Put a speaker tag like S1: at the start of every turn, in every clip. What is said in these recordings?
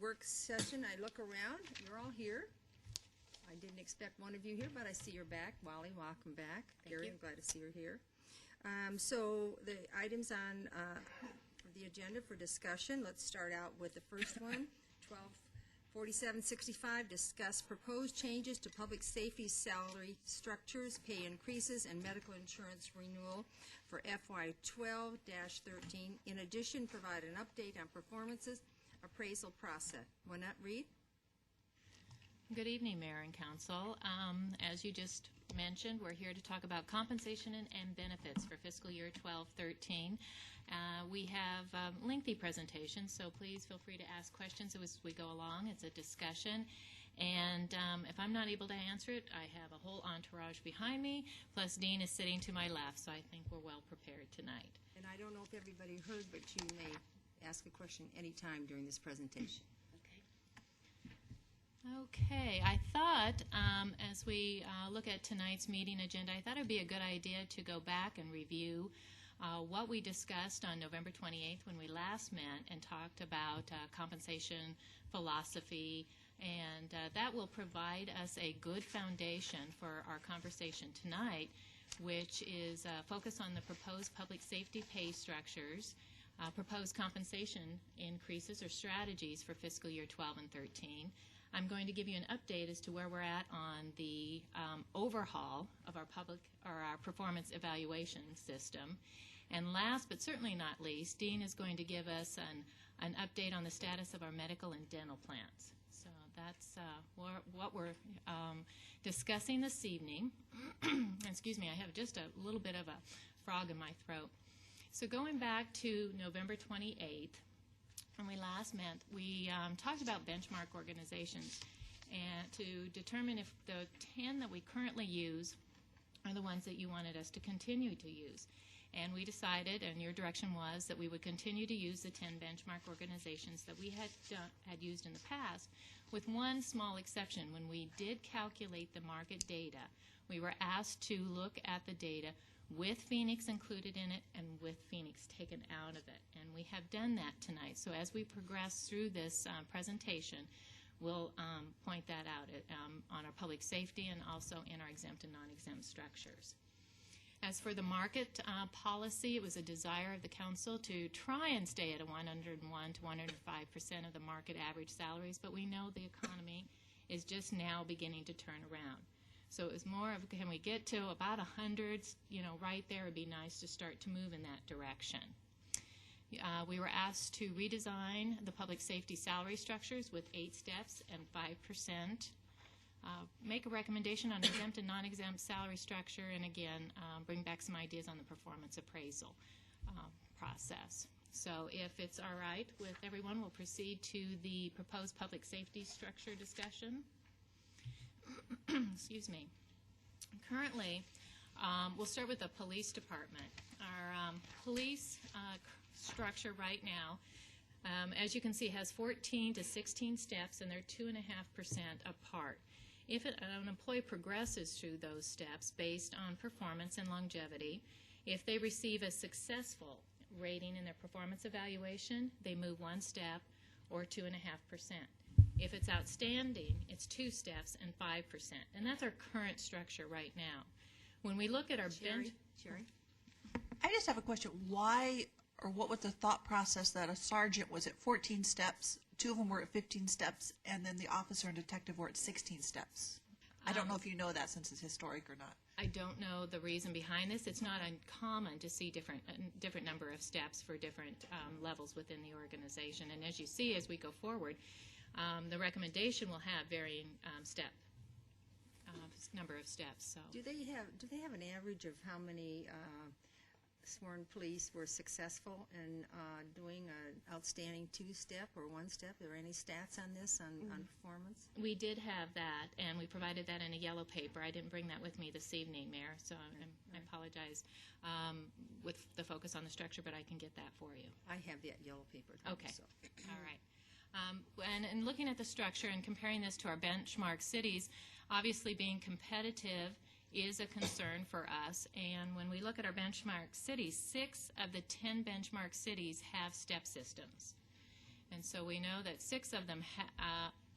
S1: work session. I look around, you're all here. I didn't expect one of you here, but I see you're back. Wally, welcome back. Gary, I'm glad to see you're here. So the items on the agenda for discussion, let's start out with the first one, 124765, discuss proposed changes to public safety salary structures, pay increases, and medical insurance renewal for FY 12-13. In addition, provide an update on performances appraisal process. Lynette Reed.
S2: Good evening, Mayor and Council. As you just mentioned, we're here to talk about compensation and benefits for fiscal year 12-13. We have lengthy presentations, so please feel free to ask questions as we go along. It's a discussion, and if I'm not able to answer it, I have a whole entourage behind me, plus Dean is sitting to my left, so I think we're well prepared tonight.
S1: And I don't know if everybody heard, but you may ask a question anytime during this presentation.
S2: Okay, I thought as we look at tonight's meeting agenda, I thought it would be a good idea to go back and review what we discussed on November 28th when we last met and talked about compensation philosophy, and that will provide us a good foundation for our conversation tonight, which is focused on the proposed public safety pay structures, proposed compensation increases or strategies for fiscal year 12 and 13. I'm going to give you an update as to where we're at on the overhaul of our our performance evaluation system. And last but certainly not least, Dean is going to give us an update on the status of our medical and dental plans. So that's what we're discussing this evening. Excuse me, I have just a little bit of a frog in my throat. So going back to November 28th, when we last met, we talked about benchmark organizations and to determine if the 10 that we currently use are the ones that you wanted us to continue to use. And we decided, and your direction was, that we would continue to use the 10 benchmark organizations that we had used in the past, with one small exception. When we did calculate the market data, we were asked to look at the data with Phoenix included in it and with Phoenix taken out of it. And we have done that tonight. So as we progress through this presentation, we'll point that out on our public safety and also in our exempt and non-exempt structures. As for the market policy, it was a desire of the council to try and stay at a 101 to 105% of the market average salaries, but we know the economy is just now beginning to turn around. So it was more of, can we get to about 100, right there? It would be nice to start to move in that direction. We were asked to redesign the public safety salary structures with 8 steps and 5%. Make a recommendation on exempt and non-exempt salary structure, and again, bring back some ideas on the performance appraisal process. So if it's all right with everyone, we'll proceed to the proposed public safety structure discussion. Excuse me. Currently, we'll start with the police department. Our police structure right now, as you can see, has 14 to 16 steps, and they're 2.5% apart. If an employee progresses through those steps based on performance and longevity, if they receive a successful rating in their performance evaluation, they move 1 step or 2.5%. If it's outstanding, it's 2 steps and 5%. And that's our current structure right now. When we look at our bench...
S1: Sherry?
S3: I just have a question. Why, or what was the thought process that a sergeant was at 14 steps, 2 of them were at 15 steps, and then the officer and detective were at 16 steps? I don't know if you know that since it's historic or not.
S2: I don't know the reason behind this. It's not uncommon to see different number of steps for different levels within the organization. And as you see, as we go forward, the recommendation will have varying number of steps. So,
S1: do they have an average of how many sworn police were successful in doing an outstanding 2-step or 1-step? Are there any stats on this on performance?
S2: We did have that, and we provided that in a yellow paper. I didn't bring that with me this evening, Mayor, so I apologize with the focus on the structure, but I can get that for you.
S1: I have that yellow paper.
S2: Okay.
S1: So.
S2: All right. And looking at the structure and comparing this to our benchmark cities, obviously being competitive is a concern for us. And when we look at our benchmark cities, 6 of the 10 benchmark cities have step systems. And so we know that 6 of them,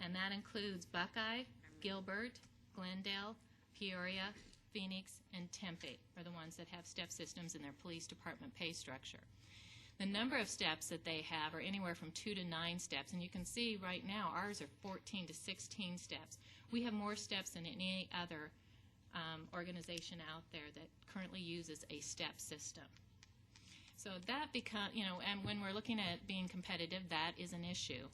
S2: and that includes Buckeye, Gilbert, Glendale, Peoria, Phoenix, and Tempe are the ones that have step systems in their police department pay structure. The number of steps that they have are anywhere from 2 to 9 steps, and you can see right now ours are 14 to 16 steps. We have more steps than any other organization out there that currently uses a step system. So that and when we're looking at being competitive, that is an issue.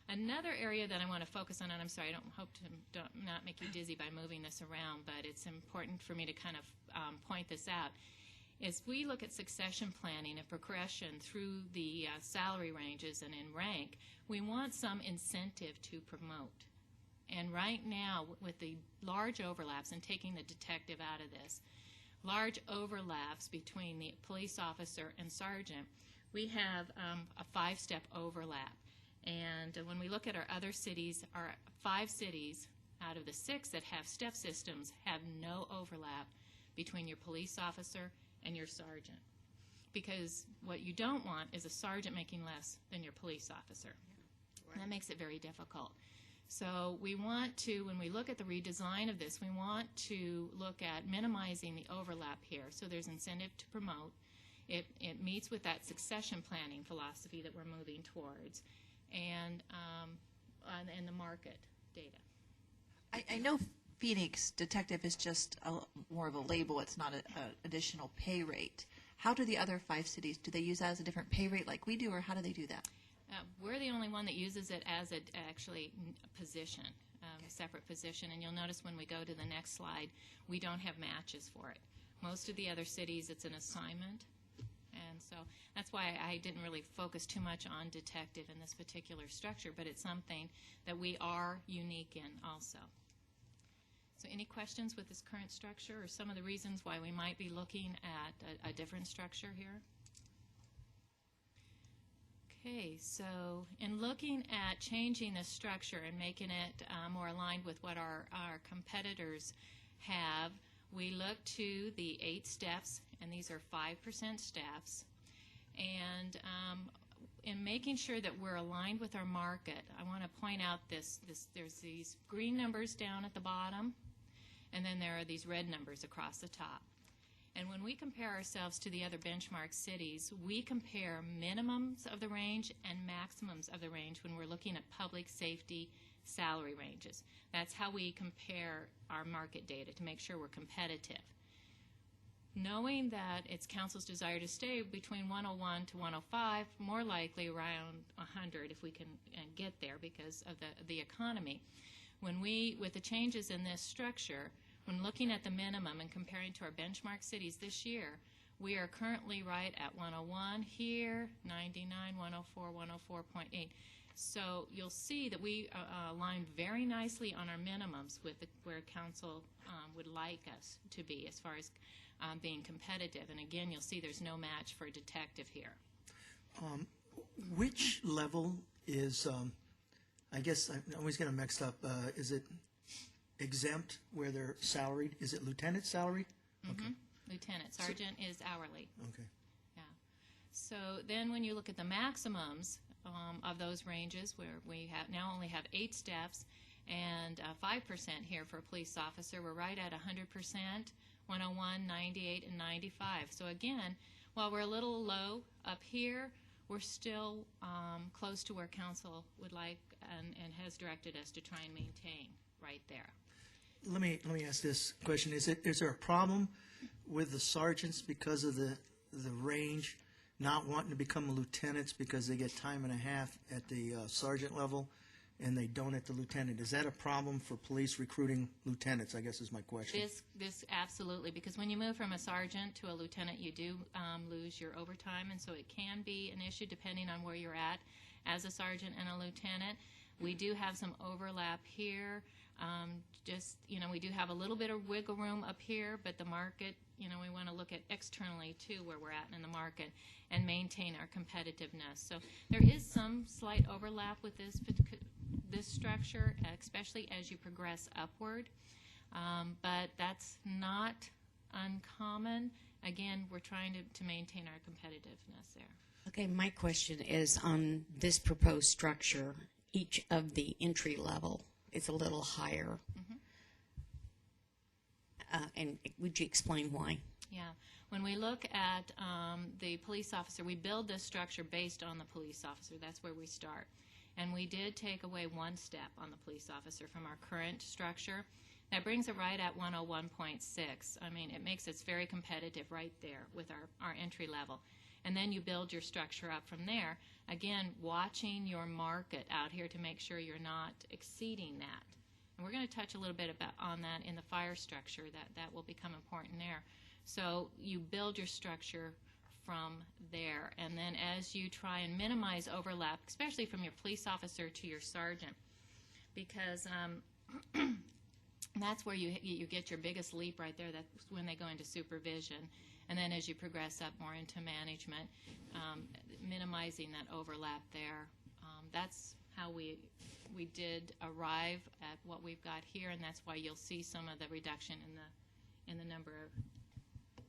S2: Another area that I want to focus on, and I'm sorry, I don't hope to not make you dizzy by moving this around, but it's important for me to kind of point this out, is we look at succession planning and progression through the salary ranges and in rank. We want some incentive to promote. And right now, with the large overlaps, and taking the detective out of this, large overlaps between the police officer and sergeant, we have a 5-step overlap. And when we look at our other cities, our 5 cities out of the 6 that have step systems have no overlap between your police officer and your sergeant. Because what you don't want is a sergeant making less than your police officer. Yeah, right. That makes it very difficult. So we want to, when we look at the redesign of this, we want to look at minimizing the overlap here. So there's incentive to promote. It meets with that succession planning philosophy that we're moving towards, and the market data.
S3: I know Phoenix detective is just more of a label. It's not an additional pay rate. How do the other 5 cities, do they use that as a different pay rate like we do, or how do they do that?
S2: We're the only one that uses it as a position, a separate position. And you'll notice when we go to the next slide, we don't have matches for it. Most of the other cities, it's an assignment. And so that's why I didn't really focus too much on detective in this particular structure, but it's something that we are unique in also. So any questions with this current structure, or some of the reasons why we might be looking at a different structure here? Okay, so in looking at changing the structure and making it more aligned with what our competitors have, we look to the 8 steps, and these are 5% steps. And in making sure that we're aligned with our market, I want to point out there's these green numbers down at the bottom, and then there are these red numbers across the top. And when we compare ourselves to the other benchmark cities, we compare minimums of the range and maximums of the range when we're looking at public safety salary ranges. That's how we compare our market data to make sure we're competitive. Knowing that it's council's desire to stay between 101 to 105, more likely around 100 if we can get there because of the economy. With the changes in this structure, when looking at the minimum and comparing to our benchmark cities this year, we are currently right at 101 here, 99, 104, 104.8. So you'll see that we align very nicely on our minimums with where council would like us to be as far as being competitive. And again, you'll see there's no match for a detective here.
S4: Which level is, I guess I'm always getting mixed up, is it exempt where they're salaried? Is it lieutenant salary?
S2: Mm-hmm.
S4: Okay.
S2: Lieutenant. Sergeant is hourly.
S4: Okay.
S2: Yeah. So then when you look at the maximums of those ranges, where we only have 8 steps and 5% here for a police officer, we're right at 100%, 101, 98, and 95. So again, while we're a little low up here, we're still close to where council would like and has directed us to try and maintain right there.
S4: Let me ask this question: Is there a problem with the sergeants because of the range, not wanting to become lieutenants because they get time and a half at the sergeant level, and they don't at the lieutenant? Is that a problem for police recruiting lieutenants? I guess is my question.
S2: This absolutely, because when you move from a sergeant to a lieutenant, you do lose your overtime, and so it can be an issue depending on where you're at as a sergeant and a lieutenant. We do have some overlap here. We do have a little bit of wiggle room up here, but the market, we want to look at externally too where we're at in the market and maintain our competitiveness. So there is some slight overlap with this structure, especially as you progress upward, but that's not uncommon. Again, we're trying to maintain our competitiveness there.
S5: Okay, my question is on this proposed structure, each of the entry level is a little higher. And would you explain why?
S2: Yeah. When we look at the police officer, we build this structure based on the police officer. That's where we start. And we did take away one step on the police officer from our current structure. That brings it right at 101.6. I mean, it makes it very competitive right there with our entry level. And then you build your structure up from there. Again, watching your market out here to make sure you're not exceeding that. And we're going to touch a little bit on that in the fire structure. That will become important there. So you build your structure from there, and then as you try and minimize overlap, especially from your police officer to your sergeant, because that's where you get your biggest leap right there. That's when they go into supervision, and then as you progress up more into management, minimizing that overlap there. That's how we did arrive at what we've got here, and that's why you'll see some of the reduction in the number of.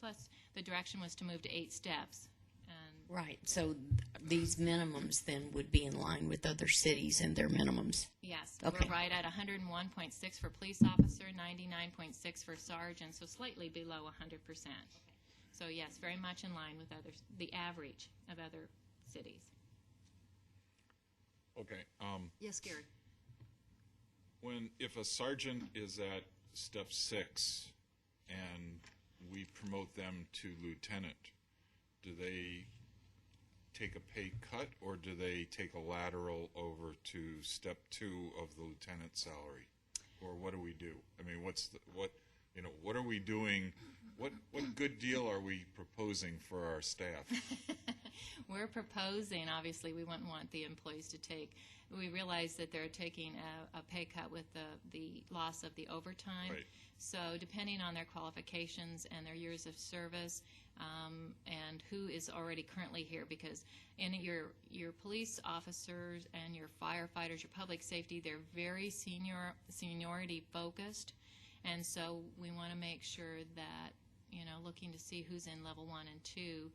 S2: Plus, the direction was to move to 8 steps. And
S5: Right, so these minimums then would be in line with other cities and their minimums.
S2: yes,
S5: Okay.
S2: we're right at 101.6 for police officer, 99.6 for sergeant, so slightly below 100%. So yes, very much in line with the average of other cities.
S6: Okay.
S1: Yes, Gary.
S6: If a sergeant is at step 6 and we promote them to lieutenant, do they take a pay cut or do they take a lateral over to step 2 of the lieutenant salary? Or what do we do? I mean, what are we doing? What good deal are we proposing for our staff?
S2: We're proposing, obviously, we wouldn't want the employees to take. We realize that they're taking a pay cut with the loss of the overtime.
S6: Right.
S2: So depending on their qualifications and their years of service and who is already currently here, because in your police officers and your firefighters, your public safety, they're very seniority focused. And so we want to make sure that, looking to see who's in level 1 and 2,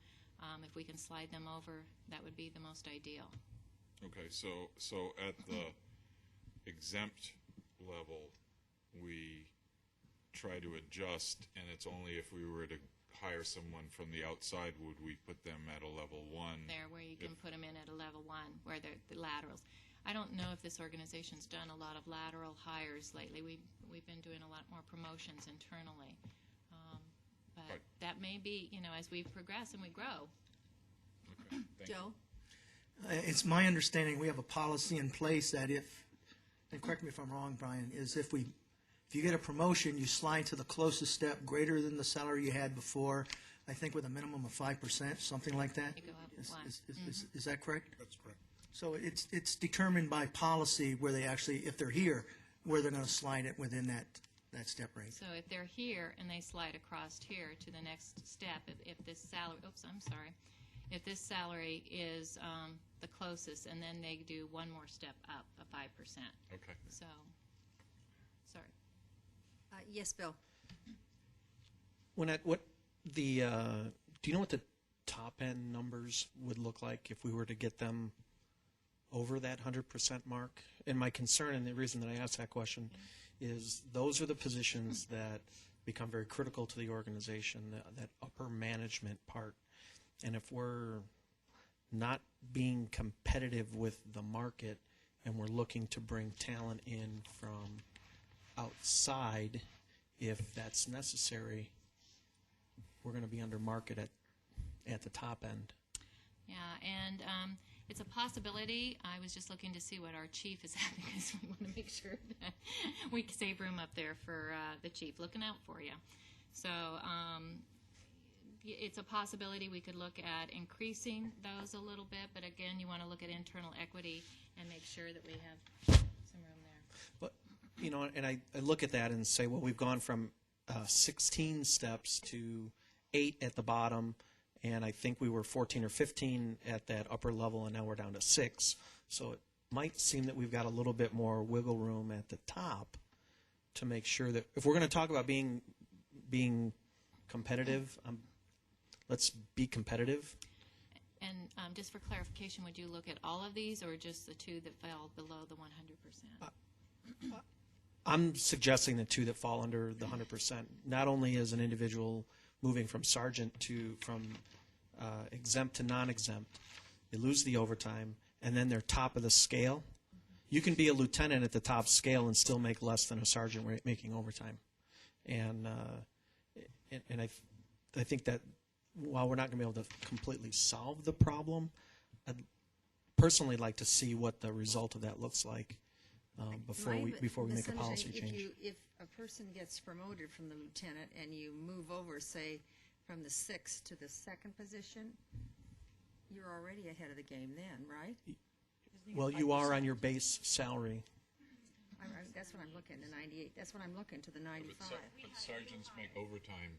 S2: if we can slide them over, that would be the most ideal.
S6: Okay, so at the exempt level, we try to adjust, and it's only if we were to hire someone from the outside would we put them at a level 1.
S2: There, where you can put them in at a level 1, where they're the laterals. I don't know if this organization's done a lot of lateral hires lately. We've been doing a lot more promotions internally. But
S6: Right.
S2: that may be, as we progress and we grow.
S6: Okay, thank you.
S1: Joe?
S4: It's my understanding we have a policy in place that and correct me if I'm wrong, Brian, is if you get a promotion, you slide to the closest step greater than the salary you had before, I think with a minimum of 5%, something like that.
S2: You go up
S4: Is-
S2: 1.
S4: Is that correct?
S7: That's correct.
S4: So it's determined by policy where they actually, if they're here, where they're going to slide it within that step range.
S2: So if they're here and they slide across here to the next step, if this salary, if this salary is the closest, and then they do one more step up, a 5%.
S6: Okay.
S2: So, sorry.
S1: Yes, Bill.
S8: Do you know what the top end numbers would look like if we were to get them over that 100% mark? And my concern, and the reason that I asked that question, is those are the positions that become very critical to the organization, that upper management part. And if we're not being competitive with the market and we're looking to bring talent in from outside, if that's necessary, we're going to be under market at the top end.
S2: Yeah, and it's a possibility. I was just looking to see what our chief is at because we want to make sure that we can save room up there for the chief. Looking out for you. So it's a possibility we could look at increasing those a little bit, but again, you want to look at internal equity and make sure that we have some room there.
S8: But, and I look at that and say, well, we've gone from 16 steps to 8 at the bottom, and I think we were 14 or 15 at that upper level, and now we're down to 6. So it might seem that we've got a little bit more wiggle room at the top to make sure that if we're going to talk about being competitive, let's be competitive.
S2: And just for clarification, would you look at all of these or just the two that fell below the 100%?
S8: I'm suggesting the two that fall under the 100%. Not only is an individual moving from sergeant from exempt to non-exempt, they lose the overtime, and then they're top of the scale. You can be a lieutenant at the top scale and still make less than a sergeant making overtime. And I think that while we're not going to be able to completely solve the problem, I'd personally like to see what the result of that looks like before we make a policy change.
S1: If a person gets promoted from the lieutenant and you move over, say, from the 6th to the 2nd position, you're already ahead of the game then, right?
S8: Well, you are on your base salary.
S1: That's what I'm looking, the 98. That's what I'm looking, to the 95.
S6: But sergeants make overtime.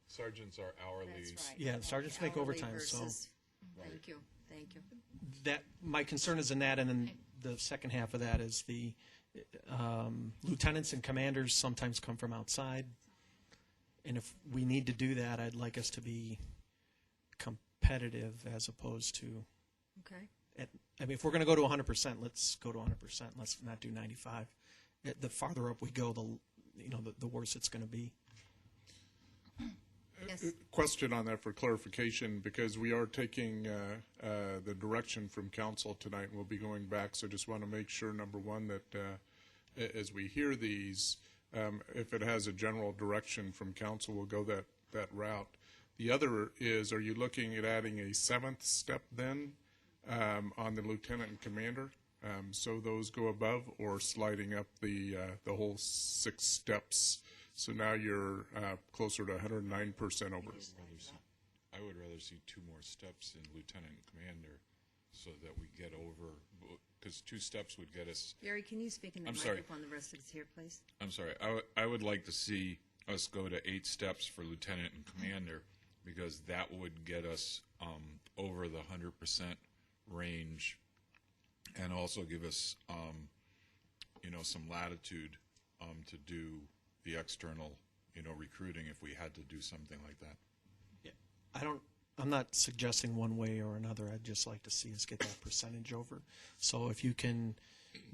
S6: Sergeants are hourly.
S1: That's right.
S8: Yeah, sergeants make
S1: Hourly
S8: overtime, so
S1: versus- Thank you.
S8: that my concern is in that, and then the second half of that is the lieutenants and commanders sometimes come from outside, and if we need to do that, I'd like us to be competitive as opposed to.
S1: Okay.
S8: I mean, if we're going to go to 100%, let's go to 100%. Let's not do 95. The farther up we go, the worse it's going to be.
S1: Yes.
S7: Question on that for clarification, because we are taking the direction from council tonight, and we'll be going back. So just want to make sure, number one, that as we hear these, if it has a general direction from council, we'll go that route. The other is, are you looking at adding a 7th step then on the lieutenant and commander? So those go above, or sliding up the whole 6 steps? So now you're closer to 109% over.
S6: I would rather see 2 more steps in lieutenant and commander so that we get over, because 2 steps would get us.
S1: Gary, can you speak in the
S6: I'm sorry.
S1: microphone? The rest of us here, please.
S6: I'm sorry. I would like to see us go to 8 steps for lieutenant and commander, because that would get us over the 100% range, and also give us some latitude to do the external recruiting if we had to do something like that.
S8: Yeah, I'm not suggesting one way or another. I'd just like to see us get that percentage over. So if you can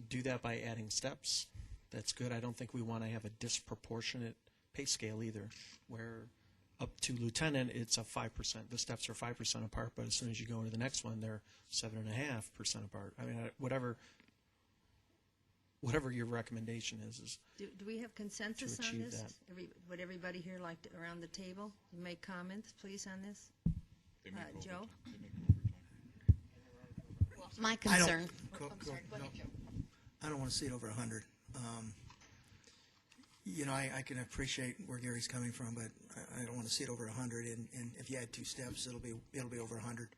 S8: do that by adding steps, that's good. I don't think we want to have a disproportionate pay scale either, where up to lieutenant, it's a 5%. The steps are 5% apart, but as soon as you go into the next one, they're 7.5% apart. I mean, whatever your recommendation is
S1: Do we have consensus
S8: to
S1: on
S8: achieve
S1: this?
S8: that.
S1: Would everybody here like to, around the table, make comments, please, on this?
S6: They make
S1: Joe?
S6: overtime. They make overtime.
S5: My
S4: I
S5: concern.
S4: don't, I don't want to see it over 100. I can appreciate where Gary's coming from, but I don't want to see it over 100. And if you add 2 steps, it'll be over 100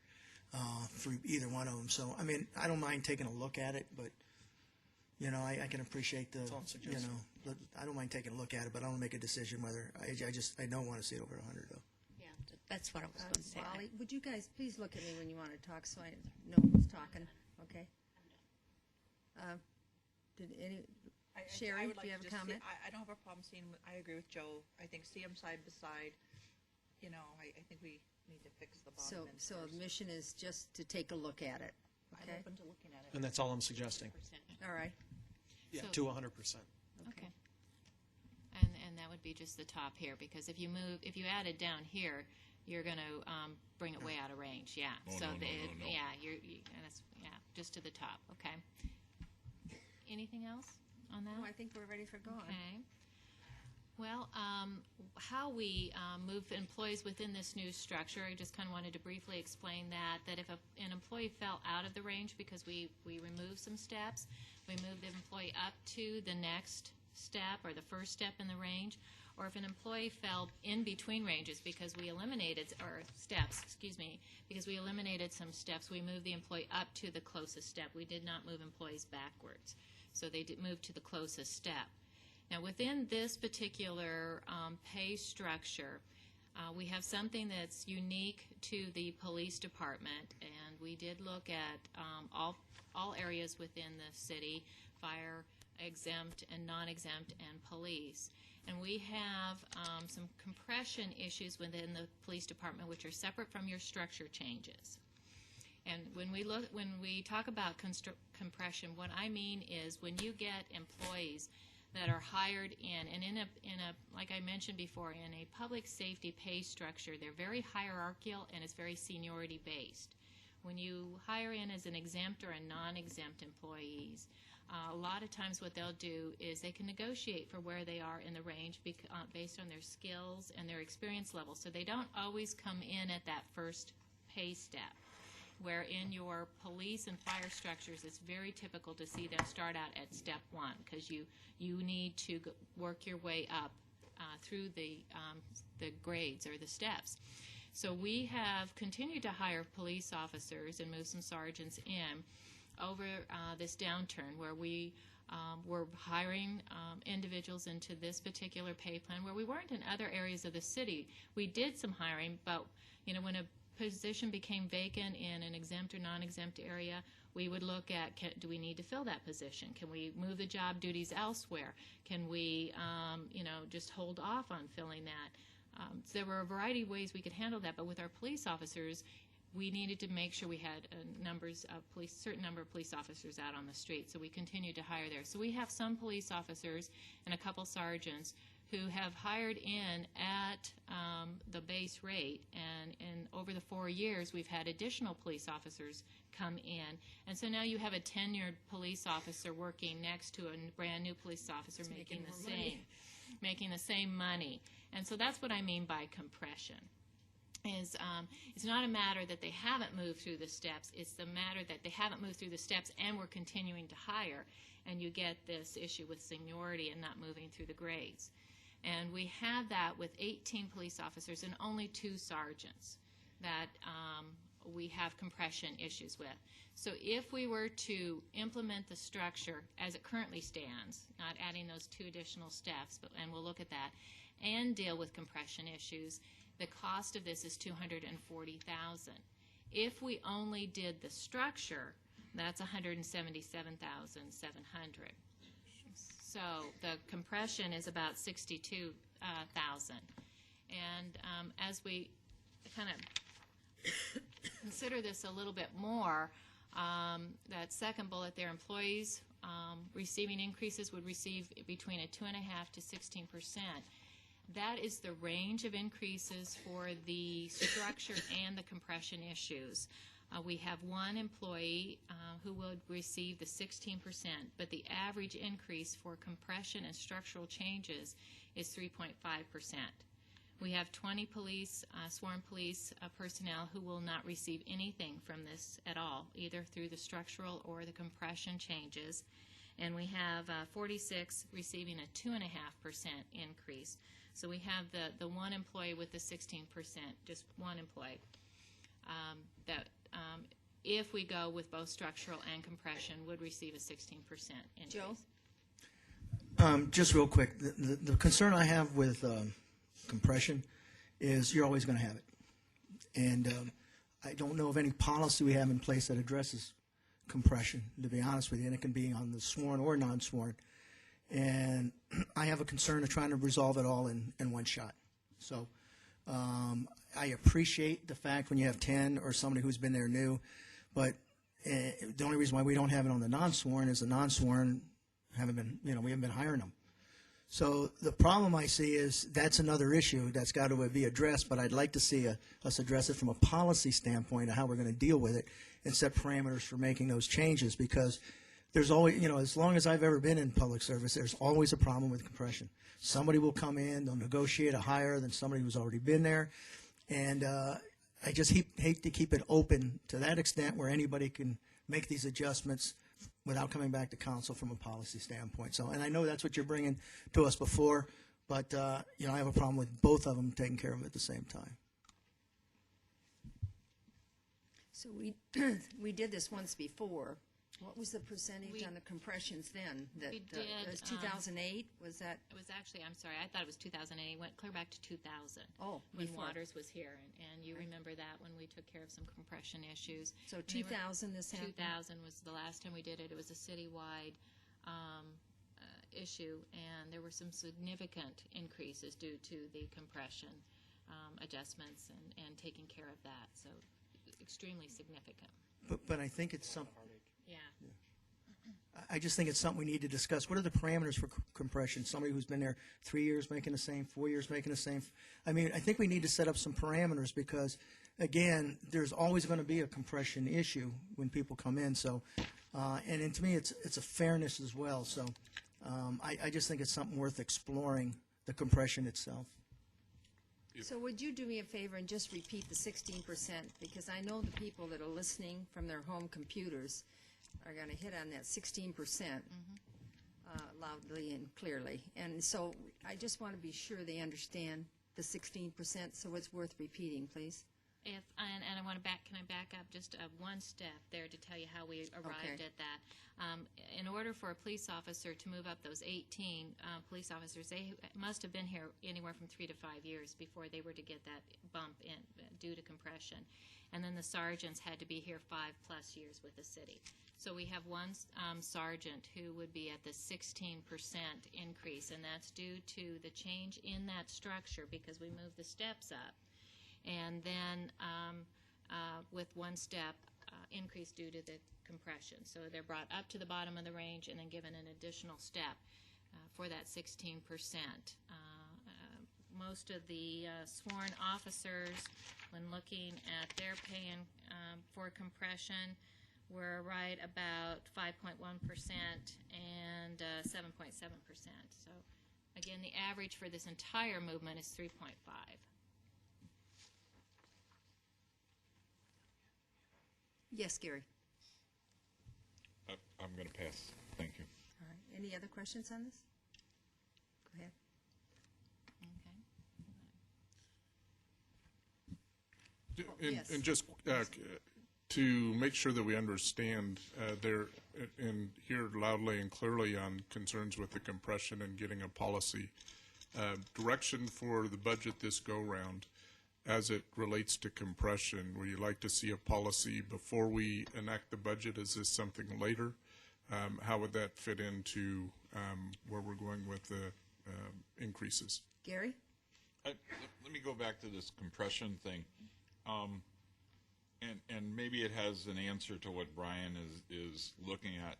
S4: for either one of them. So I mean, I don't mind taking a look at it, but I can appreciate
S8: all I'm suggesting.
S4: I don't mind taking a look at it, but I don't make a decision whether I don't want to see it over 100 though.
S5: Yeah, that's what I was going to say.
S1: Wally, would you guys please look at me when you want to talk so I know who's talking, okay? Sherry,
S3: would
S1: do
S3: like
S1: you have
S3: to
S1: a
S3: just
S1: comment?
S3: I don't have a problem seeing, I agree with Joe. I think see them side by side. I think we need to fix the bottom end
S1: So
S3: first.
S1: the mission is just to take a look at it,
S3: I'm
S1: okay?
S3: open to looking at it.
S8: And that's all I'm suggesting.
S1: All right,
S8: Yeah,
S2: So-
S8: to 100%.
S2: Okay. And that would be just the top here, because if you add it down here, you're going to bring it way out of range. Yeah.
S6: Oh,
S2: so
S6: no.
S2: yeah, that's just to the top. Okay. Anything else on that?
S1: no, I think we're ready for going.
S2: Okay. Well, how we move employees within this new structure, I just kind of wanted to briefly explain that if an employee fell out of the range because we removed some steps, we move the employee up to the next step or the first step in the range, or if an employee fell in between ranges because we eliminated, or steps, excuse me, because we eliminated some steps, we moved the employee up to the closest step. We did not move employees backwards. So they did move to the closest step. Now, within this particular pay structure, we have something that's unique to the police department, and we did look at all areas within the city: fire, exempt and non-exempt, and police. And we have some compression issues within the police department, which are separate from your structure changes. And when we talk about compression, what I mean is when you get employees that are hired in, and in a like I mentioned before, in a public safety pay structure, they're very hierarchical and it's very seniority based. When you hire in as an exempt or a non-exempt employees, a lot of times what they'll do is they can negotiate for where they are in the range based on their skills and their experience level. So they don't always come in at that first pay step. Where in your police and fire structures, it's very typical to see them start out at step one because you need to work your way up through the grades or the steps. So we have continued to hire police officers and move some sergeants in over this downturn where we were hiring individuals into this particular pay plan where we weren't in other areas of the city. We did some hiring, but when a position became vacant in an exempt or non-exempt area, we would look at, do we need to fill that position? Can we move the job duties elsewhere? Can we, just hold off on filling that? So there were a variety of ways we could handle that, but with our police officers, we needed to make sure we had certain number of police officers out on the street, so we continued to hire there. So we have some police officers and a couple sergeants who have hired in at the base rate, and over the 4 years we've had additional police officers come in, and so now you have a tenured police officer working next to a brand new police officer making the same money. And so that's what I mean by compression. It's not a matter that they haven't moved through the steps, it's the matter that they haven't moved through the steps and we're continuing to hire, and you get this issue with seniority and not moving through the grades. And we have that with 18 police officers and only 2 sergeants that we have compression issues with. So if we were to implement the structure as it currently stands, not adding those 2 additional steps, and we'll look at that, and deal with compression issues, the cost of this is $240,000. If we only did the structure, that's $177,700. So the compression is about $62,000. And as we kind of consider this a little bit more, that second bullet there, employees receiving increases would receive between a 2.5% to 16%. That is the range of increases for the structure and the compression issues. We have one employee who would receive the 16%, but the average increase for compression and structural changes is 3.5%. We have 20 police, sworn police personnel who will not receive anything from this at all, either through the structural or the compression changes. And we have 46 receiving a 2.5% increase. So we have the one employee with the 16%, just one employee, if we go with both structural and compression, would receive a 16% increase.
S1: Joe?
S4: Just real quick, the concern I have with compression is you're always going to have it. And I don't know of any policy we have in place that addresses compression, to be honest with you, and it can be on the sworn or non-sworn. And I have a concern of trying to resolve it all in one shot. So I appreciate the fact when you have 10 or somebody who's been there new, but the only reason why we don't have it on the non-sworn is the non-sworn haven't been, we haven't been hiring them. So the problem I see is that's another issue that's got to be addressed, but I'd like to see us address it from a policy standpoint of how we're going to deal with it and set parameters for making those changes, because there's always, as long as I've ever been in public service, there's always a problem with compression. Somebody will come in, they'll negotiate a higher than somebody who's already been there, and I just hate to keep it open to that extent where anybody can make these adjustments without coming back to council from a policy standpoint. So, and I know that's what you're bringing to us before, but I have a problem with both of them taking care of it at the same time.
S1: So we did this once before. What was the percentage on the compressions then?
S2: We did.
S1: It was 2008? Was that?
S2: It was actually, I'm sorry, I thought it was 2008. It went clear back to 2000.
S1: Oh,
S2: when
S1: before.
S2: Waters was here, and you remember that when we took care of some compression issues.
S1: So 2000 this happened?
S2: 2000 was the last time we did it. It was a citywide issue, and there were some significant increases due to the compression adjustments and taking care of that. So extremely significant.
S4: but I think it's something.
S2: Yeah.
S4: I just think it's something we need to discuss. What are the parameters for compression? Somebody who's been there 3 years making the same, 4 years making the same. I mean, I think we need to set up some parameters because, again, there's always going to be a compression issue when people come in. So, and then to me, it's a fairness as well. So, I just think it's something worth exploring, the compression itself.
S1: So would you do me a favor and just repeat the 16%? Because I know the people that are listening from their home computers are going to hit on that 16% loudly and clearly. And so I just want to be sure they understand the 16%, so it's worth repeating, please.
S2: And I want to can I back up just one step there to tell you how we arrived
S1: Okay.
S2: at that. In order for a police officer to move up those 18 police officers, they must have been here anywhere from 3 to 5 years before they were to get that bump in due to compression. And then the sergeants had to be here 5+ years with the city. So we have one sergeant who would be at the 16% increase, and that's due to the change in that structure because we moved the steps up. And then with one step increase due to the compression. So they're brought up to the bottom of the range and then given an additional step for that 16%. Most of the sworn officers, when looking at their pay for compression, were right about 5.1% and 7.7%. So again, the average for this entire movement is 3.5.
S1: Yes, Gary.
S6: I'm going to pass. Thank you.
S1: All right. Any other questions on this? Go ahead.
S2: Okay.
S1: Yes.
S7: And just to make sure that we understand there and hear loudly and clearly on concerns with the compression and getting a policy direction for the budget this go-round as it relates to compression. Would you like to see a policy before we enact the budget? Is this something later? How would that fit into where we're going with the increases?
S1: Gary?
S6: Let me go back to this compression thing. And maybe it has an answer to what Brian is looking at.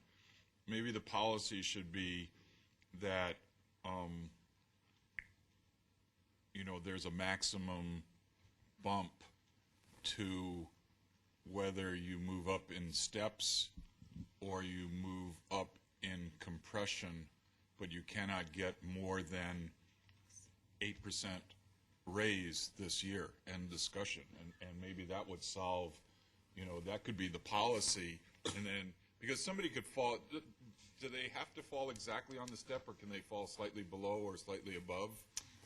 S6: Maybe the policy should be that, there's a maximum bump to whether you move up in steps or you move up in compression, but you cannot get more than 8% raise this year, end discussion. And maybe that would solve, that could be the policy. And then, because somebody could fall, do they have to fall exactly on the step, or can they fall slightly below or slightly above?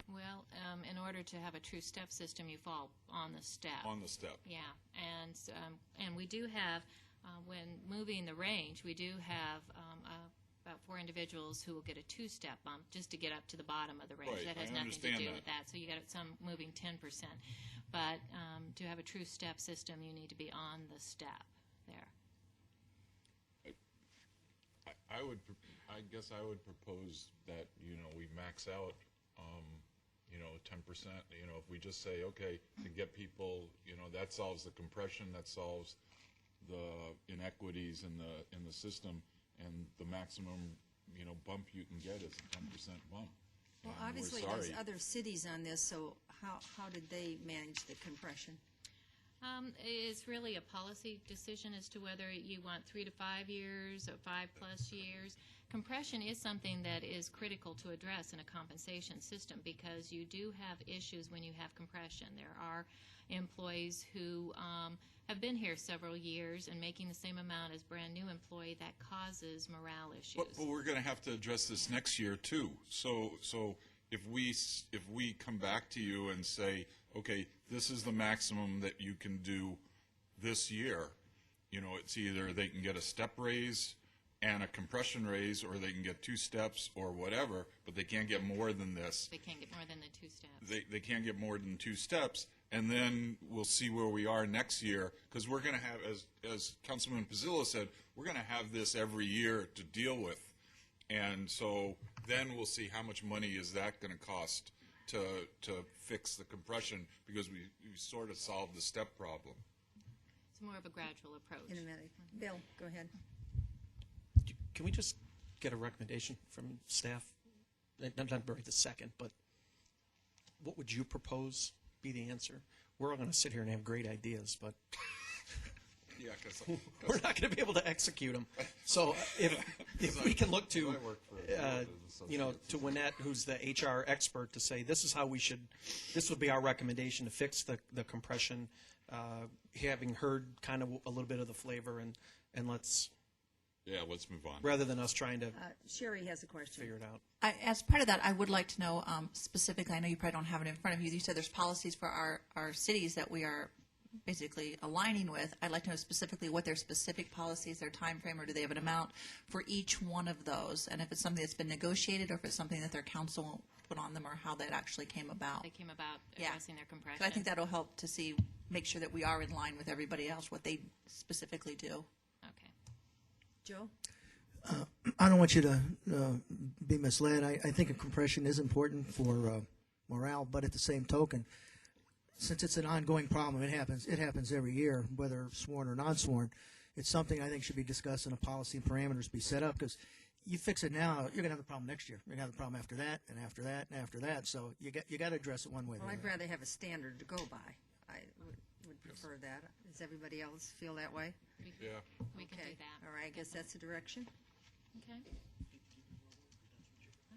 S2: Well, in order to have a true step system, you fall on the step.
S6: On the step.
S2: Yeah, and we do have, when moving the range, we do have about 4 individuals who will get a 2-step bump just to get up to the bottom of the range.
S6: Right,
S2: That has
S6: I
S2: nothing to do
S6: understand
S2: with that. So you got some moving 10%. But to have a true step system, you need to be on the step there.
S6: I guess I would propose that, we max out, 10%. If we just say, okay, to get people, that solves the compression, that solves the inequities in the system, and the maximum, bump you can get is a 10% bump.
S1: Well,
S6: And
S1: obviously,
S6: we're
S1: there's
S6: sorry.
S1: other cities on this, so how did they manage the compression?
S2: It's really a policy decision as to whether you want 3 to 5 years or 5+ years. Compression is something that is critical to address in a compensation system because you do have issues when you have compression. There are employees who have been here several years and making the same amount as brand new employee. That causes morale issues.
S6: But we're going to have to address this next year too. So if we come back to you and say, okay, this is the maximum that you can do this year, it's either they can get a step raise and a compression raise, or they can get 2 steps or whatever, but they can't get more than this.
S2: They can't get more than the 2 steps.
S6: They can't get more than 2 steps, and then we'll see where we are next year, because we're going to have, as Councilman Pizzillo said, we're going to have this every year to deal with. And so then we'll see how much money is that going to cost to fix the compression, because we sort of solved the step problem.
S2: It's more of a gradual approach.
S1: in a minute. Bill, go ahead.
S8: Can we just get a recommendation from staff? Not right this second, but what would you propose be the answer? We're all going to sit here and have great ideas, but
S6: Yeah, because
S8: we're not going to be able to execute them. So if we can look to, to Wynette, who's the HR expert, to say this is how we should, this would be our recommendation to fix the compression, having heard kind of a little bit of the flavor, and let's,
S6: let's move on.
S8: rather than us trying to
S1: Sherry has a question.
S8: figure it out.
S3: As part of that, I would like to know specifically, I know you probably don't have it in front of you, you said there's policies for our cities that we are basically aligning with. I'd like to know specifically what their specific policies, their time frame, or do they have an amount for each one of those? And if it's something that's been negotiated, or if it's something that their council put on them, or how that actually came about.
S2: They came about
S3: Yeah.
S2: addressing their compression.
S3: So I think that'll help to make sure that we are in line with everybody else, what they specifically do.
S2: Okay.
S1: Joe?
S4: I don't want you to be misled. I think a compression is important for morale, but at the same token, since it's an ongoing problem, it happens every year, whether sworn or non-sworn. It's something I think should be discussed, and a policy and parameters be set up, because you fix it now, you're going to have the problem next year. You're going to have the problem after that, and after that, and after that. So you got to address it one way or
S1: Well,
S4: the
S1: I'd
S4: other.
S1: rather have a standard to go by. I would prefer that. Does everybody else feel that way?
S6: Yeah.
S2: We can
S1: Okay.
S2: do that.
S1: All right, I guess that's the direction.
S2: Okay.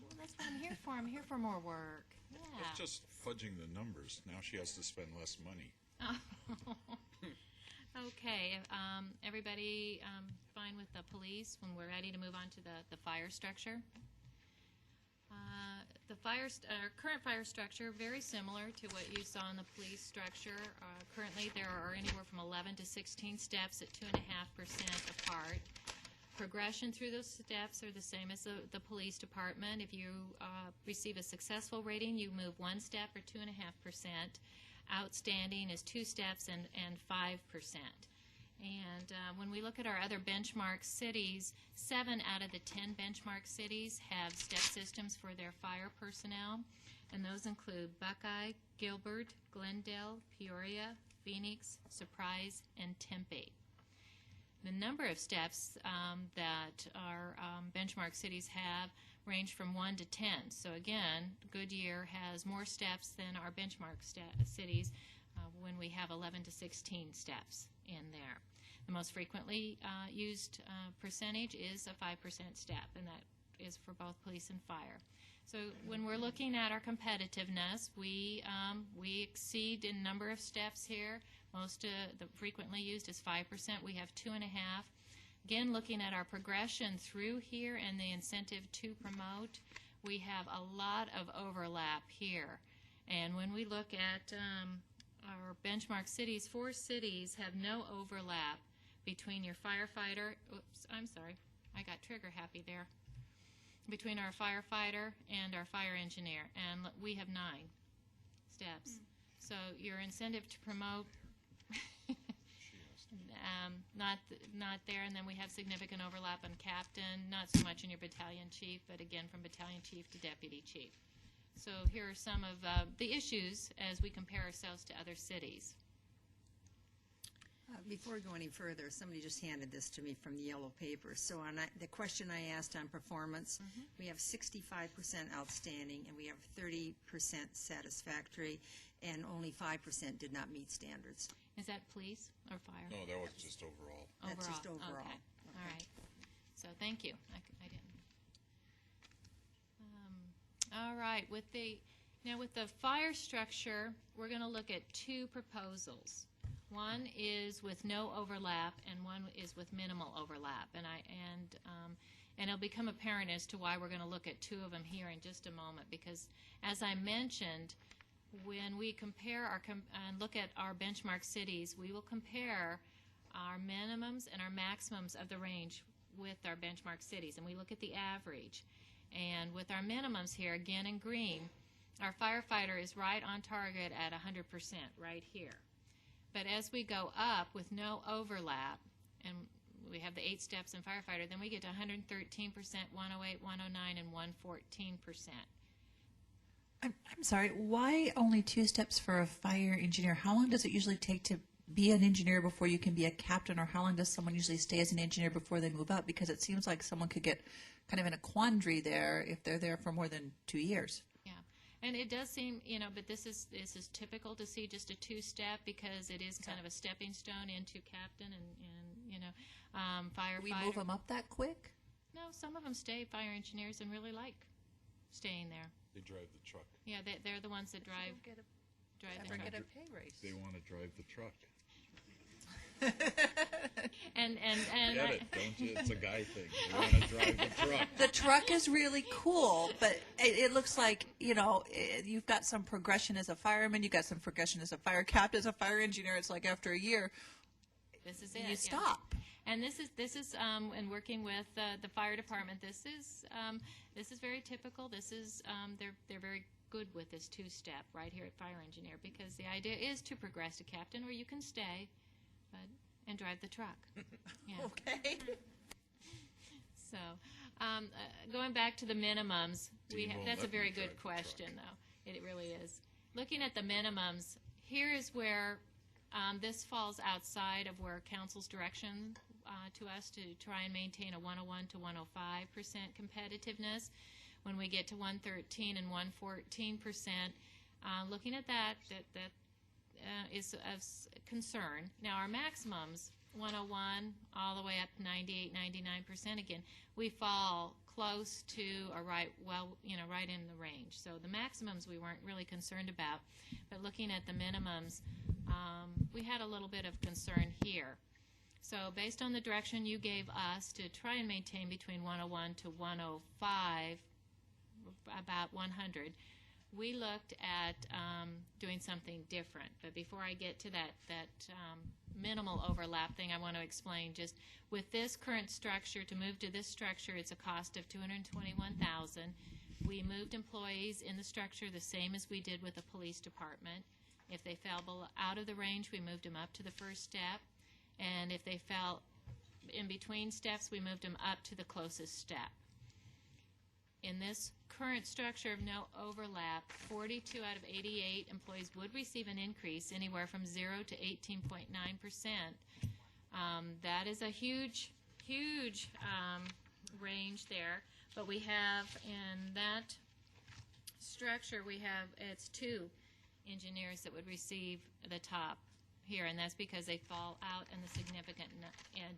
S2: Oh, that's what I'm here for. I'm here for more work. Yeah.
S6: That's just fudging the numbers. Now she has to spend less money.
S2: Okay. Everybody fine with the police when we're ready to move on to the fire structure? Our current fire structure, very similar to what you saw in the police structure. Currently, there are anywhere from 11 to 16 steps at 2.5% apart. Progression through those steps are the same as the police department. If you receive a successful rating, you move 1 step or 2.5%. Outstanding is 2 steps and 5%. And when we look at our other benchmark cities, 7 out of the 10 benchmark cities have step systems for their fire personnel, and those include Buckeye, Gilbert, Glendale, Peoria, Phoenix, Surprise, and Tempe. The number of steps that our benchmark cities have range from 1 to 10. So again, Goodyear has more steps than our benchmark cities when we have 11 to 16 steps in there. The most frequently used percentage is a 5% step, and that is for both police and fire. So when we're looking at our competitiveness, we exceed in number of steps here. Most the frequently used is 5%. We have 2.5. Again, looking at our progression through here and the incentive to promote, we have a lot of overlap here. And when we look at our benchmark cities, 4 cities have no overlap between your firefighter. Oops, I'm sorry. I got trigger happy there. Between our firefighter and our fire engineer, and we have 9 steps. So your incentive to promote, not there, and then we have significant overlap on captain, not so much in your battalion chief, but again from battalion chief to deputy chief. So here are some of the issues as we compare ourselves to other cities.
S1: Before we go any further, somebody just handed this to me from the yellow paper. So on the question I asked on performance, we have 65% outstanding, and we have 30% satisfactory, and only 5% did not meet standards.
S2: Is that police or fire?
S6: No, that was just overall.
S1: That's just overall.
S2: Okay. All right. So thank you. I didn't. All right. With the fire structure, we're going to look at 2 proposals. One is with no overlap, and one is with minimal overlap. And it'll become apparent as to why we're going to look at 2 of them here in just a moment. Because as I mentioned, when we compare and look at our benchmark cities, we will compare our minimums and our maximums of the range with our benchmark cities, and we look at the average. And with our minimums here, again in green, our firefighter is right on target at 100% right here. But as we go up with no overlap, and we have the 8 steps in firefighter, then we get to 113%, 108, 109, and 114%.
S3: I'm sorry, why only 2 steps for a fire engineer? How long does it usually take to be an engineer before you can be a captain, or how long does someone usually stay as an engineer before they move up? Because it seems like someone could get kind of in a quandary there if they're there for more than 2 years.
S2: Yeah, and it does seem, but this is typical to see just a two-step, because it is kind of a stepping stone into captain and firefighter.
S3: We move them up that quick?
S2: No, some of them stay fire engineers and really like staying there.
S6: They drive the truck.
S2: Yeah, they're the ones that drive the truck.
S3: Get a pay raise.
S6: They want to drive the truck.
S2: And
S6: Get it, don't you? It's a guy thing. They want to drive the truck.
S3: The truck is really cool, but it looks like, you've got some progression as a fireman, you've got some progression as a fire captain, as a fire engineer. It's like after a year,
S2: this is it.
S3: you
S2: yeah.
S3: stop.
S2: And this is in working with the fire department. This is very typical. This is they're very good with this two-step right here at fire engineer, because the idea is to progress to captain, or you can stay, and drive the truck. Yeah.
S3: Okay.
S2: So, going back to the minimums,
S6: Dean won't
S2: that's a
S6: let
S2: very
S6: me drive
S2: good
S6: the
S2: question,
S6: truck.
S2: though. It really is. Looking at the minimums, here is where this falls outside of where council's direction to us to try and maintain a 101 to 105% competitiveness. When we get to 113 and 114%, looking at that is of concern. Now, our maximums, 101 all the way up to 98, 99%, again, we fall close to or right in the range. So the maximums we weren't really concerned about, but looking at the minimums, we had a little bit of concern here. So based on the direction you gave us to try and maintain between 101 to 105, about 100, we looked at doing something different. But before I get to that minimal overlap thing, I want to explain just with this current structure, to move to this structure, it's a cost of $221,000. We moved employees in the structure the same as we did with the police department. If they fell out of the range, we moved them up to the first step. And if they fell in between steps, we moved them up to the closest step. In this current structure of no overlap, 42 out of 88 employees would receive an increase anywhere from 0 to 18.9%. That is a huge range there. But we have in that structure, it's 2 engineers that would receive the top here, and that's because they fall out in the significant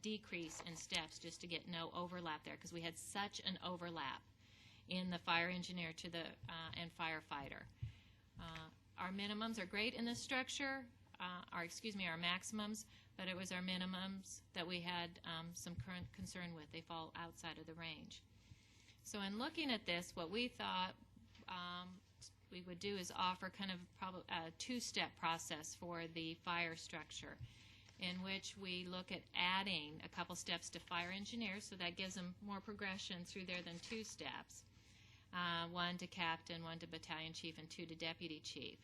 S2: decrease in steps, just to get no overlap there, because we had such an overlap in the fire engineer to the and firefighter. Our minimums are great in this structure, our maximums, but it was our minimums that we had some current concern with. They fall outside of the range. So in looking at this, what we thought we would do is offer kind of probably a two-step process for the fire structure, in which we look at adding a couple steps to fire engineers, so that gives them more progression through there than 2 steps. 1 to captain, 1 to battalion chief, and 2 to deputy chief.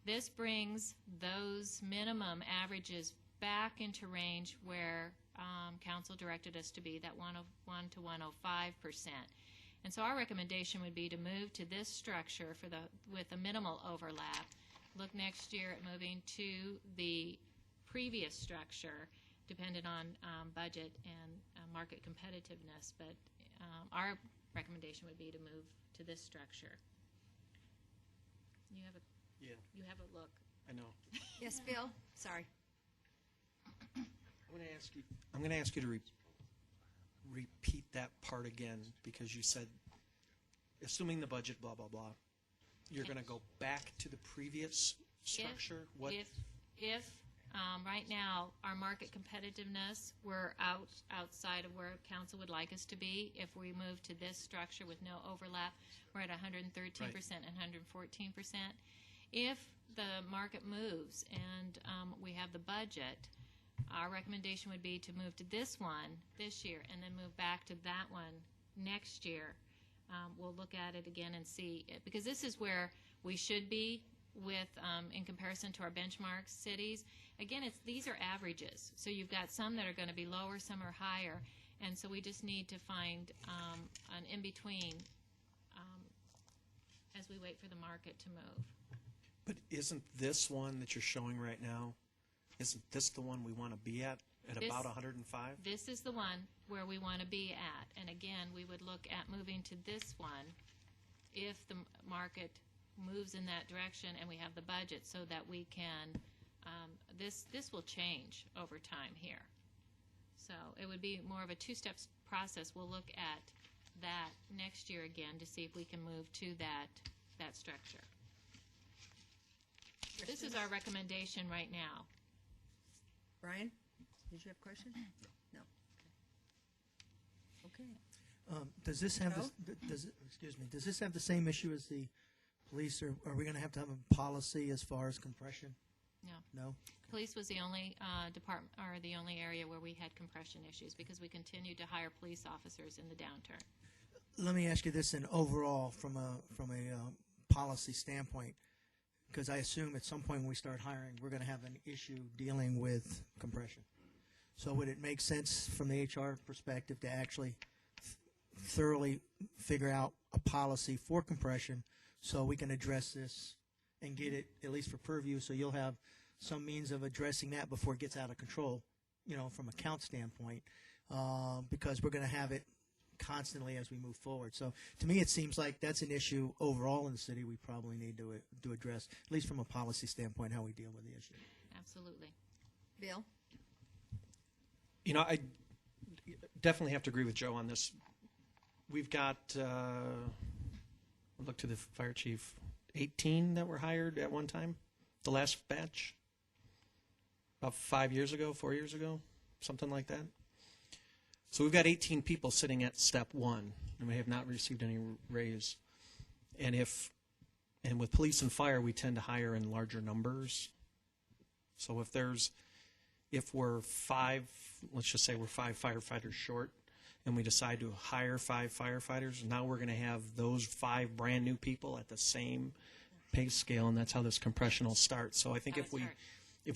S2: This brings those minimum averages back into range where council directed us to be, that 101 to 105%. And so our recommendation would be to move to this structure with a minimal overlap. Look next year at moving to the previous structure, dependent on budget and market competitiveness. But our recommendation would be to move to this structure. You have a look.
S8: I know.
S1: Yes, Bill? Sorry.
S8: I'm going to ask you to repeat that part again, because you said, assuming the budget, blah, blah, blah, you're going to go back to the previous structure?
S2: If right now our market competitiveness, we're outside of where council would like us to be. If we move to this structure with no overlap, we're at 113% and 114%. If the market moves and we have the budget, our recommendation would be to move to this one this year and then move back to that one next year. We'll look at it again and see, because this is where we should be with in comparison to our benchmark cities. Again, these are averages, so you've got some that are going to be lower, some are higher, and so we just need to find an in-between as we wait for the market to move.
S8: But isn't this one that you're showing right now isn't this the one we want to be at
S2: This-
S8: about 105?
S2: This is the one where we want to be at. And again, we would look at moving to this one if the market moves in that direction and we have the budget so that we can, this will change over time here. So it would be more of a two-step process. We'll look at that next year again to see if we can move to that structure. This is our recommendation right now.
S1: Brian, did you have a question? No. Okay.
S4: Does this have
S1: Joe?
S4: does this have the same issue as the police, or are we going to have a policy as far as compression?
S2: No.
S4: No?
S2: Police was the only department, or the only area where we had compression issues because we continued to hire police officers in the downturn.
S4: Let me ask you this in overall from a policy standpoint, because I assume at some point when we start hiring, we're going to have an issue dealing with compression. So would it make sense from the HR perspective to actually thoroughly figure out a policy for compression so we can address this and get it at least for purview, so you'll have some means of addressing that before it gets out of control, from a count standpoint, because we're going to have it constantly as we move forward. So to me, it seems like that's an issue overall in the city we probably need to address, at least from a policy standpoint, how we deal with the issue.
S2: Absolutely.
S1: Bill?
S8: I definitely have to agree with Joe on this. We've got, look to the fire chief, 18 that were hired at one time, the last batch, about 4 years ago, something like that. So we've got 18 people sitting at step one, and we have not received any raise. And with police and fire, we tend to hire in larger numbers. So if we're five, let's just say we're 5 firefighters short, and we decide to hire 5 firefighters, now we're going to have those 5 brand new people at the same pay scale, and that's how this compression will start. So I think if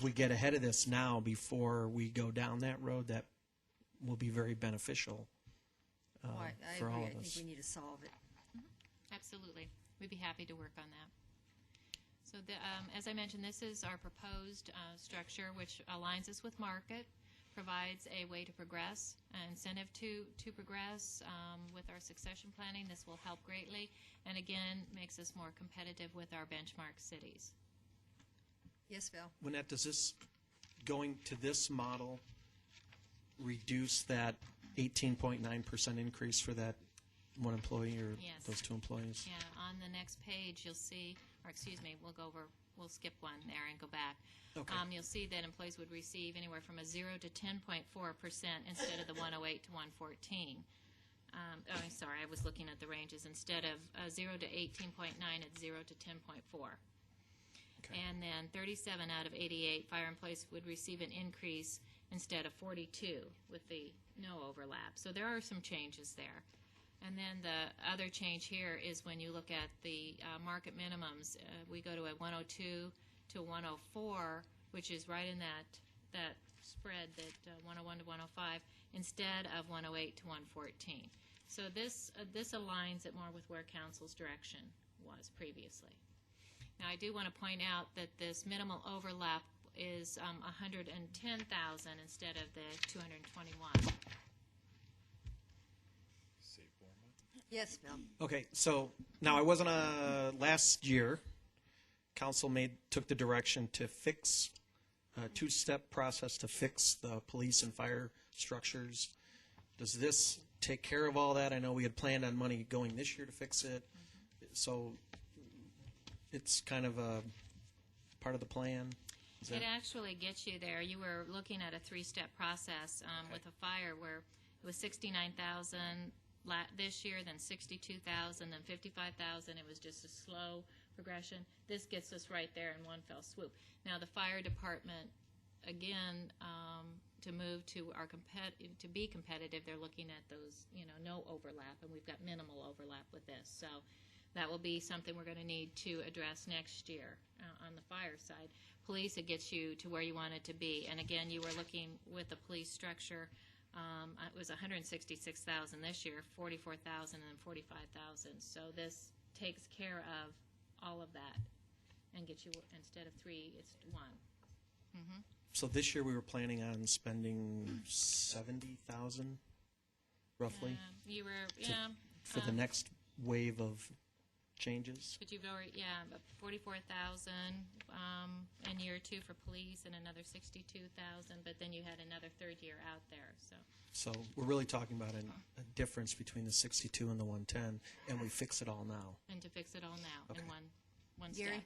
S8: we get ahead of this now before we go down that road, that will be very beneficial
S1: I
S8: for
S1: agree.
S8: all
S1: I
S8: of us.
S1: think we need to solve it.
S2: Absolutely. We'd be happy to work on that. So as I mentioned, this is our proposed structure, which aligns us with market, provides a way to progress, an incentive to progress with our succession planning. This will help greatly, and again, makes us more competitive with our benchmark cities.
S1: Yes, Bill?
S8: Lynette, does this, going to this model, reduce that 18.9% increase for that one employee or
S2: Yes.
S8: those 2 employees?
S2: Yeah, on the next page, you'll see, or excuse me, we'll skip one there and go back.
S8: Okay.
S2: You'll see that employees would receive anywhere from a 0 to 10.4% instead of the 108 to 114. I'm sorry, I was looking at the ranges. Instead of 0 to 18.9, it's 0 to 10.4.
S8: Okay.
S2: And then 37 out of 88 fire employees would receive an increase instead of 42 with the no overlap. So there are some changes there. And then the other change here is when you look at the market minimums, we go to a 102 to 104, which is right in that spread, that 101 to 105, instead of 108 to 114. So this aligns it more with where council's direction was previously. Now, I do want to point out that this minimal overlap is 110,000 instead of the 221.
S1: Yes, Bill?
S8: Okay, so now I wasn't last year. Council took the direction to fix a 2-step process to fix the police and fire structures. Does this take care of all that? I know we had planned on money going this year to fix it, so it's kind of a part of the plan.
S2: It actually gets you there. You were looking at a 3-step process with a fire where it was 69,000 this year, then 62,000, then 55,000. It was just a slow progression. This gets us right there in one fell swoop. Now the fire department, again, to move to to be competitive, they're looking at those, no overlap, and we've got minimal overlap with this. So that will be something we're going to need to address next year on the fire side. Police, it gets you to where you want it to be. And again, you were looking with the police structure. It was 166,000 this year, 44,000, and 45,000. So this takes care of all of that and gets you, instead of 3, it's 1.
S8: So this year we were planning on spending 70,000, roughly,
S2: You were,
S8: for the next wave of changes.
S2: but you've already, about 44,000 in year 2 for police, and another 62,000. But then you had another third year out there.
S8: So we're really talking about a difference between the 62 and the 110, and we fix it all now.
S2: And to fix it all now in one
S1: Gary?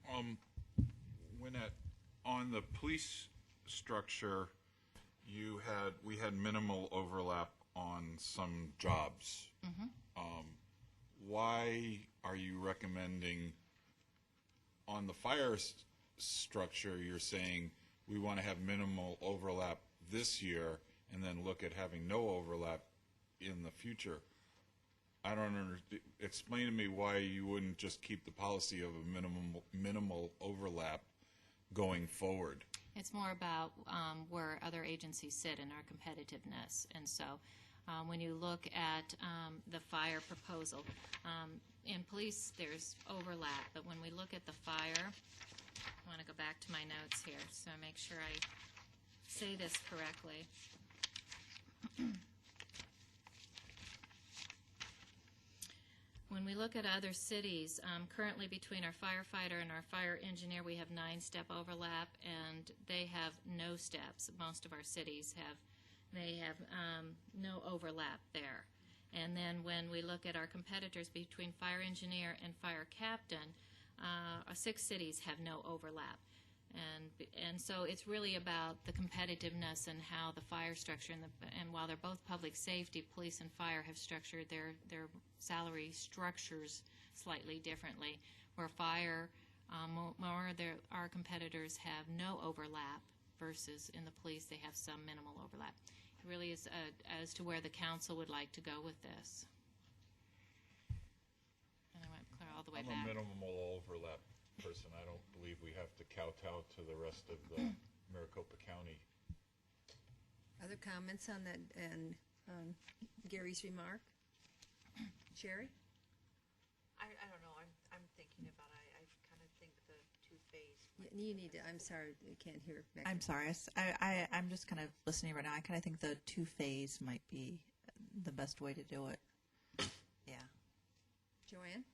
S2: step.
S6: On the police structure, we had minimal overlap on some jobs. Why are you recommending on the fire structure? You're saying we want to have minimal overlap this year, and then look at having no overlap in the future. I don't understand. Explain to me why you wouldn't just keep the policy of a minimal overlap going forward.
S2: It's more about where other agencies sit in our competitiveness. And so when you look at the fire proposal, in police there's overlap, but when we look at the fire, I want to go back to my notes here so I make sure I say this correctly. When we look at other cities, currently between our firefighter and our fire engineer, we have 9-step overlap, and they have no steps. Most of our cities have no overlap there. And then when we look at our competitors between fire engineer and fire captain, 6 cities have no overlap. And so it's really about the competitiveness and how the fire structure, and while they're both public safety, police and fire have structured their salary structures slightly differently, where fire, our competitors have no overlap versus in the police they have some minimal overlap. It really is as to where the council would like to go with this. And I went clear all the way
S6: I'm
S2: back.
S6: a minimal overlap person. I don't believe we have to kowtow to the rest of the Maricopa County.
S1: Other comments on that and Gary's remark? Sherry?
S3: I don't know. I'm thinking about it. I kind of think the two-phase.
S1: You need to, I'm sorry, I can't hear. Becky.
S3: I'm sorry. I'm just kind of listening right now. I kind of think the two-phase might be the best way to do it. Yeah.
S1: Joanne?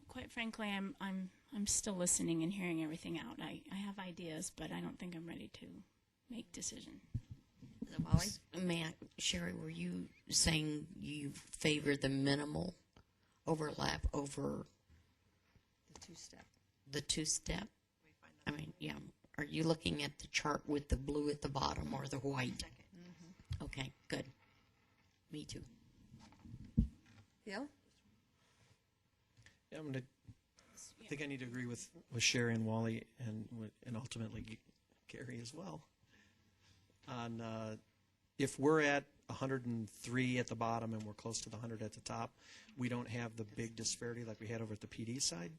S9: Quite frankly, I'm still listening and hearing everything out. I have ideas, but I don't think I'm ready to make decision.
S1: Wally?
S5: Matt, Sherry, were you saying you favor the minimal overlap over
S1: The 2-step.
S5: the 2-step? I mean, yeah. Are you looking at the chart with the blue at the bottom or the white? Okay, good. Me too.
S1: Bill?
S8: Yeah, I think I need to agree with Sherry and Wally and ultimately Gary as well. On if we're at 103 at the bottom and we're close to the 100 at the top, we don't have the big disparity like we had over at the PD side.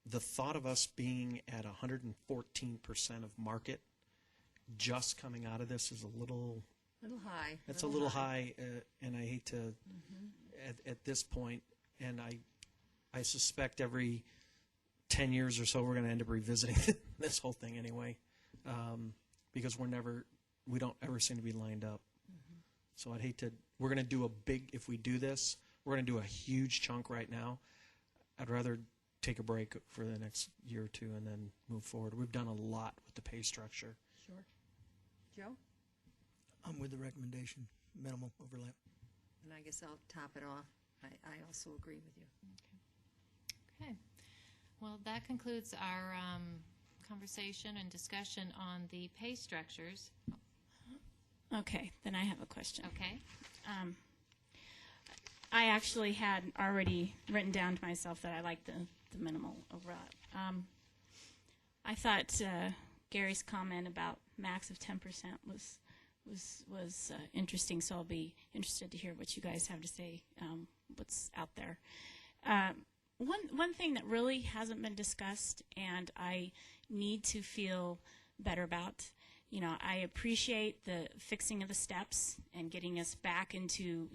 S8: The thought of us being at 114% of market just coming out of this is a little
S1: high.
S8: That's a little high, and I hate to, at this point, and I suspect every 10 years or so we're going to end up revisiting this whole thing anyway, because we don't ever seem to be lined up. So I'd hate to, we're going to do if we do this, we're going to do a huge chunk right now. I'd rather take a break for the next year or two and then move forward. We've done a lot with the pay structure.
S1: Sure. Joe?
S4: I'm with the recommendation, minimal overlap.
S1: And I guess I'll top it off. I also agree with you.
S2: Okay. Well, that concludes our conversation and discussion on the pay structures.
S9: Okay, then I have a question.
S2: Okay.
S9: I actually had already written down to myself that I like the minimal overlap. I thought Gary's comment about max of 10% was interesting, so I'll be interested to hear what you guys have to say, what's out there. One thing that really hasn't been discussed and I need to feel better about, I appreciate the fixing of the steps and getting us back into,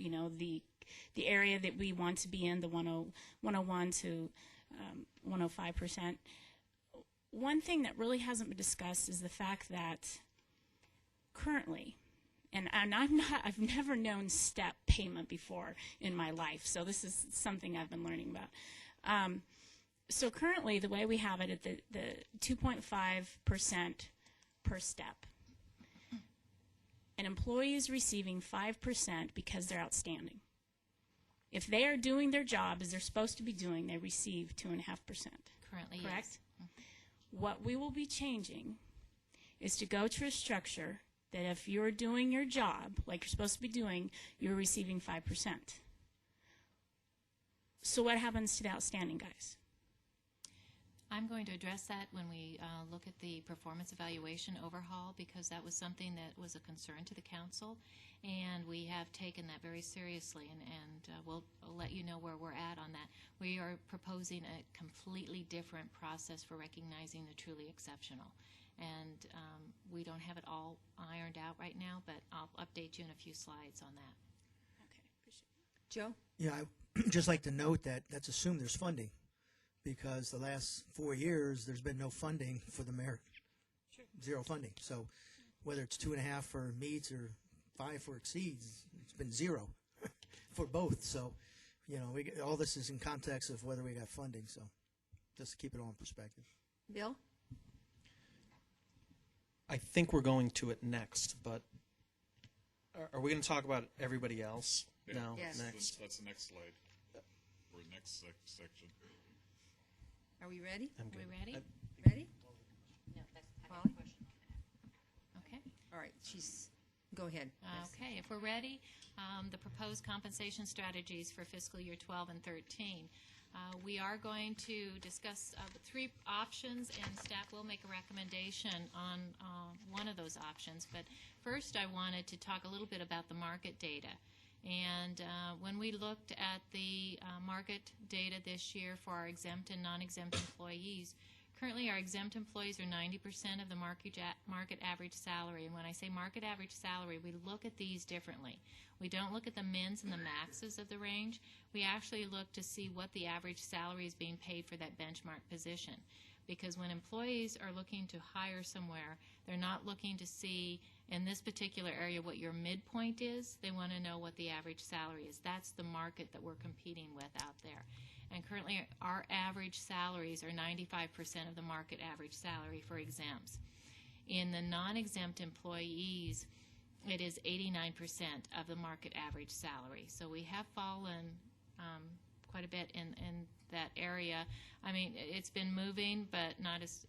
S9: the area that we want to be in, the 101 to 105%. One thing that really hasn't been discussed is the fact that currently, and I've never known step payment before in my life, so this is something I've been learning about. So currently, the way we have it at the 2.5% per step. An employee is receiving 5% because they're outstanding. If they are doing their job as they're supposed to be doing, they receive 2.5%.
S2: Currently,
S9: correct?
S2: yes.
S9: What we will be changing is to go to a structure that if you're doing your job like you're supposed to be doing, you're receiving 5%. So what happens to the outstanding guys?
S2: I'm going to address that when we look at the performance evaluation overhaul, because that was something that was a concern to the council, and we have taken that very seriously, and we'll let you know where we're at on that. We are proposing a completely different process for recognizing the truly exceptional, and we don't have it all ironed out right now, but I'll update you in a few slides on that.
S9: Okay, appreciate it.
S1: Joe?
S4: Yeah, I'd just like to note that that's assumed there's funding, because the last 4 years, there's been no funding for the merit.
S9: Sure.
S4: Zero funding. So whether it's 2.5 for meets or 5 for exceeds, it's been zero for both. So, you know, all this is in context of whether we got funding. So just to keep it all in perspective.
S1: Bill?
S8: I think we're going to it next, but are we going to talk about everybody else now?
S1: Yes.
S8: Next.
S6: That's the next slide, or next section.
S1: Are we ready?
S8: I'm
S2: Are
S8: good.
S2: we ready?
S1: Ready?
S2: No, that's
S1: Polly?
S2: Okay.
S1: All right, go ahead.
S2: Okay, if we're ready, the proposed compensation strategies for fiscal year 12 and 13. We are going to discuss the 3 options, and staff will make a recommendation on one of those options. But first, I wanted to talk a little bit about the market data. And when we looked at the market data this year for our exempt and non-exempt employees, currently our exempt employees are 90% of the market average salary. And when I say market average salary, we look at these differently. We don't look at the mins and the maxes of the range. We actually look to see what the average salary is being paid for that benchmark position. Because when employees are looking to hire somewhere, they're not looking to see in this particular area what your midpoint is. They want to know what the average salary is. That's the market that we're competing with out there. And currently our average salaries are 95% of the market average salary for exempts. In the non-exempt employees, it is 89% of the market average salary. So we have fallen quite a bit in that area. I mean, it's been moving, but not as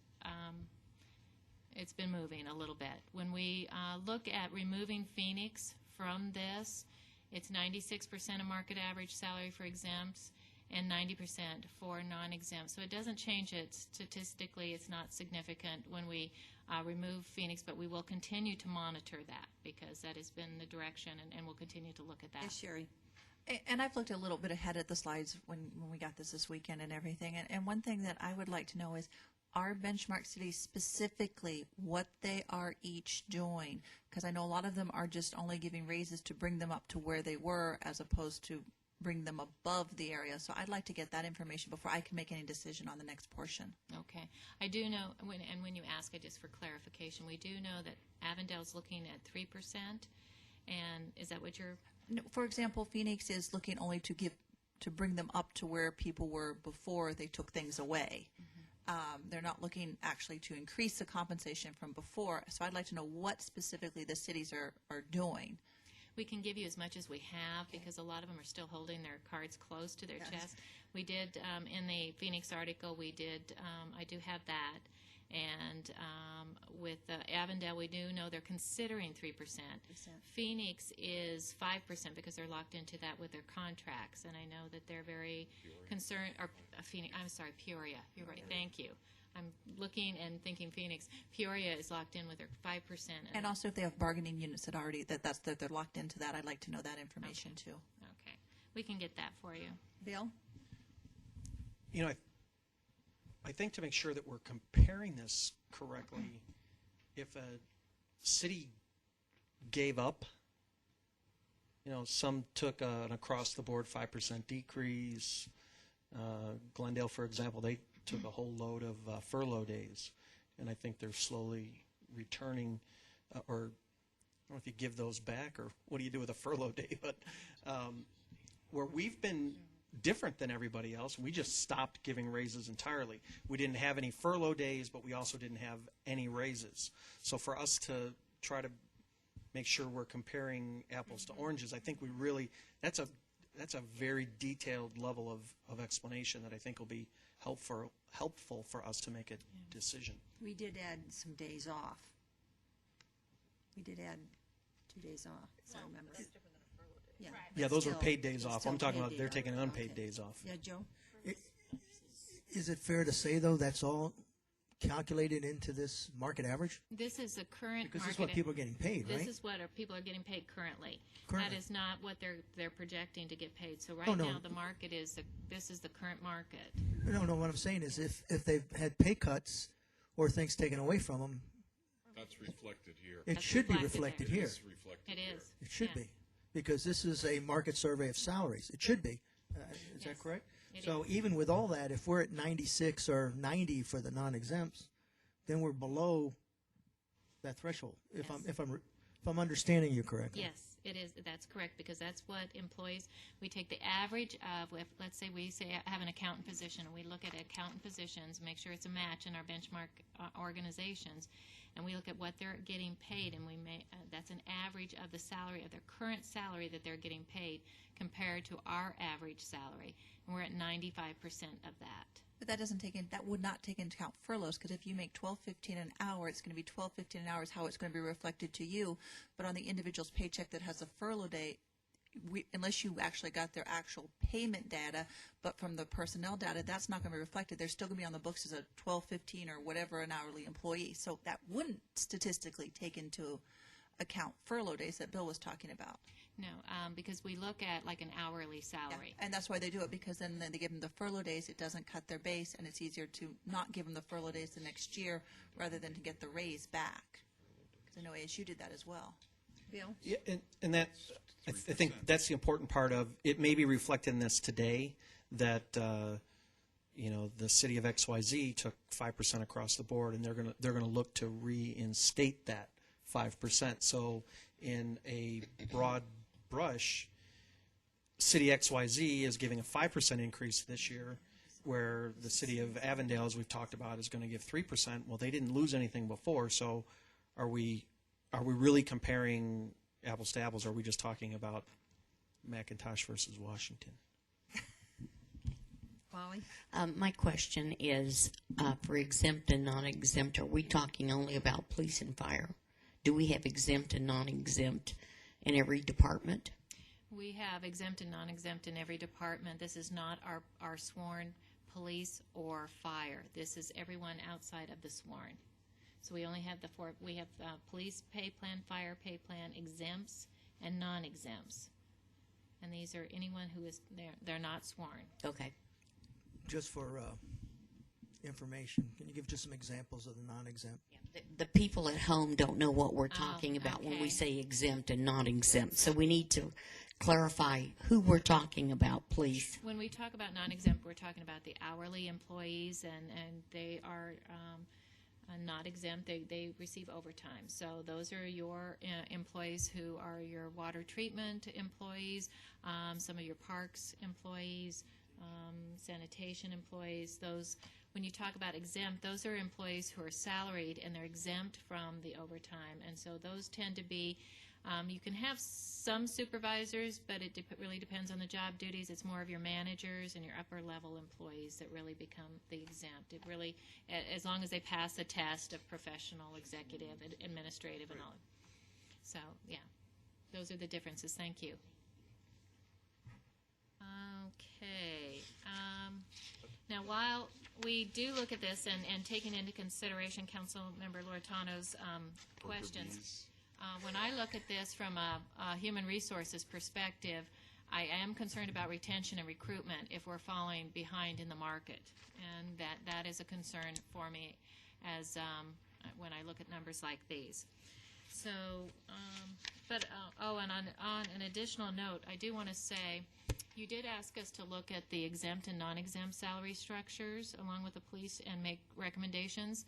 S2: it's been moving a little bit. When we look at removing Phoenix from this, it's 96% of market average salary for exempts and 90% for non-exempt. So it doesn't change it statistically. It's not significant when we remove Phoenix, but we will continue to monitor that because that has been the direction, and we'll continue to look at that.
S1: Yes, Sherry.
S3: And I've looked a little bit ahead at the slides when we got this weekend and everything. And one thing that I would like to know is, are benchmark cities specifically what they are each doing? Because I know a lot of them are just only giving raises to bring them up to where they were as opposed to bring them above the area. So I'd like to get that information before I can make any decision on the next portion.
S2: Okay. I do know, when you ask it, just for clarification, we do know that Avondale's looking at 3%. And is that what you're...
S3: No, for example, Phoenix is looking only to bring them up to where people were before they took things away. They're not looking actually to increase the compensation from before. So I'd like to know what specifically the cities are doing.
S2: We can give you as much as we have because a lot of them are still holding their cards close to their chest. We did, in the Phoenix article, I do have that. And with Avondale, we do know they're considering 3%. Phoenix is 5% because they're locked into that with their contracts. And I know that they're very concerned, or Phoenix, I'm sorry, Peoria. You're right, thank you. I'm looking and thinking Phoenix. Peoria is locked in with their 5%.
S3: And also if they have bargaining units that already, that they're locked into that, I'd like to know that information too.
S2: Okay. We can get that for you.
S1: Bill?
S8: You know, I think to make sure that we're comparing this correctly, if a city gave up, you know, some took an across-the-board 5% decrease, Glendale, for example, they took a whole load of furlough days, and I think they're slowly returning, or I don't know if you give those back or what do you do with a furlough day, but where we've been different than everybody else, we just stopped giving raises entirely. We didn't have any furlough days, but we also didn't have any raises. So for us to try to make sure we're comparing apples to oranges, I think we really, that's a very detailed level of explanation that I think will be helpful for us to make a decision.
S1: We did add some days off. We did add 2 days off, if I remember. Yeah,
S8: Yeah,
S1: but
S8: those were
S1: still-
S8: paid days
S1: it's
S8: off.
S1: still
S8: I'm talking
S1: paid
S8: about
S1: days
S8: they're
S1: off.
S8: taking unpaid
S1: Okay.
S8: days off.
S1: Yeah, Joe?
S4: Is it fair to say, though, that's all calculated into this market average?
S2: This is the current
S4: Because this is
S2: market.
S4: what people are getting paid,
S2: This
S4: right?
S2: is what people are getting paid currently.
S4: Currently.
S2: That is not what they're projecting to get paid. So right
S4: Oh, no.
S2: now the market is this is the current market.
S4: No, what I'm saying is if they've had pay cuts or things taken away from them,
S6: That's reflected here.
S4: it
S2: That's
S4: should be
S2: reflected
S4: reflected
S6: It
S4: here.
S6: is reflected
S2: It
S6: here.
S2: is.
S4: It should
S2: Yeah.
S4: be, because this is a market survey of salaries. It should be. Is that
S2: Yes,
S4: correct?
S2: it
S4: So
S2: is.
S4: even with all that, if we're at 96 or 90 for the non-exempts, then we're below that threshold. If I'm understanding you correctly.
S2: Yes, it is. That's correct, because that's what employees, we take the average of, let's say we have an accountant position, and we look at accountant positions, make sure it's a match in our benchmark organizations, and we look at what they're getting paid, and that's an average of the salary, of their current salary that they're getting paid compared to our average salary, and we're at 95% of that.
S3: But that would not take into account furloughs, because if you make $12.15 an hour, it's going to be $12.15 an hour is how it's going to be reflected to you. But on the individual's paycheck that has a furlough day, unless you actually got their actual payment data, but from the personnel data, that's not going to be reflected. They're still going to be on the books as a $12.15 or whatever an hourly employee. So that wouldn't statistically take into account furlough days that Bill was talking about.
S2: No, because we look at like an hourly salary.
S3: And that's why they do it, because then they give them the furlough days. It doesn't cut their base, and it's easier to not give them the furlough days the next year rather than to get the raise back. Because I know ASU did that as well.
S1: Bill?
S8: Yeah, and that I think that's the important part of it. May be reflected in this today that the city of XYZ took 5% across the board, and they're gonna look to reinstate that 5%. So in a broad brush, city XYZ is giving a 5% increase this year, where the city of Avondale, as we've talked about, is going to give 3%. Well, they didn't lose anything before, so are we really comparing apples to apples, or are we just talking about McIntosh versus Washington?
S1: Wally?
S5: My question is, for exempt and non-exempt, are we talking only about police and fire? Do we have exempt and non-exempt in every department?
S2: We have exempt and non-exempt in every department. This is not our sworn police or fire. This is everyone outside of the sworn. So we only have we have police pay plan, fire pay plan, exempts, and non-exempts. And these are anyone who is, they're not sworn.
S5: Okay.
S4: Just for information, can you give just some examples of the non-exempt?
S5: The people at home don't know what we're talking about when we
S2: okay.
S5: say exempt and non-exempt. So we need to clarify who we're talking about, please.
S2: When we talk about non-exempt, we're talking about the hourly employees, and they are not exempt. They receive overtime. So those are your employees who are your water treatment employees, some of your parks employees, sanitation employees. Those, when you talk about exempt, those are employees who are salaried and they're exempt from the overtime. And so those tend to be, you can have some supervisors, but it really depends on the job duties. It's more of your managers and your upper level employees that really become the exempt. It really, as long as they pass the test of professional, executive, administrative, and all. So, yeah, those are the differences. Thank you. Okay. Now, while we do look at this and taking into consideration Councilmember Loretano's questions, when I look at this from a human resources perspective, I am concerned about retention and recruitment if we're falling behind in the market, and that is a concern for me as when I look at numbers like these. So, and on an additional note, I do want to say, You did ask us to look at the exempt and non-exempt salary structures along with the police and make recommendations.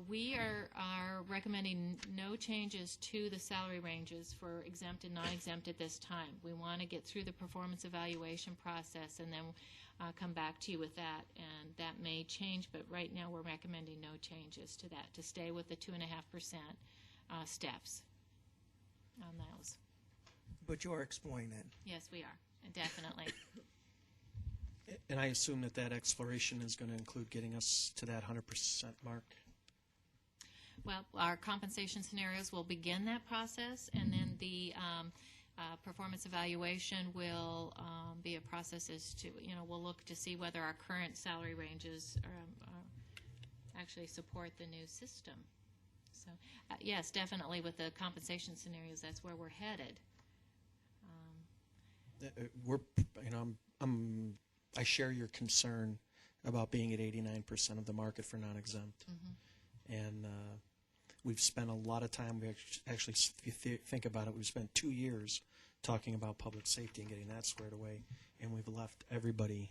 S2: We are recommending no changes to the salary ranges for exempt and non-exempt at this time. We want to get through the performance evaluation process and then come back to you with that, and that may change, but right now we're recommending no changes to that, to stay with the 2.5% steps on those.
S4: But you are exploring that.
S2: Yes, we are, definitely.
S8: And I assume that that exploration is going to include getting us to that 100% mark?
S2: Well, our compensation scenarios will begin that process, and then the performance evaluation will be a process as to, we'll look to see whether our current salary ranges actually support the new system. So, yes, definitely with the compensation scenarios, that's where we're headed.
S8: I share your concern about being at 89% of the market for non-exempt. And we've spent a lot of time, actually, if you think about it, we've spent 2 years talking about public safety and getting that squared away, and we've left everybody,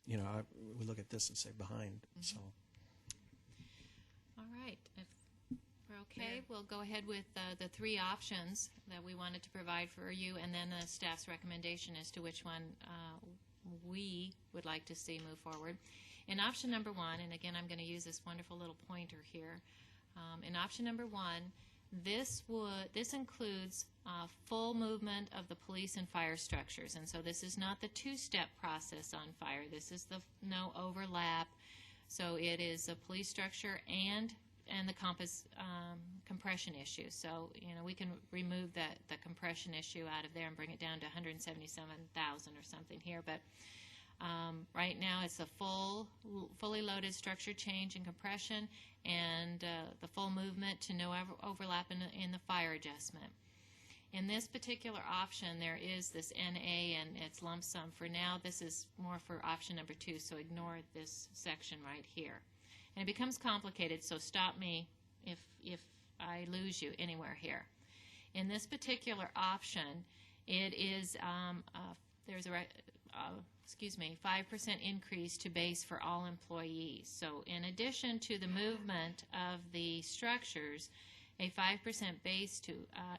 S8: we look at this and say behind. So.
S2: All right. If we're okay, we'll go ahead with the 3 options that we wanted to provide for you, and then the staff's recommendation as to which one we would like to see move forward. In option number 1, and again, I'm going to use this wonderful little pointer here. In option number 1, this includes full movement of the police and fire structures, and so this is not the 2-step process on fire. This is the no overlap. So it is a police structure and the compression issue. So we can remove the compression issue out of there and bring it down to 177,000 or something here, but. Right now it's a fully loaded structure change and compression, and the full movement to no overlap in the fire adjustment. In this particular option, there is this NA and its lump sum. For now, this is more for option number 2, so ignore this section right here. And it becomes complicated, so stop me if I lose you anywhere here. In this particular option, it is there's a 5% increase to base for all employees. So in addition to the movement of the structures, a 5%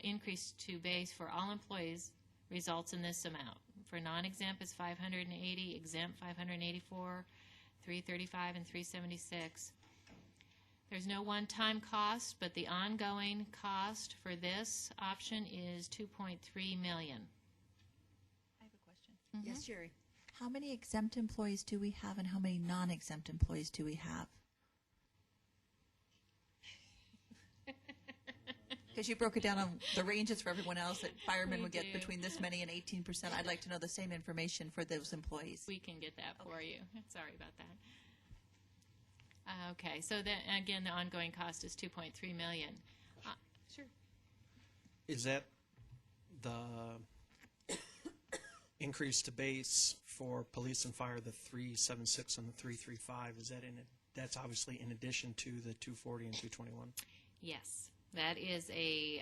S2: increase to base for all employees results in this amount. For non-exempt is 580, exempt 584, 335, and 376. There's no one-time cost, but the ongoing cost for this option is $2.3 million.
S3: I have a question.
S1: Yes, Jerry.
S3: How many exempt employees do we have, and how many non-exempt employees do we have? Because you broke it down on the ranges for everyone else, that firemen would get between this many and 18%. I'd like to know the same information for those employees.
S2: We can get that for you. Sorry about that. Okay, so then again, the ongoing cost is $2.3 million. Sure.
S8: Is that the increase to base for police and fire, the 376 and the 335? Is that that's obviously in addition to the 240 and 221?
S2: Yes, that is a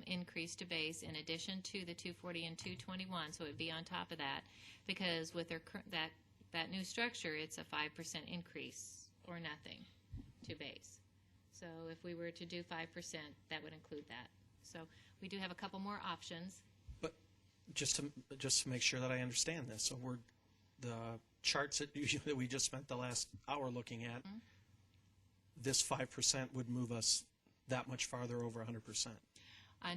S2: increase to base in addition to the 240 and 221. So it would be on top of that, because with their that new structure, it's a 5% increase or nothing to base. So if we were to do 5%, that would include that. So we do have a couple more options.
S8: But just to make sure that I understand this, so the charts that we just spent the last hour looking at, this 5% would move us that much farther over 100%.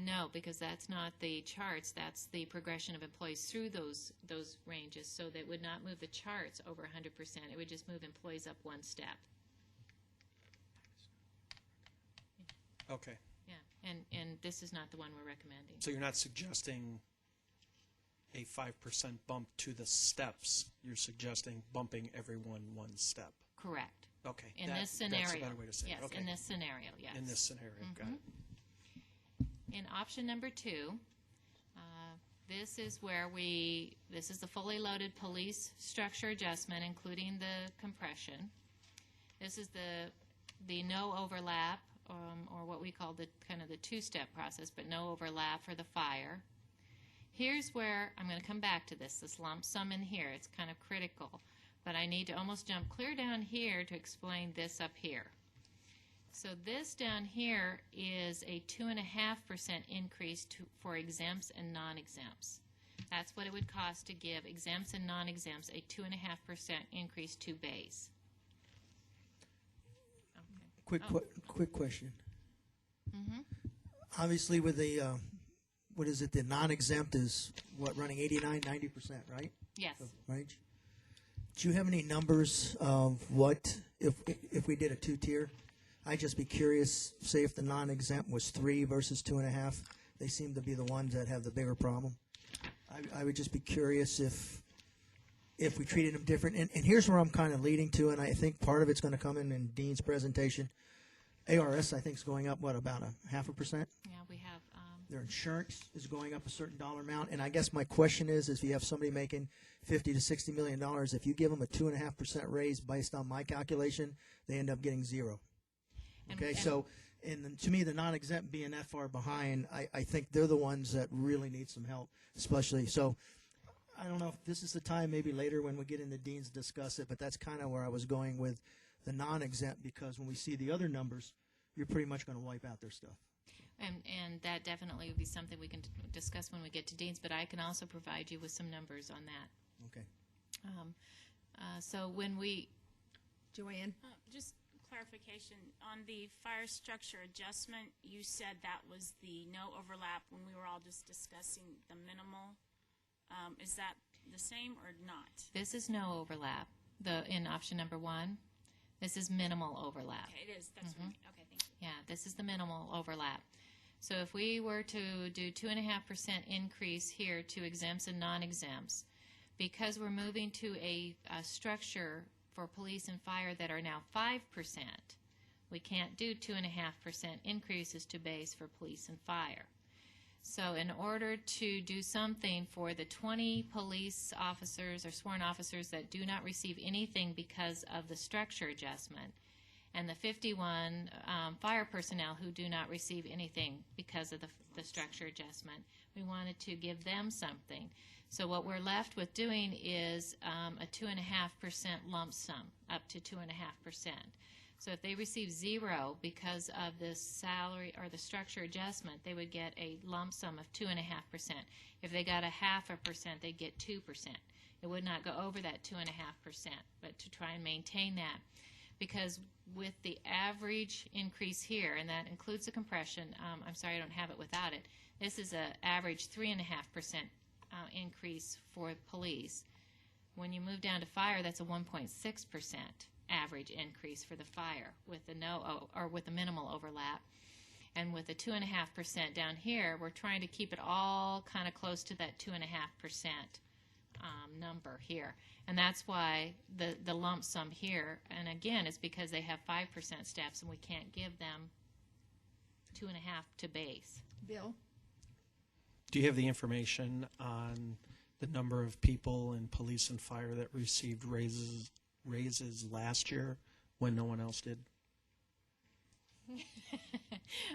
S2: No, because that's not the charts. That's the progression of employees through those ranges. So that would not move the charts over 100%. It would just move employees up one step.
S8: Okay.
S2: Yeah, and this is not the one we're recommending.
S8: So you're not suggesting a 5% bump to the steps. You're suggesting bumping everyone one step.
S2: Correct.
S8: Okay.
S2: In this scenario.
S8: That's a better way to say
S2: yes,
S8: it. Okay.
S2: in this scenario, yes.
S8: In this scenario, got it.
S2: In option number 2, this is where this is the fully loaded police structure adjustment, including the compression. This is the no overlap, or what we call the kind of the 2-step process, but no overlap for the fire. Here's where I'm going to come back to this lump sum in here. It's kind of critical, but I need to almost jump clear down here to explain this up here. So this down here is a 2.5% increase for exempts and non-exempts. That's what it would cost to give exempts and non-exempts a 2.5% increase to base. Okay.
S4: Quick question. Obviously, with the what is it? The non-exempt is what, running 89-90%, right?
S2: Yes.
S4: Range. Do you have any numbers of what if we did a two-tier? I'd just be curious. Say if the non-exempt was 3 versus 2.5, they seem to be the ones that have the bigger problem. I would just be curious if we treated them different. And here's where I'm kind of leading to, and I think part of it's going to come in Dean's presentation. ARS, I think, is going up, what, about 0.5%?
S2: Yeah, we have.
S4: Their insurance is going up a certain dollar amount. And I guess my question is if you have somebody making $50 to $60 million, if you give them a 2.5% raise based on my calculation, they end up getting 0. Okay, so to me, the non-exempt being that far behind, I think they're the ones that really need some help, especially. So I don't know if this is the time, maybe later when we get into Dean's discuss it, but that's kind of where I was going with the non-exempt, because when we see the other numbers, you're pretty much going to wipe out their stuff.
S2: And that definitely would be something we can discuss when we get to Dean's, but I can also provide you with some numbers on that.
S4: Okay.
S2: So when we...
S1: Joanne?
S9: Just clarification, on the fire structure adjustment, you said that was the no overlap when we were all just discussing the minimal. Is that the same or not?
S2: This is no overlap. In option number 1, this is minimal overlap.
S9: Okay, it is. That's right. Okay, thank you.
S2: Yeah, this is the minimal overlap. So if we were to do 2.5% increase here to exempts and non-exempts, because we're moving to a structure for police and fire that are now 5%, we can't do 2.5% increases to base for police and fire. So in order to do something for the 20 police officers or sworn officers that do not receive anything because of the structure adjustment, and the 51 fire personnel who do not receive anything because of the structure adjustment, we wanted to give them something. So what we're left with doing is a 2.5% lump sum, up to 2.5%. So if they receive 0 because of the salary or the structure adjustment, they would get a lump sum of 2.5%. If they got 0.5%, they'd get 2%. It would not go over that 2.5%, but to try and maintain that. Because with the average increase here, and that includes the compression, I'm sorry I don't have it without it, this is an average 3.5% increase for police. When you move down to fire, that's a 1.6% average increase for the fire with the with the minimal overlap. And with the 2.5% down here, we're trying to keep it all kind of close to that 2.5% number here. And that's why the lump sum here, and again, it's because they have 5% steps and we can't give them 2.5 to base.
S1: Bill?
S8: Do you have the information on the number of people in police and fire that received raises last year when no one else did?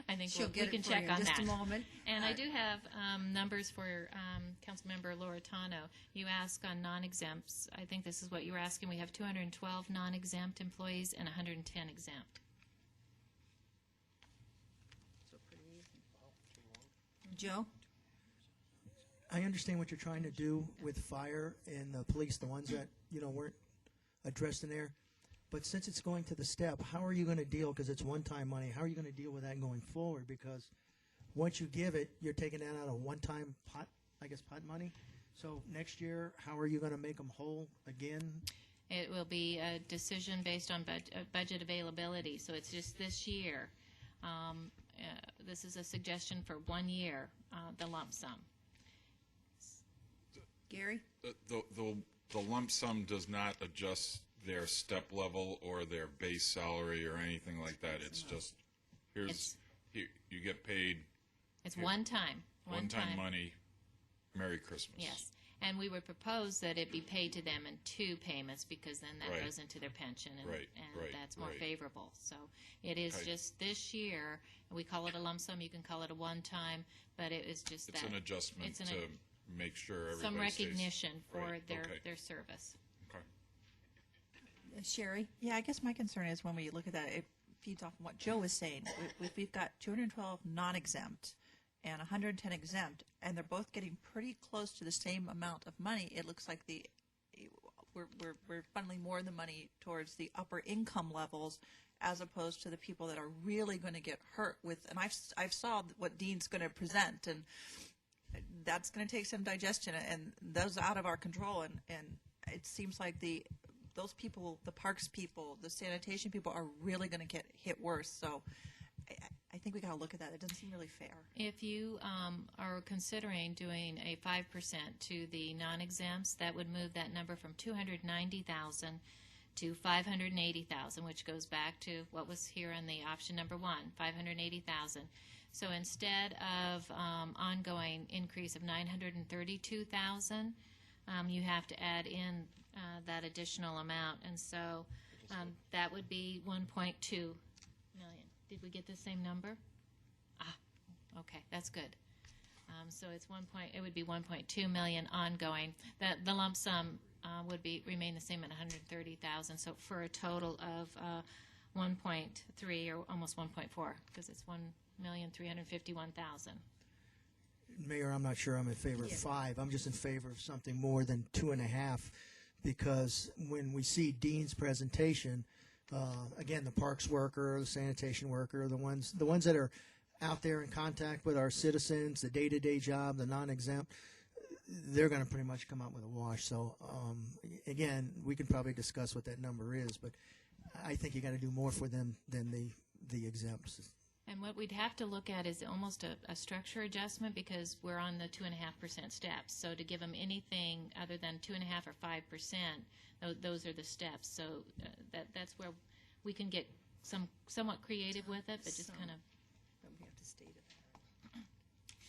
S2: I think
S1: She'll
S2: we
S1: get
S2: can
S1: it for
S2: check
S1: you
S2: on
S1: in just
S2: that.
S1: a moment.
S2: And I do have numbers for Councilmember Loretano. You asked on non-exempts. I think this is what you were asking. We have 212 non-exempt employees and 110 exempt.
S1: Joe?
S4: I understand what you're trying to do with fire and the police, the ones that, weren't addressed in there. But since it's going to the step, how are you going to deal, because it's one-time money, how are you going to deal with that going forward? Because once you give it, you're taking that out of one-time pot money. So next year, how are you going to make them whole again?
S2: It will be a decision based on budget availability. So it's just this year. This is a suggestion for 1 year, the lump sum.
S1: Gary?
S6: The lump sum does not adjust their step level or their base salary or anything like that. It's just, here, you get paid.
S2: It's one time.
S6: One-time money. Merry Christmas.
S2: Yes. And we would propose that it be paid to them in 2 payments, because then that goes into their pension, and, that's more favorable. So it is just this year. We call it a lump sum. You can call it a one-time, but it is just
S6: It's an adjustment make sure everybody
S2: Some
S6: stays-
S2: recognition for
S6: Right,
S2: their,
S6: okay.
S2: their service.
S6: Okay.
S1: Sherry?
S3: Yeah, I guess my concern is when we look at that, it feeds off what Joe was saying. We've got 212 non-exempt and 110 exempt, and they're both getting pretty close to the same amount of money. It looks like we're funneling more of the money towards the upper income levels as opposed to the people that are really going to get hurt with. And I've saw what Dean's going to present, and that's going to take some digestion, and those are out of our control. And it seems like those people, the parks people, the sanitation people, are really going to get hit worse. So I think we got to look at that. It doesn't seem really fair.
S2: If you are considering doing a 5% to the non-exempts, that would move that number from 290,000 to 580,000, which goes back to what was here on the option number 1, 580,000. So instead of ongoing increase of 932,000, you have to add in that additional amount, and so that would be 1.2 million. Did we get the same number? Okay, that's good. So it's it would be 1.2 million ongoing. The lump sum would remain the same at 130,000. So for a total of 1.3 or almost 1.4, because it's 1,351,000.
S4: Mayor, I'm not sure I'm in favor of 5. I'm just in favor of something more than 2.5, because when we see Dean's presentation, again, the parks worker, the sanitation worker, the ones that are out there in contact with our citizens, the day-to-day job, the non-exempt, they're going to pretty much come out with a wash. So, again, we could probably discuss what that number is, but I think you got to do more for them than the exempts.
S2: And what we'd have to look at is almost a structure adjustment, because we're on the 2.5% steps. So to give them anything other than 2.5 or 5%, those are the steps. So that's where we can get somewhat creative with it, but just kind of.
S1: But we have to state it.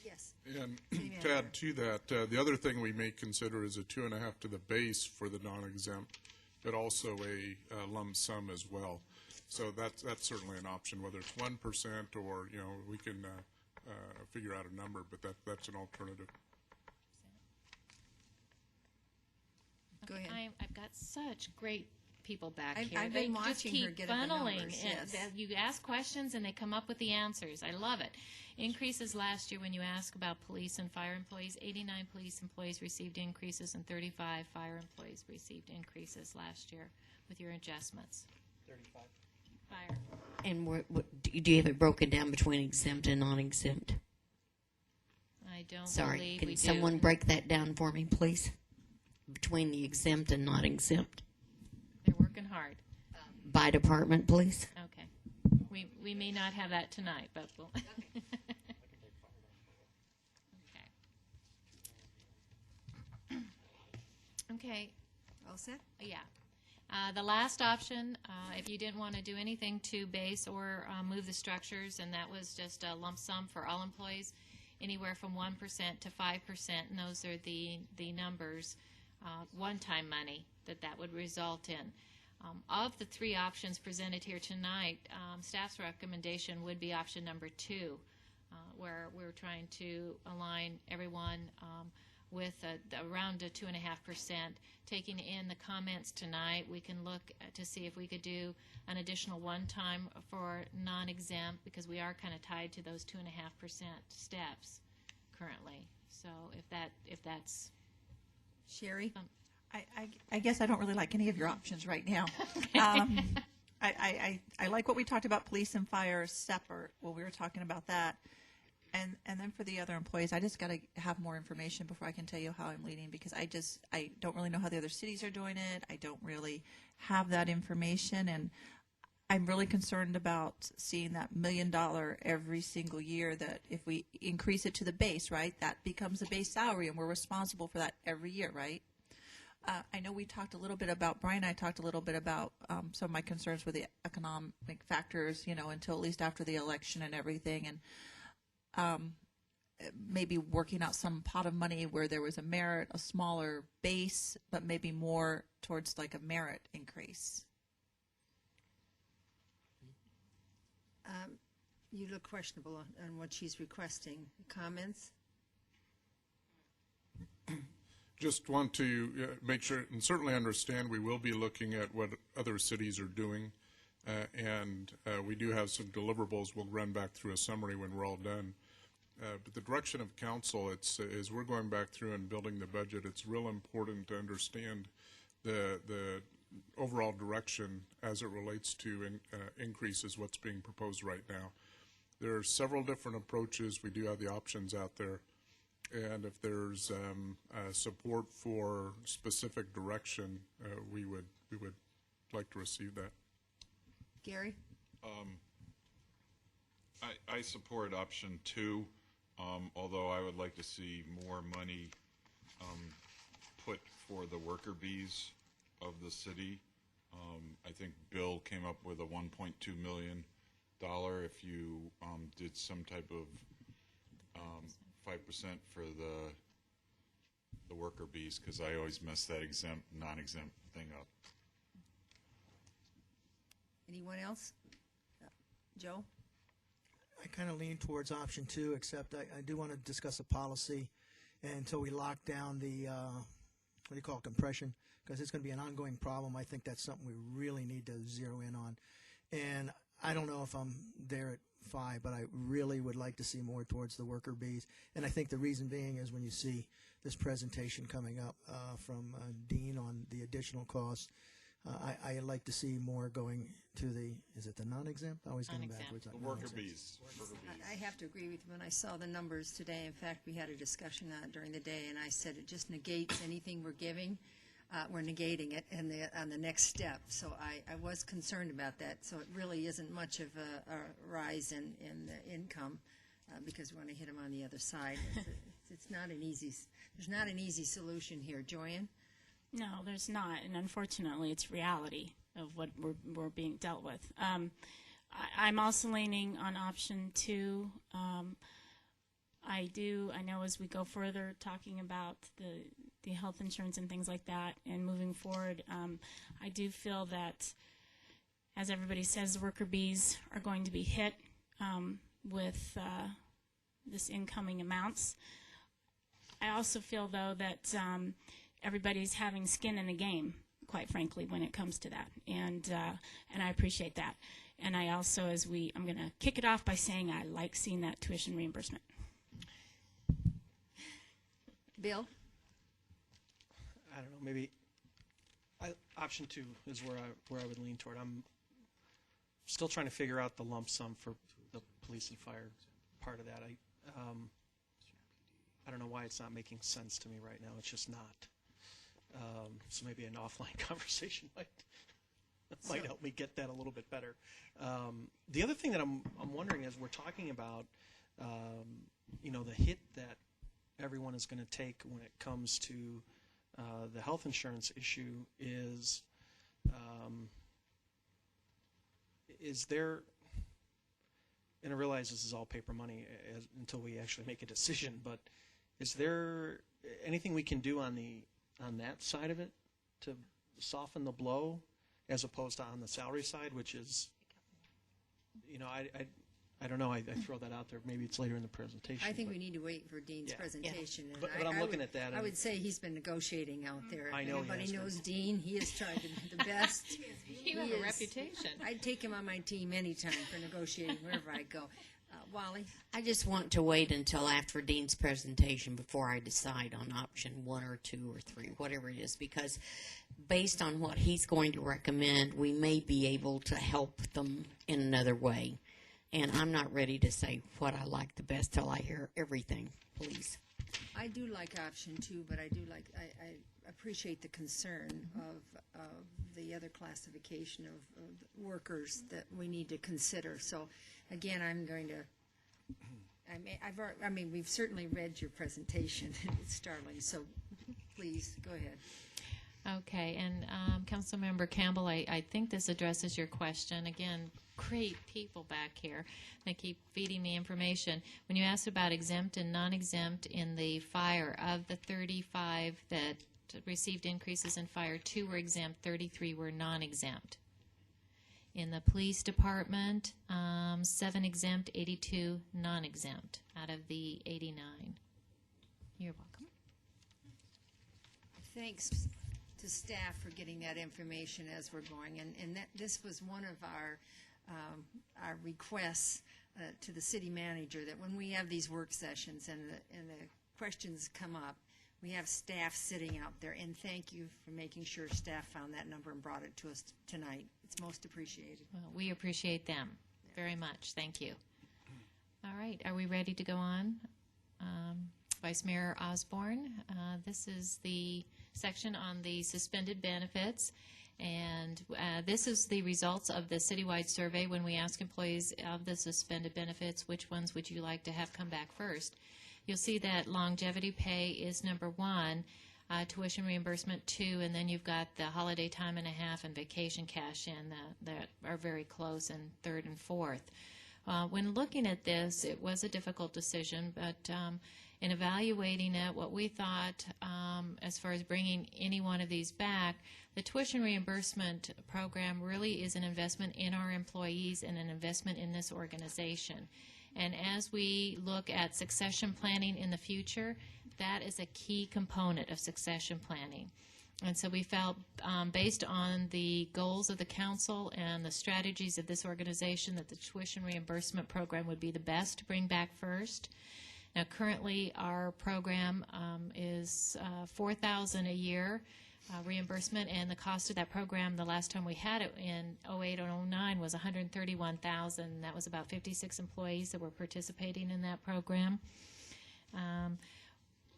S1: Yes.
S7: And to add to that, the other thing we may consider is a 2.5 to the base for the non-exempt, but also a lump sum as well. So that's certainly an option, whether it's 1% or, we can figure out a number, but that's an alternative.
S1: Go ahead.
S2: I've got such great people back
S1: I've
S2: here.
S1: been
S2: They
S1: watching
S2: just
S1: her
S2: keep
S1: get at the
S2: funneling.
S1: numbers, yes.
S2: You ask questions and they come up with the answers. I love it. Increases last year when you ask about police and fire employees, 89 police employees received increases and 35 fire employees received increases last year with your adjustments.
S8: 35.
S2: Fire.
S5: And do you have it broken down between exempt and non-exempt?
S2: I don't
S5: Sorry,
S2: believe
S5: can
S2: we
S5: someone
S2: do.
S5: break that down for me, please? Between the exempt and non-exempt.
S2: They're working hard.
S5: By department, please.
S2: Okay. We may not have that tonight, but we'll. Okay. Okay.
S1: All set?
S2: Yeah. The last option, if you didn't want to do anything to base or move the structures, and that was just a lump sum for all employees, anywhere from 1% to 5%, and those are the numbers, one-time money that would result in. Of the 3 options presented here tonight, staff's recommendation would be option number 2, where we're trying to align everyone with around a 2.5%. Taking in the comments tonight, we can look to see if we could do an additional one-time for non-exempt, because we are kind of tied to those 2.5% steps currently. So if that's
S1: Sherry?
S3: I guess I don't really like any of your options right now. I like what we talked about, police and fire separate. Well, we were talking about that. And then for the other employees, I just got to have more information before I can tell you how I'm leading, because I don't really know how the other cities are doing it. I don't really have that information, and I'm really concerned about seeing that $1 million every single year, that if we increase it to the base, right, that becomes the base salary, and we're responsible for that every year, right? I know we talked a little bit about, Brian and I talked a little bit about some of my concerns with the economic factors, until at least after the election and everything, and maybe working out some pot of money where there was a smaller base, but maybe more towards like a merit increase.
S1: You look questionable on what she's requesting. Comments?
S7: Just want to make sure and certainly understand we will be looking at what other cities are doing, and we do have some deliverables. We'll run back through a summary when we're all done. But the direction of council, as we're going back through and building the budget, it's real important to understand the overall direction as it relates to increases, what's being proposed right now. There are several different approaches. We do have the options out there. And if there's support for specific direction, we would like to receive that.
S1: Gary?
S6: I support option 2, although I would like to see more money put for the worker bees of the city. I think Bill came up with a $1.2 million if you did some type of 5% for the worker bees, because I always mess that exempt, non-exempt thing up.
S1: Anyone else? Joe?
S4: I kind of lean towards option 2, except I do want to discuss a policy until we lock down the, what do you call it, compression, because it's going to be an ongoing problem. I think that's something we really need to zero in on. And I don't know if I'm there at 5, but I really would like to see more towards the worker bees. And I think the reason being is when you see this presentation coming up from Dean on the additional costs, I like to see more going to the, is it the non-exempt? I always get them backwards.
S6: The worker bees.
S1: I have to agree with you. When I saw the numbers today, in fact, we had a discussion on it during the day, and I said it just negates anything we're giving. We're negating it on the next step. So I was concerned about that. So it really isn't much of a rise in the income because we want to hit them on the other side. It's not an easy. There's not an easy solution here, Joanne.
S9: No, there's not, and unfortunately, it's reality of what we're being dealt with. I'm also leaning on option 2. I know as we go further talking about the health insurance and things like that and moving forward, I do feel that, as everybody says, the worker bees are going to be hit with this incoming amounts. I also feel, though, that everybody's having skin in the game, quite frankly, when it comes to that, and I appreciate that. And I also, I'm going to kick it off by saying I like seeing that tuition reimbursement.
S1: Bill?
S8: I don't know, maybe option 2 is where I would lean toward. I'm still trying to figure out the lump sum for the police and fire part of that. I don't know why it's not making sense to me right now. It's just not. So maybe an offline conversation might help me get that a little bit better. The other thing that I'm wondering is we're talking about the hit that everyone is going to take when it comes to the health insurance issue is there, and I realize this is all paper money until we actually make a decision, but is there anything we can do on that side of it to soften the blow as opposed to on the salary side, which is, I don't know. I throw that out there. Maybe it's later in the presentation.
S1: I think we need to wait for Dean's presentation.
S8: Yeah.
S1: And
S8: but I'm looking at that.
S1: I would say he's been negotiating out there.
S8: I know.
S1: Everybody knows Dean. He has tried to do the best.
S2: You have a reputation.
S1: I'd take him on my team anytime for negotiating wherever I go. Wally?
S5: I just want to wait until after Dean's presentation before I decide on option 1 or 2 or 3, whatever it is, because based on what he's going to recommend, we may be able to help them in another way. And I'm not ready to say what I like the best till I hear everything, please.
S1: I do like option 2, but I appreciate the concern of the other classification of workers that we need to consider. So, again, I'm going to. We've certainly read your presentation. It's startling. So, please go ahead.
S2: Okay, and Councilmember Campbell, I think this addresses your question. Again, great people back here. They keep feeding me information. When you asked about exempt and non-exempt in the fire, of the 35 that received increases in fire, 2 were exempt, 33 were non-exempt. In the police department, 7 exempt, 82 non-exempt out of the 89. You're welcome.
S1: thanks to staff for getting that information as we're going, and that this was one of our requests to the city manager, that when we have these work sessions and the questions come up, we have staff sitting out there, and thank you for making sure staff found that number and brought it to us tonight. It's most appreciated.
S2: Well, we appreciate them very much. Thank you. All right, are we ready to go on? Vice Mayor Osborne, this is the section on the suspended benefits, and this is the results of the citywide survey when we ask employees of the suspended benefits, which ones would you like to have come back first? You'll see that longevity pay is number 1, tuition reimbursement 2, and then you've got the holiday time and a half and vacation cash in that are very close in 3rd and 4th. When looking at this, it was a difficult decision, but in evaluating it, what we thought as far as bringing any one of these back, the tuition reimbursement program really is an investment in our employees and an investment in this organization. And as we look at succession planning in the future, that is a key component of succession planning. And so we felt, based on the goals of the council and the strategies of this organization, that the tuition reimbursement program would be the best to bring back first. Now, currently, our program is $4,000 a year reimbursement, and the cost of that program, the last time we had it in 08 and 09, was $131,000. That was about 56 employees that were participating in that program.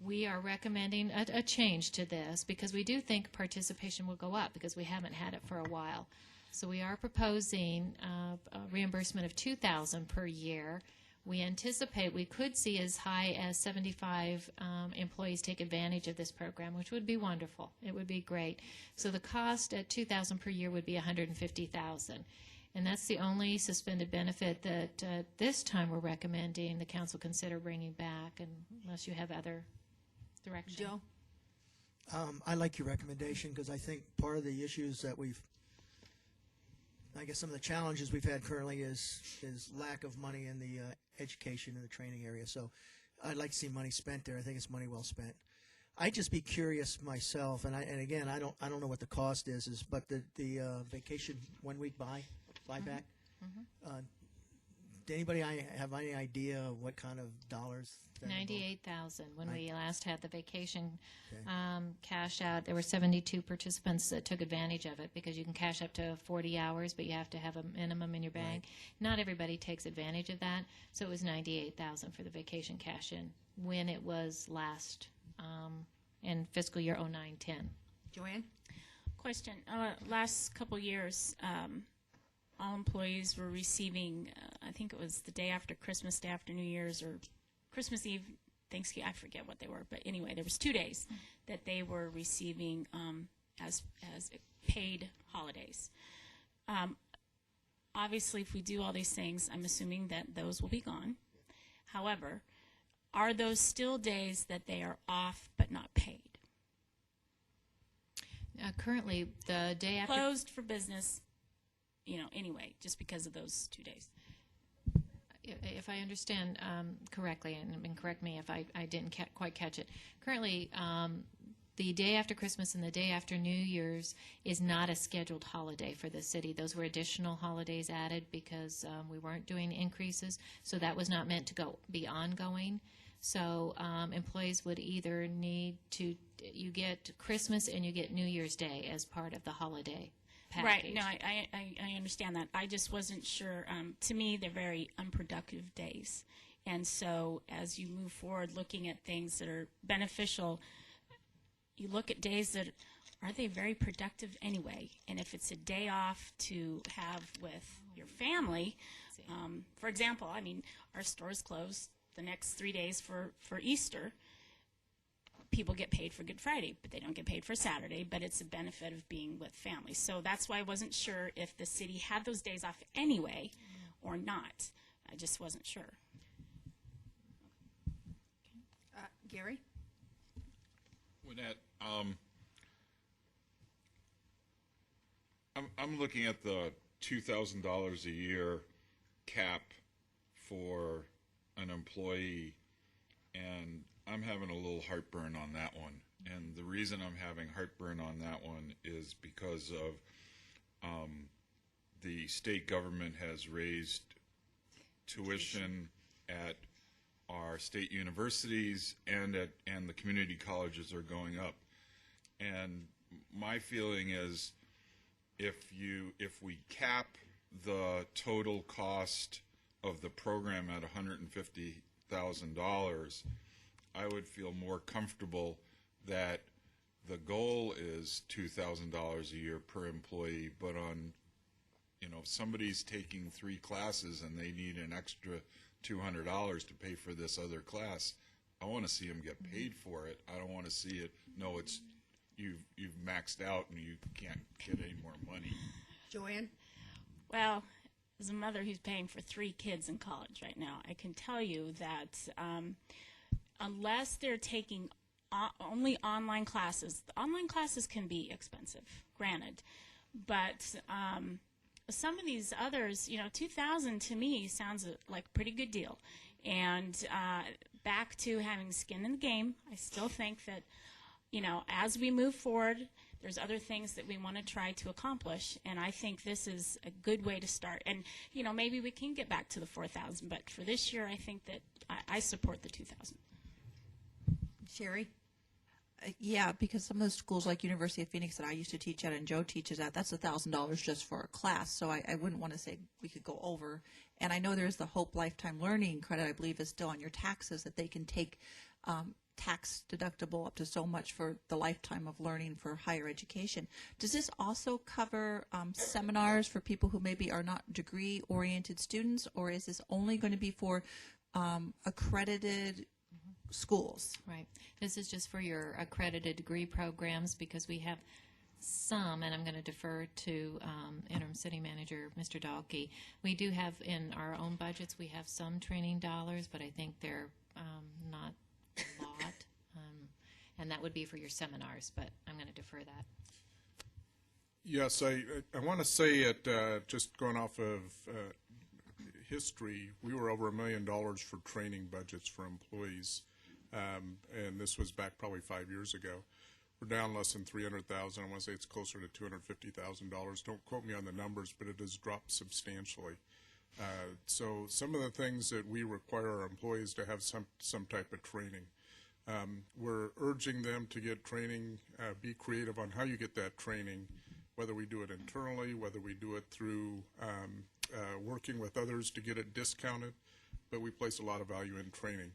S2: We are recommending a change to this because we do think participation will go up because we haven't had it for a while. So we are proposing a reimbursement of $2,000 per year. We anticipate we could see as high as 75 employees take advantage of this program, which would be wonderful. It would be great. So the cost at $2,000 per year would be $150,000. And that's the only suspended benefit that this time we're recommending the council consider bringing back, unless you have other direction.
S1: Joe?
S4: I like your recommendation because I think part of the issues that I guess some of the challenges we've had currently is lack of money in the education and the training area. So I'd like to see money spent there. I think it's money well spent. I'd just be curious myself, and again, I don't know what the cost is but the vacation 1 week buyback. Did anybody have any idea what kind of dollars?
S2: $98,000. When we last had the vacation cash out, there were 72 participants that took advantage of it because you can cash up to 40 hours, but you have to have a minimum in your bank. Right. Not everybody takes advantage of that, so it was $98,000 for the vacation cash in when it was last in fiscal year 09-10.
S1: Joanne?
S9: Question. Last couple years, all employees were receiving, I think it was the day after Christmas, day after New Year's, or Christmas Eve, Thanksgiving, I forget what they were, but anyway, there was 2 days that they were receiving as paid holidays. Obviously, if we do all these things, I'm assuming that those will be gone. However, are those still days that they are off but not paid?
S2: Currently, the day after...
S9: Closed for business, anyway, just because of those 2 days.
S2: If I understand correctly, and correct me if I didn't quite catch it, currently the day after Christmas and the day after New Year's is not a scheduled holiday for the city. Those were additional holidays added because we weren't doing increases, so that was not meant to be ongoing. So employees would either need to, you get Christmas and you get New Year's Day as part of the holiday package.
S9: Right. No, I understand that. I just wasn't sure. To me, they're very unproductive days. And so as you move forward looking at things that are beneficial, you look at days that, are they very productive anyway? And if it's a day off to have with your family, for example, our store's closed the next 3 days for Easter. People get paid for Good Friday, but they don't get paid for Saturday, but it's a benefit of being with family. So that's why I wasn't sure if the city had those days off anyway or not. I just wasn't sure.
S1: Gary?
S6: Lynette, I'm looking at the $2,000 a year cap for an employee, and I'm having a little heartburn on that one. And the reason I'm having heartburn on that one is because of the state government has raised tuition at our state universities and the community colleges are going up. And my feeling is if we cap the total cost of the program at $150,000, I would feel more comfortable that the goal is $2,000 a year per employee, but on, if somebody's taking 3 classes and they need an extra $200 to pay for this other class, I want to see them get paid for it. I don't want to see it, no, it's, you've maxed out and you can't get any more money.
S1: Joanne?
S9: Well, as a mother who's paying for 3 kids in college right now, I can tell you that unless they're taking only online classes, the online classes can be expensive, granted, but some of these others, $2,000 to me sounds like a pretty good deal. And back to having skin in the game, I still think that, as we move forward, there's other things that we want to try to accomplish, and I think this is a good way to start. And, maybe we can get back to the 4,000, but for this year, I think that I support the 2,000.
S1: Sherry?
S3: Yeah, because some of the schools like University of Phoenix that I used to teach at and Joe teaches at, that's $1,000 just for a class. So I wouldn't want to say we could go over. And I know there's the Hope Lifetime Learning credit, I believe, is still on your taxes that they can take tax deductible up to so much for the lifetime of learning for higher education. Does this also cover seminars for people who maybe are not degree-oriented students, or is this only going to be for accredited schools?
S2: Right. This is just for your accredited degree programs because we have some, and I'm going to defer to Interim City Manager Mr. Dahlke. We do have in our own budgets, we have some training dollars, but I think they're not a lot. And that would be for your seminars, but I'm going to defer that.
S7: Yes, I want to say it, just going off of history, we were over $1 million for training budgets for employees. And this was back probably 5 years ago. We're down less than $300,000. I want to say it's closer to $250,000. Don't quote me on the numbers, but it has dropped substantially. So some of the things that we require our employees to have some type of training. We're urging them to get training, be creative on how you get that training, whether we do it internally, whether we do it through working with others to get it discounted, but we place a lot of value in training.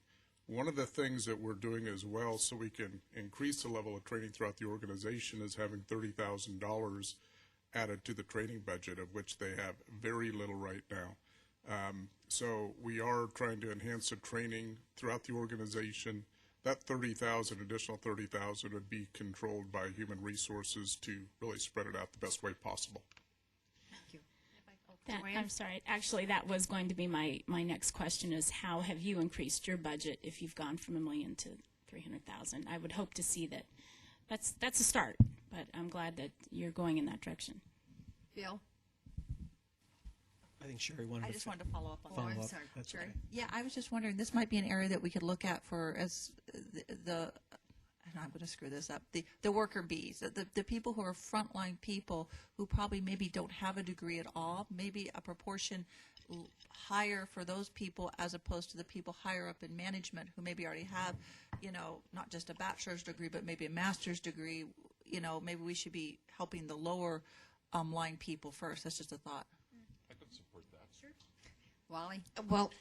S7: One of the things that we're doing as well so we can increase the level of training throughout the organization is having $30,000 added to the training budget, of which they have very little right now. So we are trying to enhance the training throughout the organization. That additional 30,000 would be controlled by human resources to really spread it out the best way possible.
S9: I'm sorry. Actually, that was going to be my next question: is how have you increased your budget if you've gone from $1 million to $300,000? I would hope to see that. That's a start, but I'm glad that you're going in that direction.
S1: Bill?
S8: I think Sherry wanted
S3: I
S8: to
S3: just wanted to follow up on that.
S1: I'm
S8: up.
S1: sorry.
S8: That's
S1: Sherry?
S8: okay.
S3: Yeah, I was just wondering, this might be an area that we could look at for as the and I'm going to screw this up, the worker bees, the people who are frontline people who probably maybe don't have a degree at all, maybe a proportion higher for those people as opposed to the people higher up in management who maybe already have, not just a bachelor's degree, but maybe a master's degree. Maybe we should be helping the lower line people first. That's just a thought.
S6: I could support that.
S1: Sure. Wally?
S5: Well,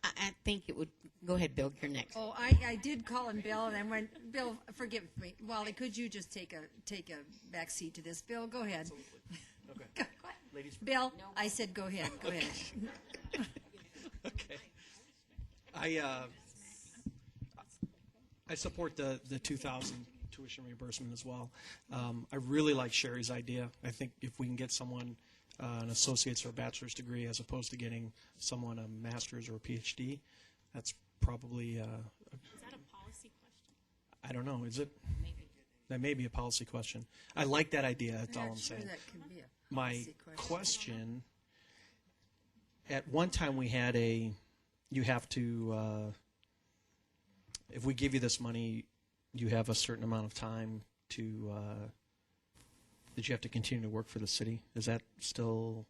S5: I think it would. Go ahead, Bill. You're next.
S1: Oh, I did call him Bill, and I went, Bill, forgive me. Wally, could you just take a back seat to this? Bill, go ahead.
S8: Okay.
S1: Go ahead.
S8: Ladies first.
S1: Bill, I said go ahead. Go ahead.
S8: Okay. I support the 2,000 tuition reimbursement as well. I really like Sherry's idea. I think if we can get someone an associate's or a bachelor's degree as opposed to getting someone a master's or a PhD, that's probably
S9: Is that a policy question?
S8: I don't know. Is it?
S2: Maybe.
S8: That may be a policy question. I like that idea. That's all
S1: I'm
S8: I'm
S1: not sure
S8: saying.
S1: that can be a
S8: My
S1: policy
S8: question, at one time we had you have to, if we give you this money, you have a certain amount of time to that you have to continue to work for the city. Is that still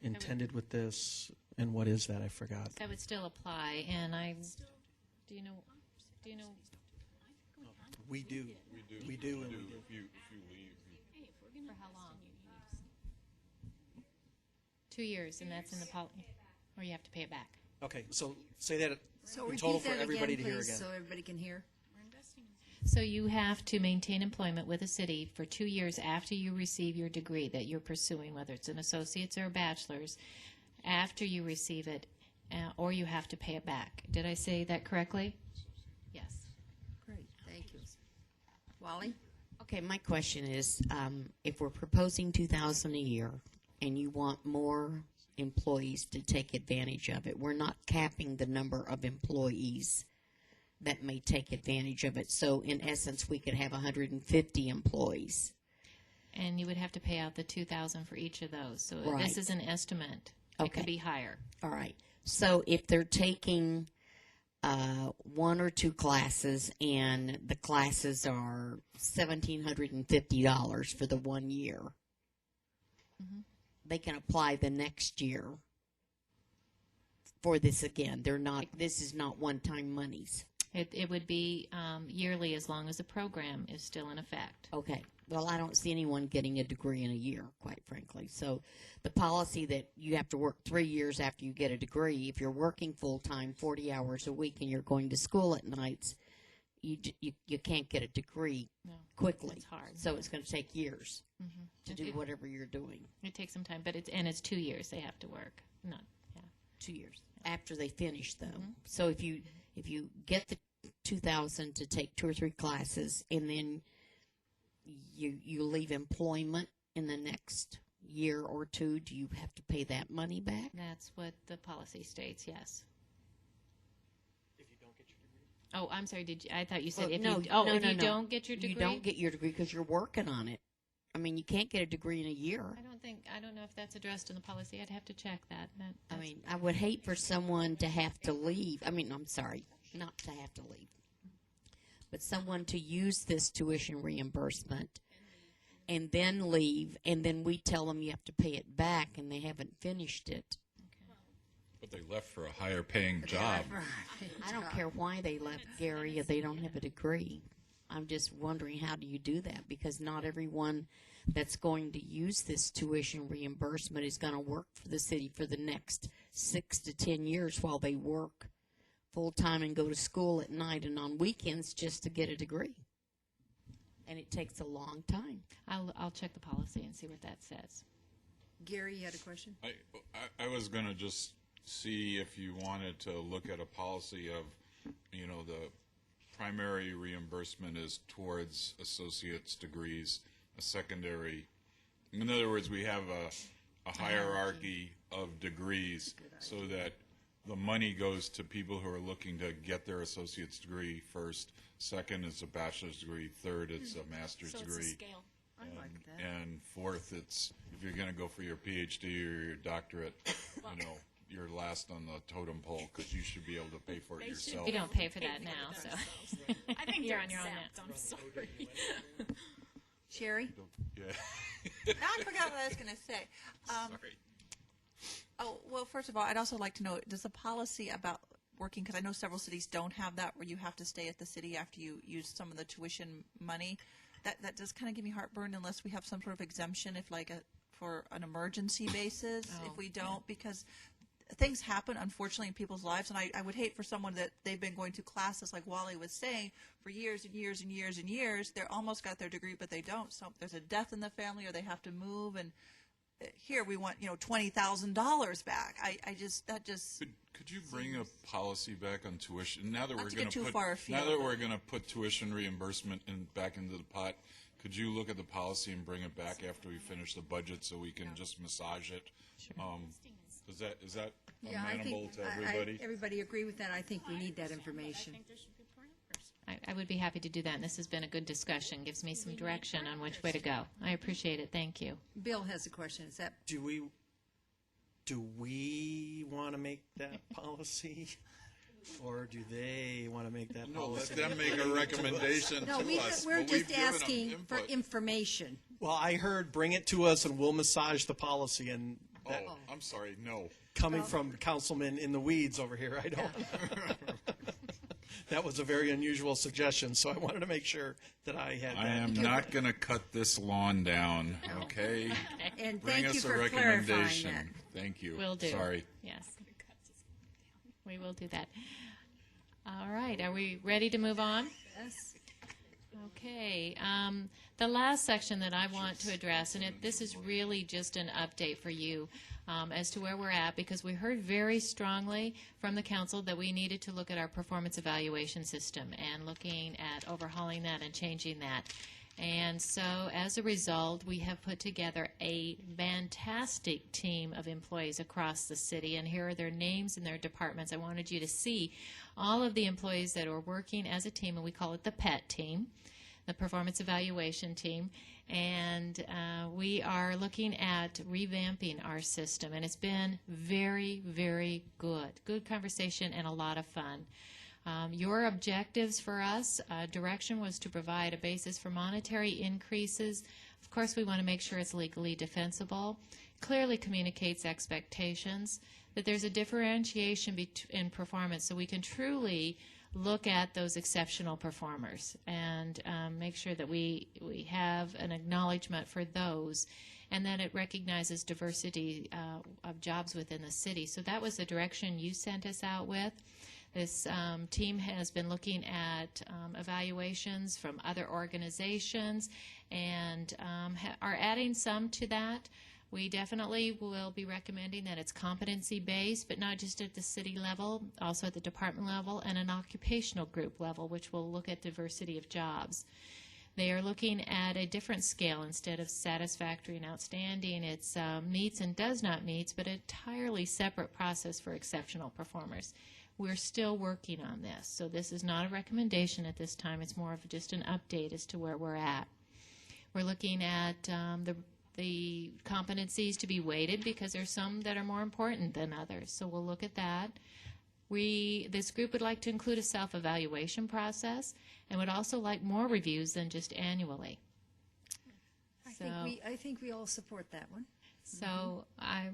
S8: intended with this? And what is that? I forgot.
S2: That would still apply, and do you know,
S8: We do. We do. And we do.
S6: If you leave.
S2: for how long? 2 years, and that's in the or you have to pay it back.
S8: Okay, so say that
S1: So
S8: in total
S1: repeat
S8: for
S1: that
S8: everybody
S1: again,
S8: to hear
S1: please,
S8: again.
S1: so everybody can hear.
S2: So you have to maintain employment with the city for 2 years after you receive your degree that you're pursuing, whether it's an associate's or a bachelor's, after you receive it, or you have to pay it back. Did I say that correctly? Yes.
S1: Great, thank you. Wally?
S5: Okay, my question is, if we're proposing $2,000 a year and you want more employees to take advantage of it, we're not capping the number of employees that may take advantage of it. So in essence, we could have 150 employees.
S2: And you would have to pay out the $2,000 for each of those. So
S5: Right.
S2: this is an estimate. It
S5: Okay.
S2: could be higher.
S5: All right. So if they're taking 1 or 2 classes and the classes are $1,750 for the 1 year, they can apply the next year for this again. They're not. This is not one-time monies.
S2: It would be yearly as long as the program is still in effect.
S5: Okay. Well, I don't see anyone getting a degree in a year, quite frankly. So the policy that you have to work 3 years after you get a degree, if you're working full-time, 40 hours a week, and you're going to school at nights, you can't get a degree quickly.
S2: It's hard.
S5: So it's going to take years to do
S2: It-
S5: whatever you're doing.
S2: It takes some time, but it's 2 years they have to work. Not, yeah.
S5: 2 years after they finish, though. So if you get the 2,000 to take 2 or 3 classes, and then you leave employment in the next year or 2, do you have to pay that money back?
S2: That's what the policy states, yes.
S8: If you don't get your degree?
S2: Oh, I'm sorry. I thought you said
S5: Well,
S2: if
S5: no,
S2: you oh
S5: no,
S2: if
S5: no,
S2: you
S5: no.
S2: don't get your degree.
S5: You don't get your degree because you're working on it. I mean, you can't get a degree in a year.
S2: I don't know if that's addressed in the policy. I'd have to check that.
S5: I mean, I would hate for someone to have to leave. I mean, I'm sorry, not to have to leave, but someone to use this tuition reimbursement and then leave, and then we tell them you have to pay it back, and they haven't finished it.
S6: But they left for a higher paying job.
S5: I don't care why they left, Gary, if they don't have a degree. I'm just wondering, how do you do that? Because not everyone that's going to use this tuition reimbursement is going to work for the city for the next 6 to 10 years while they work full-time and go to school at night and on weekends just to get a degree. And it takes a long time.
S2: I'll check the policy and see what that says.
S1: Gary, you had a question?
S6: I was going to just see if you wanted to look at a policy of, the primary reimbursement is towards associate's degrees, a secondary. In other words, we have a hierarchy of degrees so that the money goes to people who are looking to get their associate's degree first. Second is a bachelor's degree. Third, it's a master's degree.
S1: I like that.
S6: And fourth, it's if you're going to go for your PhD or your doctorate, you're last on the totem pole because you should be able to pay for it yourself.
S2: You don't pay for that now, so
S9: I think
S2: you're
S9: they're
S2: on your own
S9: exempt.
S2: now.
S9: I'm sorry.
S1: Sherry?
S6: Yeah.
S3: Now I forgot what I was going to say.
S6: Sorry.
S3: Oh, well, first of all, I'd also like to know, does the policy about working, because I know several cities don't have that, where you have to stay at the city after you use some of the tuition money, that does kind of give me heartburn unless we have some sort of exemption if for an emergency basis, if we don't, because things happen, unfortunately, in people's lives, and I would hate for someone that they've been going to classes, like Wally was saying, for years and years and years and years, they're almost got their degree, but they don't. So there's a death in the family, or they have to move, and here we want $20,000 back.
S6: Could you bring a policy back on tuition? Now that
S3: Not
S6: we're
S3: to
S6: going
S3: get
S6: to
S3: too
S6: put
S3: far afield,
S6: now that
S3: but-
S6: we're going to put tuition reimbursement back into the pot, could you look at the policy and bring it back after we finish the budget so we can just massage it? Is that
S1: Yeah, I
S6: amenable
S1: think
S6: to everybody?
S1: everybody agree with that. I think we need that information.
S2: I would be happy to do that. And this has been a good discussion. Gives me some direction on which way to go. I appreciate it. Thank you.
S1: Bill has a question. Is that
S8: Do we want to make that policy? Or do they want to make that
S6: No, let
S8: policy?
S6: them make a recommendation
S1: No,
S6: to us.
S1: we're
S6: but we've
S1: just
S6: given them
S1: asking for
S6: input.
S1: information.
S8: Well, I heard bring it to us and we'll massage the policy, and that,
S6: Oh, I'm sorry, no.
S8: coming from Councilman in the weeds over here, I don't. That was a very unusual suggestion, so I wanted to make sure that I had
S6: I
S8: that.
S6: am not going to cut this lawn down, okay?
S1: And
S6: Bring
S1: thank you
S6: us a
S1: for clarifying
S6: recommendation.
S1: that.
S6: Thank you.
S2: Will do.
S6: Sorry.
S2: Yes. We will do that. All right. Are we ready to move on?
S1: Yes.
S2: Okay. The last section that I want to address, and this is really just an update for you as to where we're at, because we heard very strongly from the council that we needed to look at our performance evaluation system and looking at overhauling that and changing that. And so as a result, we have put together a fantastic team of employees across the city, and here are their names and their departments. I wanted you to see all of the employees that are working as a team, and we call it the PET team, the Performance Evaluation Team, and we are looking at revamping our system, and it's been very, very good. Good conversation and a lot of fun. Your objectives for us, direction was to provide a basis for monetary increases. Of course, we want to make sure it's legally defensible, clearly communicates expectations, that there's a differentiation in performance so we can truly look at those exceptional performers and make sure that we have an acknowledgement for those, and that it recognizes diversity of jobs within the city. So that was the direction you sent us out with. This team has been looking at evaluations from other organizations and are adding some to that. We definitely will be recommending that it's competency-based, but not just at the city level, also at the department level and an occupational group level, which will look at diversity of jobs. They are looking at a different scale instead of satisfactory and outstanding. It's meets and does not meet, but an entirely separate process for exceptional performers. We're still working on this, so this is not a recommendation at this time. It's more of just an update as to where we're at. We're looking at the competencies to be weighted because there's some that are more important than others, so we'll look at that. This group would like to include a self-evaluation process and would also like more reviews than just annually.
S1: I think we all support that one.
S2: So
S3: I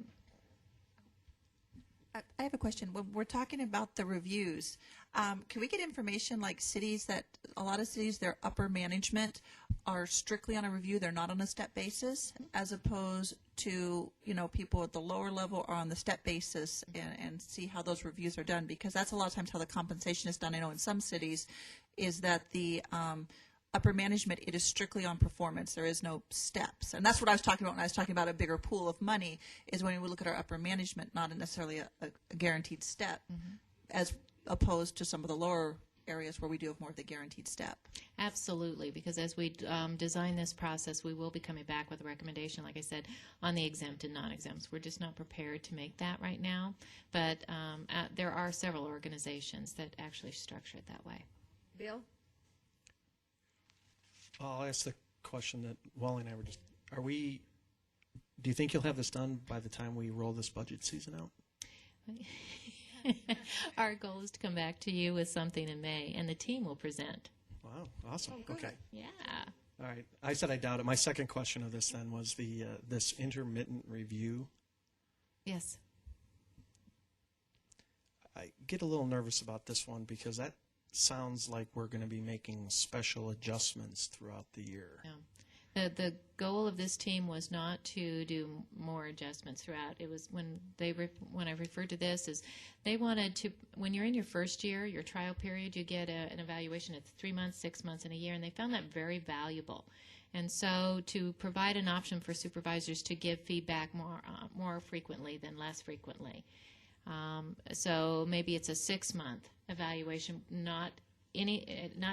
S3: have a question. When we're talking about the reviews, can we get information like cities that, a lot of cities, their upper management are strictly on a review, they're not on a step basis, as opposed to, people at the lower level are on the step basis and see how those reviews are done, because that's a lot of times how the compensation is done. I know in some cities is that the upper management, it is strictly on performance. There is no steps. And that's what I was talking about when I was talking about a bigger pool of money, is when we look at our upper management, not necessarily a guaranteed step, as opposed to some of the lower areas where we do have more of the guaranteed step.
S2: absolutely, because as we design this process, we will be coming back with a recommendation, like I said, on the exempt and non-exempts. We're just not prepared to make that right now, but there are several organizations that actually structure it that way.
S1: Bill?
S8: I'll ask the question that Wally and I were just, do you think you'll have this done by the time we roll this budget season out?
S2: Our goal is to come back to you with something in May, and the team will present.
S8: Wow, awesome. Okay.
S2: Yeah.
S8: All right. I said I doubt it. My second question of this then was this intermittent review.
S2: Yes.
S8: I get a little nervous about this one because that sounds like we're going to be making special adjustments throughout the year.
S2: No. The goal of this team was not to do more adjustments throughout. It was when I referred to this is they wanted to, when you're in your first year, your trial period, you get an evaluation at 3 months, 6 months, and a year, and they found that very valuable. And so to provide an option for supervisors to give feedback more frequently than less frequently. So maybe it's a 6-month evaluation, not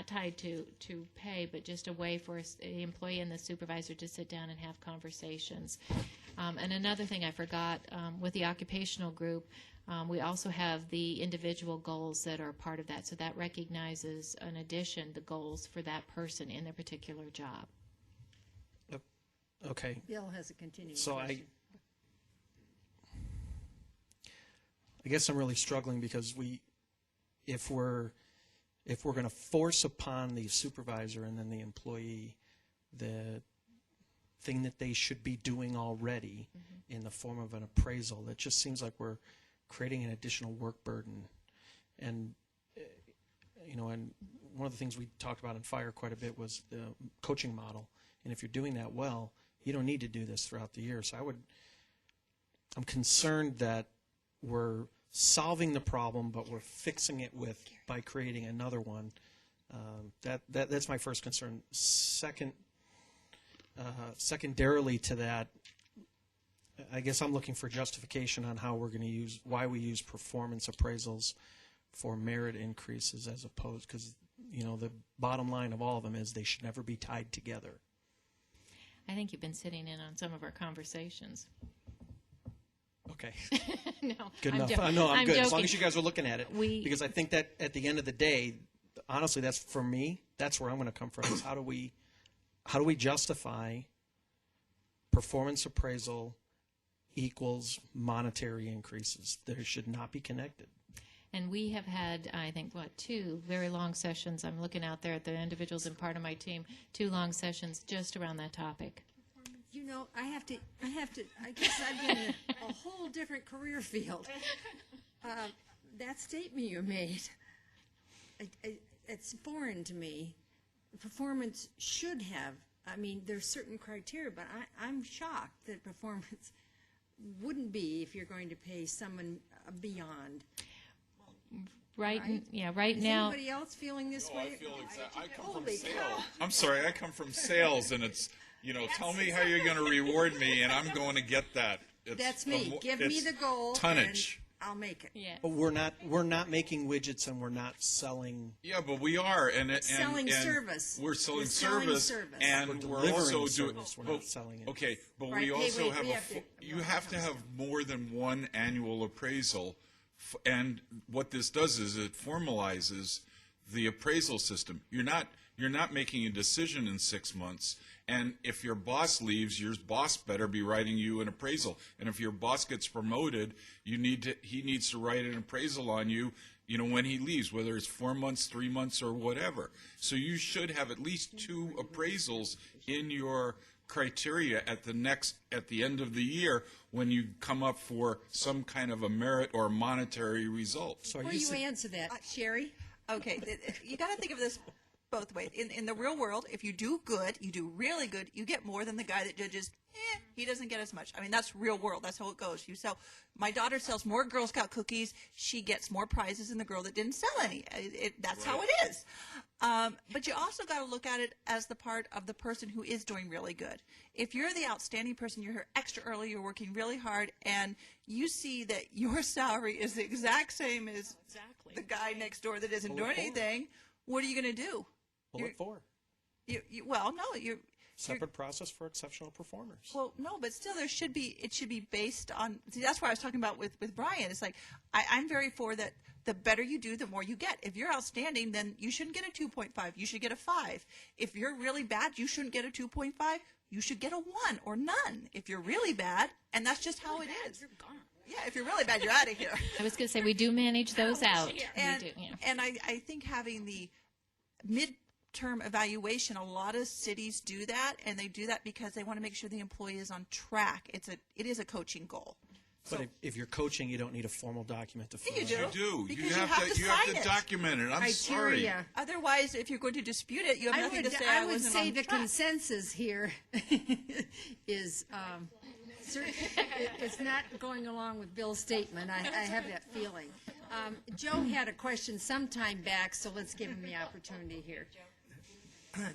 S2: tied to pay, but just a way for the employee and the supervisor to sit down and have conversations. And another thing I forgot, with the occupational group, we also have the individual goals that are part of that. So that recognizes, in addition, the goals for that person in their particular job.
S8: Okay.
S1: Bill has a continuing
S8: So
S1: question.
S8: I guess I'm really struggling because if we're going to force upon the supervisor and then the employee the thing that they should be doing already in the form of an appraisal, it just seems like we're creating an additional work burden. And and one of the things we talked about in fire quite a bit was the coaching model. And if you're doing that well, you don't need to do this throughout the year. So I'm concerned that we're solving the problem, but we're fixing it by creating another one. That's my first concern. Secondarily to that, I guess I'm looking for justification on how we're going to why we use performance appraisals for merit increases as opposed, because the bottom line of all of them is they should never be tied together.
S2: I think you've been sitting in on some of our conversations.
S8: Okay.
S2: No,
S8: Good
S2: I'm
S8: enough.
S2: jo-
S8: No, I'm good. As long
S2: joking.
S8: as you guys are looking at it. Because I think that at the end of the day, honestly, that's for me, that's where I'm going to come from, is how do we justify performance appraisal equals monetary increases? They should not be connected.
S2: And we have had, I think, 2 very long sessions. I'm looking out there at the individuals and part of my team, 2 long sessions just around that topic.
S1: I guess I've been in a whole different career field. That statement you made, it's foreign to me. Performance should have, there's certain criteria, but I'm shocked that performance wouldn't be if you're going to pay someone beyond.
S2: Right
S1: Is
S2: now.
S1: anybody else feeling this way?
S6: I feel exactly. I come from
S1: Holy
S6: sales.
S1: cow.
S6: I'm sorry, I come from sales, and it's tell me how you're going to reward me, and I'm going to get that.
S1: That's me. Give me the goal.
S6: Tonnage.
S1: And I'll make it.
S2: Yeah.
S8: But we're not making widgets and we're not selling.
S6: Yeah, but we are, and
S1: Selling service.
S6: We're selling
S1: We're selling
S6: service,
S1: service.
S6: and
S8: We're
S6: we're also
S8: delivering
S6: doing.
S8: service, we're not selling it.
S6: Okay, but
S1: Right,
S6: we also
S1: we
S6: have
S1: have to-
S6: you have to have more than one annual appraisal, and what this does is it formalizes the appraisal system. You're not making a decision in 6 months. And if your boss leaves, your boss better be writing you an appraisal. And if your boss gets promoted, he needs to write an appraisal on you, when he leaves, whether it's 4 months, 3 months, or whatever. So you should have at least 2 appraisals in your criteria at the end of the year when you come up for some kind of a merit or monetary result.
S8: So
S1: Before you answer that, Sherry?
S3: Okay, you got to think of this both ways. In the real world, if you do good, you do really good, you get more than the guy that judges, he doesn't get as much. That's real world. That's how it goes. My daughter sells more Girl Scout cookies. She gets more prizes than the girl that didn't sell any. That's how it is. But you also got to look at it as the part of the person who is doing really good. If you're the outstanding person, you're here extra early, you're working really hard, and you see that your salary is the exact same as the guy next door that isn't doing anything, what are you going to do?
S8: Bullet 4.
S3: You're
S8: Separate process for exceptional performers.
S3: Well, no, but still, it should be based on. See, that's what I was talking about with Brian. It's like I'm very for that. The better you do, the more you get. If you're outstanding, then you shouldn't get a 2.5. You should get a 5. If you're really bad, you shouldn't get a 2.5. You should get a 1 or none. If you're really bad, and that's just how it is.
S9: You're gone.
S3: Yeah, if you're really bad, you're out of here.
S2: I was going to say we do manage those out.
S3: And,
S2: We do, yeah.
S3: and I think having the mid-term evaluation, a lot of cities do that, and they do that because they want to make sure the employee is on track. It is a coaching goal.
S8: But if you're coaching, you don't need a formal document to fill
S3: You
S8: out.
S3: do.
S6: You do.
S3: Because
S6: You
S3: you
S6: have
S3: have to
S6: you have
S3: sign
S6: to
S3: it.
S6: document it. I'm sorry.
S1: Criteria.
S3: Otherwise, if you're going to dispute it, you have nothing to say.
S1: I would
S3: wasn't
S1: say
S3: on
S1: the
S3: track.
S1: consensus here is it's not going along with Bill's statement. I have that feeling. Joe had a question some time back, so let's give him the opportunity here.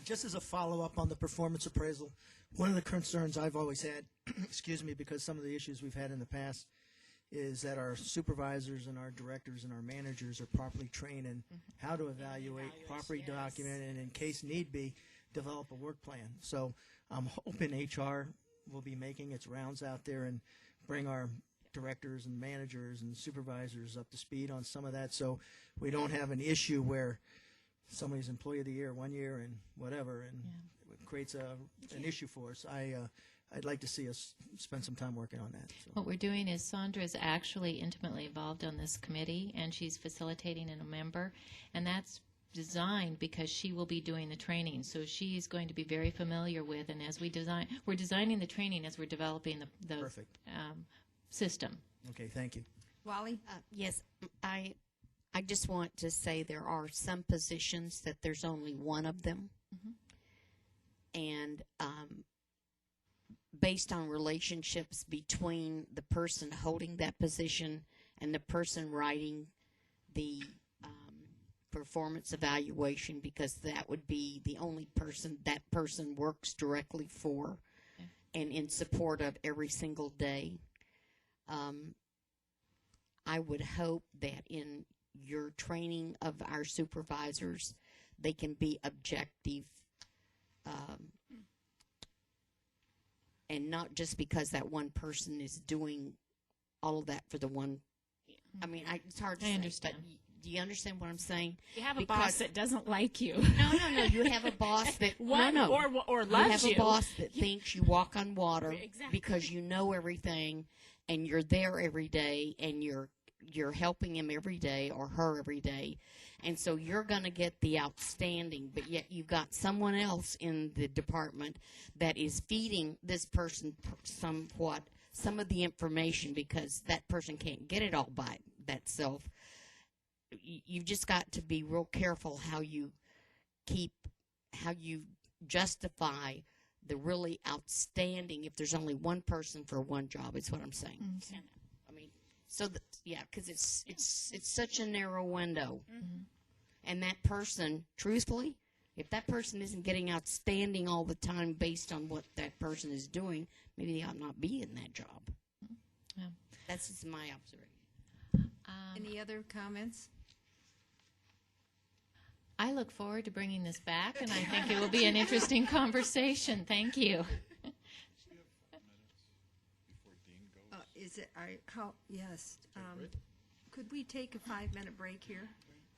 S4: Just as a follow-up on the performance appraisal, one of the concerns I've always had, excuse me, because some of the issues we've had in the past, is that our supervisors and our directors and our managers are properly trained in how to evaluate, properly document, and in case need be, develop a work plan. So I'm hoping HR will be making its rounds out there and bring our directors and managers and supervisors up to speed on some of that, so we don't have an issue where somebody's employee of the year 1 year and whatever, and it creates an issue for us. I'd like to see us spend some time working on that. So.
S2: What we're doing is Sandra is actually intimately involved on this committee, and she's facilitating and a member, and that's designed because she will be doing the training. So she's going to be very familiar with, and as we're designing the training as we're developing the
S4: Perfect.
S2: System.
S4: Okay, thank you.
S1: Wally?
S5: Yes, I just want to say there are some positions that there's only one of them. And based on relationships between the person holding that position and the person writing the performance evaluation, because that would be the only person that person works directly for and in support of every single day. I would hope that in your training of our supervisors, they can be objective, and not just because that one person is doing all of that for the one. I mean, it's hard to say.
S2: I understand.
S5: But do you understand what I'm saying?
S9: You have a boss that doesn't like you.
S5: No. You have a boss that
S9: or loves
S5: you.
S9: you.
S5: Have a boss that thinks you walk on water
S9: Exactly.
S5: because you know everything, and you're there every day, and you're helping him every day or her every day, and so you're going to get the outstanding. But yet you've got someone else in the department that is feeding this person somewhat some of the information because that person can't get it all by that self. You've just got to be real careful how you justify the really outstanding if there's only one person for one job. Is what I'm saying. I mean, so because it's such a narrow window, and that person, truthfully, if that person isn't getting outstanding all the time based on what that person is doing, maybe they ought not be in that job.
S2: Yeah.
S5: That's just my observation.
S1: Any other comments?
S2: I look forward to bringing this back, and I think it will be an interesting conversation. Thank you.
S1: Is it, yes. Could we take a 5-minute break here?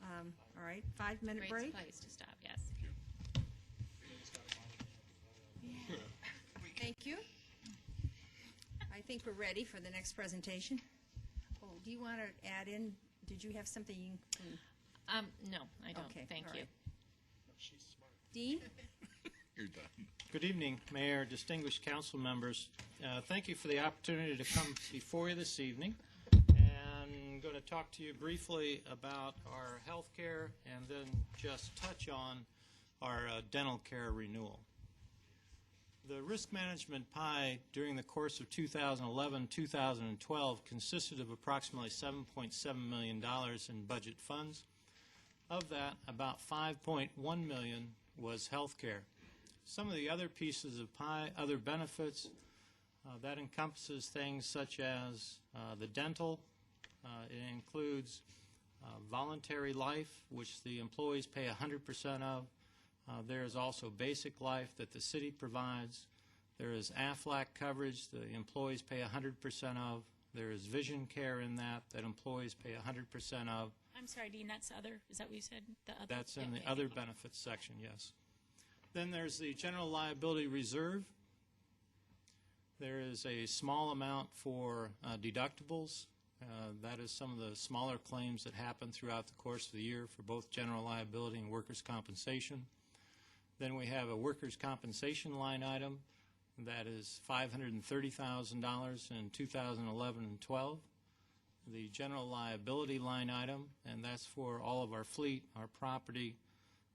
S1: All right, 5-minute break?
S2: Great place to stop, yes.
S1: Thank you. I think we're ready for the next presentation. Oh, do you want to add in, did you have something you can?
S2: No, I don't.
S1: Okay,
S2: Thank
S1: all
S2: you.
S1: right. Dean?
S6: You're done.
S10: Good evening, Mayor, distinguished council members. Thank you for the opportunity to come before you this evening. And I'm going to talk to you briefly about our health care and then just touch on our dental care renewal. The risk management pie during the course of 2011-2012 consisted of approximately $7.7 million in budget funds. Of that, about $5.1 million was health care. Some of the other pieces of pie, other benefits, that encompasses things such as the dental. It includes voluntary life, which the employees pay 100% of. There is also basic life that the city provides. There is AFLAC coverage the employees pay 100% of. There is vision care in that employees pay 100% of.
S9: I'm sorry, Dean, that's other. Is that what you said? The other?
S10: That's in
S9: Yeah,
S10: the
S9: okay.
S10: other benefits section, yes. Then there's the general liability reserve. There is a small amount for deductibles. That is some of the smaller claims that happen throughout the course of the year for both general liability and workers' compensation. Then we have a workers' compensation line item that is $530,000 in 2011 and 12. The general liability line item, and that's for all of our fleet, our property.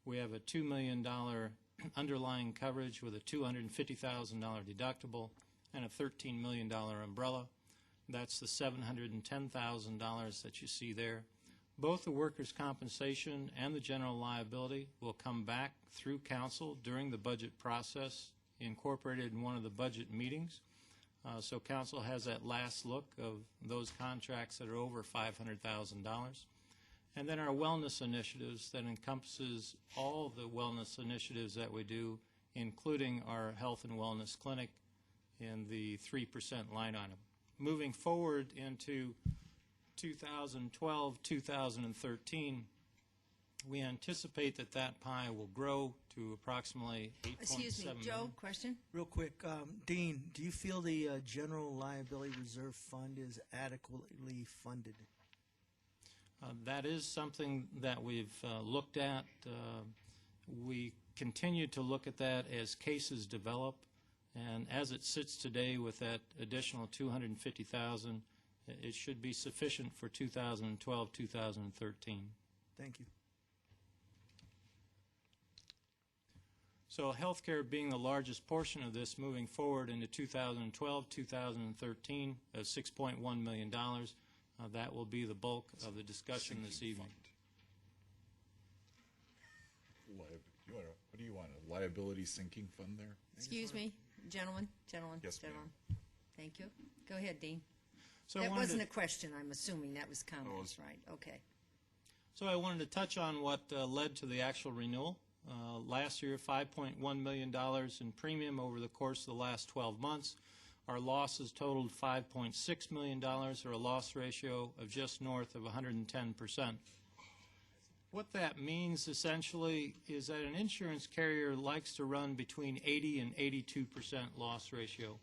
S10: We have a $2 million underlying coverage with a $250,000 deductible and a $13 million umbrella. That's the $710,000 that you see there. Both the workers' compensation and the general liability will come back through council during the budget process, incorporated in one of the budget meetings. So council has that last look of those contracts that are over $500,000. And then our wellness initiatives that encompasses all the wellness initiatives that we do, including our health and wellness clinic in the 3% line item. Moving forward into 2012, 2013, We anticipate that that pie will grow to approximately 8.7
S1: Excuse me,
S10: million.
S1: Joe, question?
S4: Real quick, Dean, do you feel the General Liability Reserve Fund is adequately funded?
S10: That is something that we've looked at. We continue to look at that as cases develop, and as it sits today with that additional $250,000, it should be sufficient for 2012, 2013.
S4: Thank you.
S10: So healthcare being the largest portion of this moving forward into 2012, 2013 of $6.1 million, that will be the bulk of the discussion this evening.
S6: What do you want, a liability sinking fund there?
S1: Excuse me, gentlemen.
S6: Yes, ma'am.
S1: Gentlemen. Thank you. Go ahead, Dean.
S10: So I
S1: That
S10: wanted
S1: wasn't
S10: to-
S1: a question, I'm assuming. That was comments,
S6: was-
S1: right? Okay.
S10: So I wanted to touch on what led to the actual renewal. Last year, $5.1 million in premium over the course of the last 12 months. Our losses totaled $5.6 million, or a loss ratio of just north of 110%. What that means essentially is that an insurance carrier likes to run between 80 and 82% loss ratio.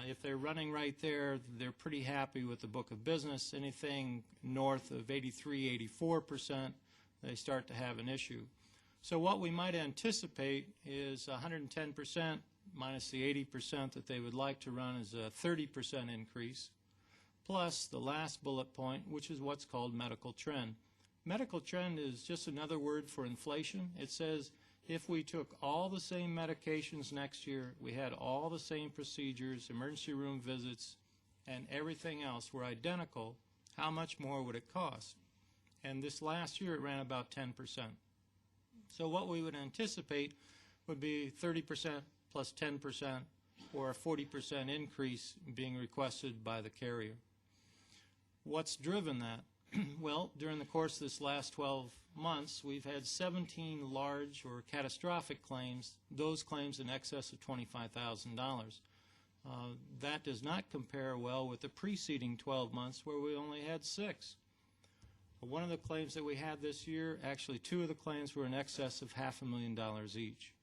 S10: If they're running right there, they're pretty happy with the book of business. Anything north of 83, 84%, they start to have an issue. So what we might anticipate is 110% minus the 80% that they would like to run is a 30% increase, plus the last bullet point, which is what's called medical trend. Medical trend is just another word for inflation. It says if we took all the same medications next year, we had all the same procedures, emergency room visits, and everything else were identical, how much more would it cost? And this last year it ran about 10%. So what we would anticipate would be 30% plus 10%, or a 40% increase being requested by the carrier. What's driven that? Well, during the course of this last 12 months, we've had 17 large or catastrophic claims, those claims in excess of $25,000. That does not compare well with the preceding 12 months where we only had 6. One of the claims that we had this year, actually 2 of the claims were in excess of $500,000 each.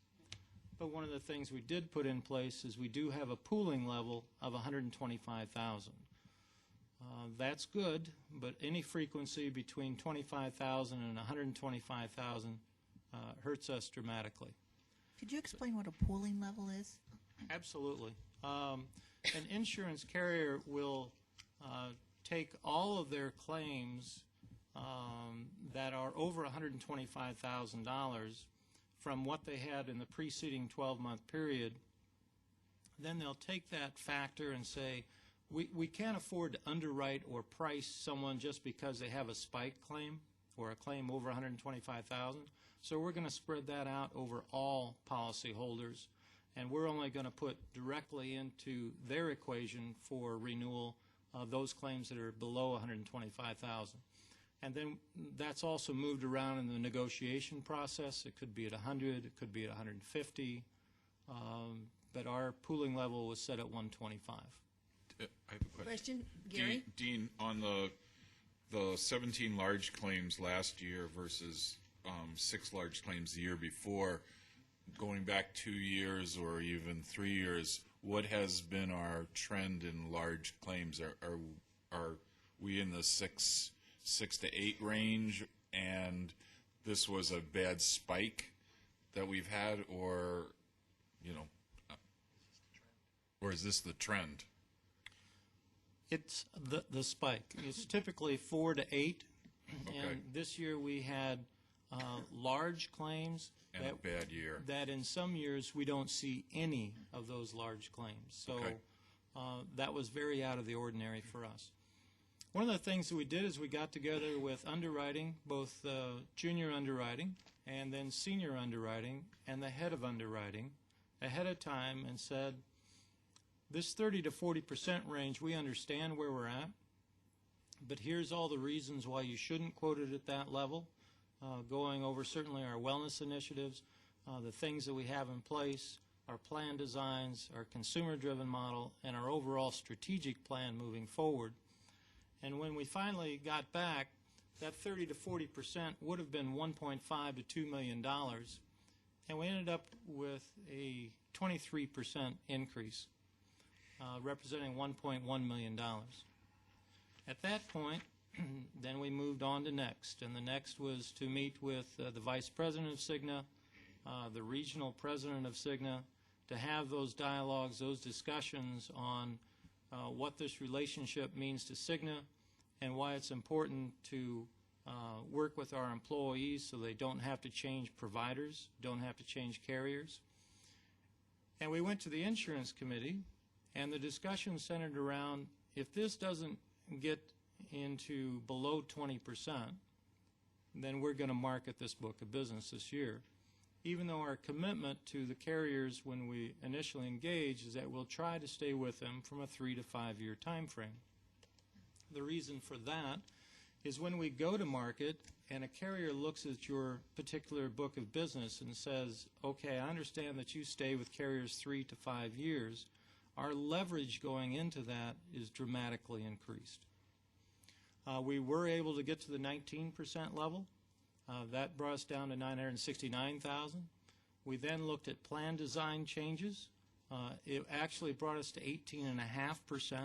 S10: But one of the things we did put in place is we do have a pooling level of $125,000. That's good, but any frequency between $25,000 and $125,000 hurts us dramatically.
S3: Could you explain what a pooling level is?
S10: Absolutely. An insurance carrier will take all of their claims that are over $125,000 from what they had in the preceding 12-month period. Then they'll take that factor and say, we can't afford to underwrite or price someone just because they have a spike claim or a claim over $125,000. So we're going to spread that out over all policyholders, and we're only going to put directly into their equation for renewal those claims that are below $125,000. And then that's also moved around in the negotiation process. It could be at 100, it could be at 150, but our pooling level was set at 125.
S6: I have a
S1: Question, Gary?
S6: Dean, on the 17 large claims last year versus 6 large claims the year before, going back 2 years or even 3 years, what has been our trend in large claims? Are we in the 6 to 8 range, and this was a bad spike that we've had, or or is this the trend?
S10: It's the spike. It's typically 4 to 8,
S6: Okay.
S10: and this year we had large claims
S6: And a bad year.
S10: that in some years we don't see any of those large claims. So
S6: Okay.
S10: that was very out of the ordinary for us. One of the things that we did is we got together with underwriting, both junior underwriting and then senior underwriting and the head of underwriting ahead of time and said, this 30 to 40% range, we understand where we're at, but here's all the reasons why you shouldn't quote it at that level, going over certainly our wellness initiatives, the things that we have in place, our plan designs, our consumer-driven model, and our overall strategic plan moving forward. And when we finally got back that 30 to 40% would have been $1.5 to $2 million, and we ended up with a 23% increase, representing $1.1 million. At that point, then we moved on to next, and the next was to meet with the Vice President of Cigna, the Regional President of Cigna, to have those dialogues, those discussions on what this relationship means to Cigna and why it's important to work with our employees so they don't have to change providers, don't have to change carriers. And we went to the Insurance Committee, and the discussion centered around, if this doesn't get into below 20%, then we're going to market this book of business this year. Even though our commitment to the carriers when we initially engage is that we'll try to stay with them from a 3 to 5 year time frame. The reason for that is when we go to market and a carrier looks at your particular book of business and says, okay, I understand that you stay with carriers 3 to 5 years, our leverage going into that is dramatically increased. We were able to get to the 19% level. That brought us down to $969,000. We then looked at plan design changes. It actually brought us to 18.5%.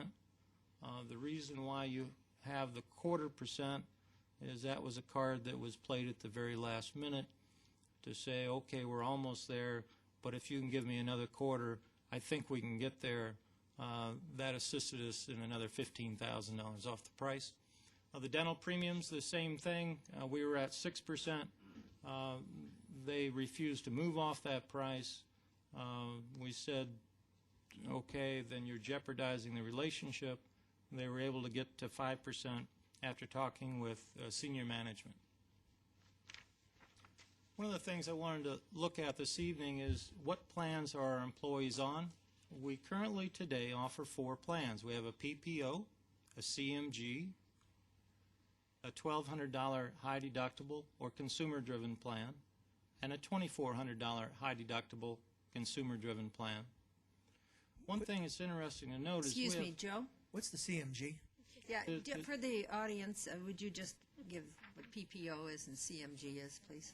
S10: The reason why you have the 0.25% is that was a card that was played at the very last minute to say, okay, we're almost there, but if you can give me another quarter, I think we can get there. That assisted us in another $15,000 off the price. The dental premiums, the same thing. We were at 6%. They refused to move off that price. We said, okay, then you're jeopardizing the relationship. They were able to get to 5% after talking with senior management. One of the things I wanted to look at this evening is what plans are our employees on. We currently today offer 4 plans. We have a PPO, a CMG, a $1,200 high deductible or consumer-driven plan, and a $2,400 high deductible consumer-driven plan. One thing that's interesting to note is
S1: Excuse me, Joe?
S4: What's the CMG?
S1: Yeah, for the audience, would you just give what PPO is and CMG is, please?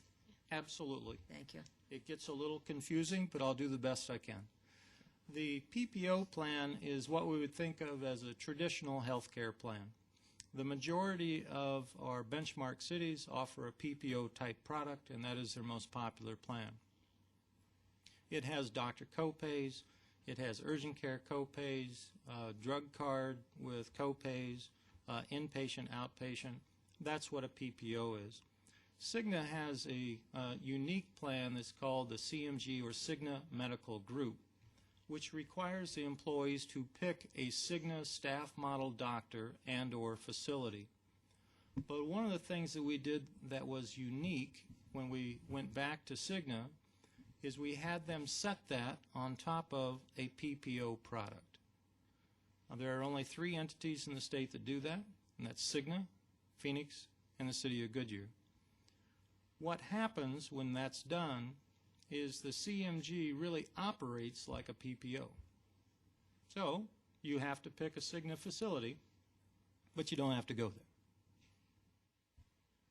S10: Absolutely.
S1: Thank you.
S10: It gets a little confusing, but I'll do the best I can. The PPO plan is what we would think of as a traditional health care plan. The majority of our benchmark cities offer a PPO-type product, and that is their most popular plan. It has doctor copays, it has urgent care copays, drug card with copays, inpatient, outpatient. That's what a PPO is. Cigna has a unique plan that's called the CMG or Cigna Medical Group, which requires the employees to pick a Cigna staff model doctor and or facility. But one of the things that we did that was unique when we went back to Cigna is we had them set that on top of a PPO product. There are only 3 entities in the state that do that, and that's Cigna, Phoenix, and the city of Goodyear. What happens when that's done is the CMG really operates like a PPO. So you have to pick a Cigna facility, but you don't have to go there.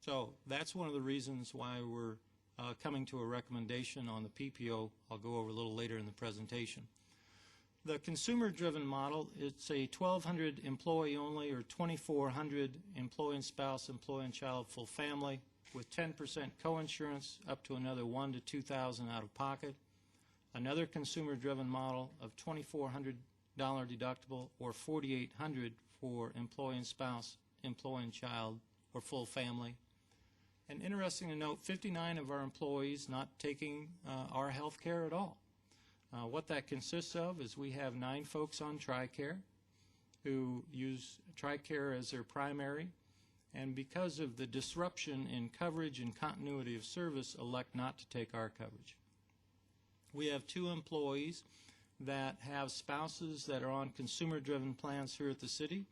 S10: So that's one of the reasons why we're coming to a recommendation on the PPO. I'll go over a little later in the presentation. The consumer-driven model, it's a 1,200 employee only or 2,400 employee and spouse, employee and child, full family, with 10% coinsurance up to another $1,000 to $2,000 out of pocket. Another consumer-driven model of $2,400 deductible or $4,800 for employee and spouse, employee and child, or full family. And interesting to note, 59 of our employees not taking our health care at all. What that consists of is we have 9 folks on TRICARE who use TRICARE as their primary, and because of the disruption in coverage and continuity of service, elect not to take our coverage. We have 2 employees that have spouses that are on consumer-driven plans here at the city,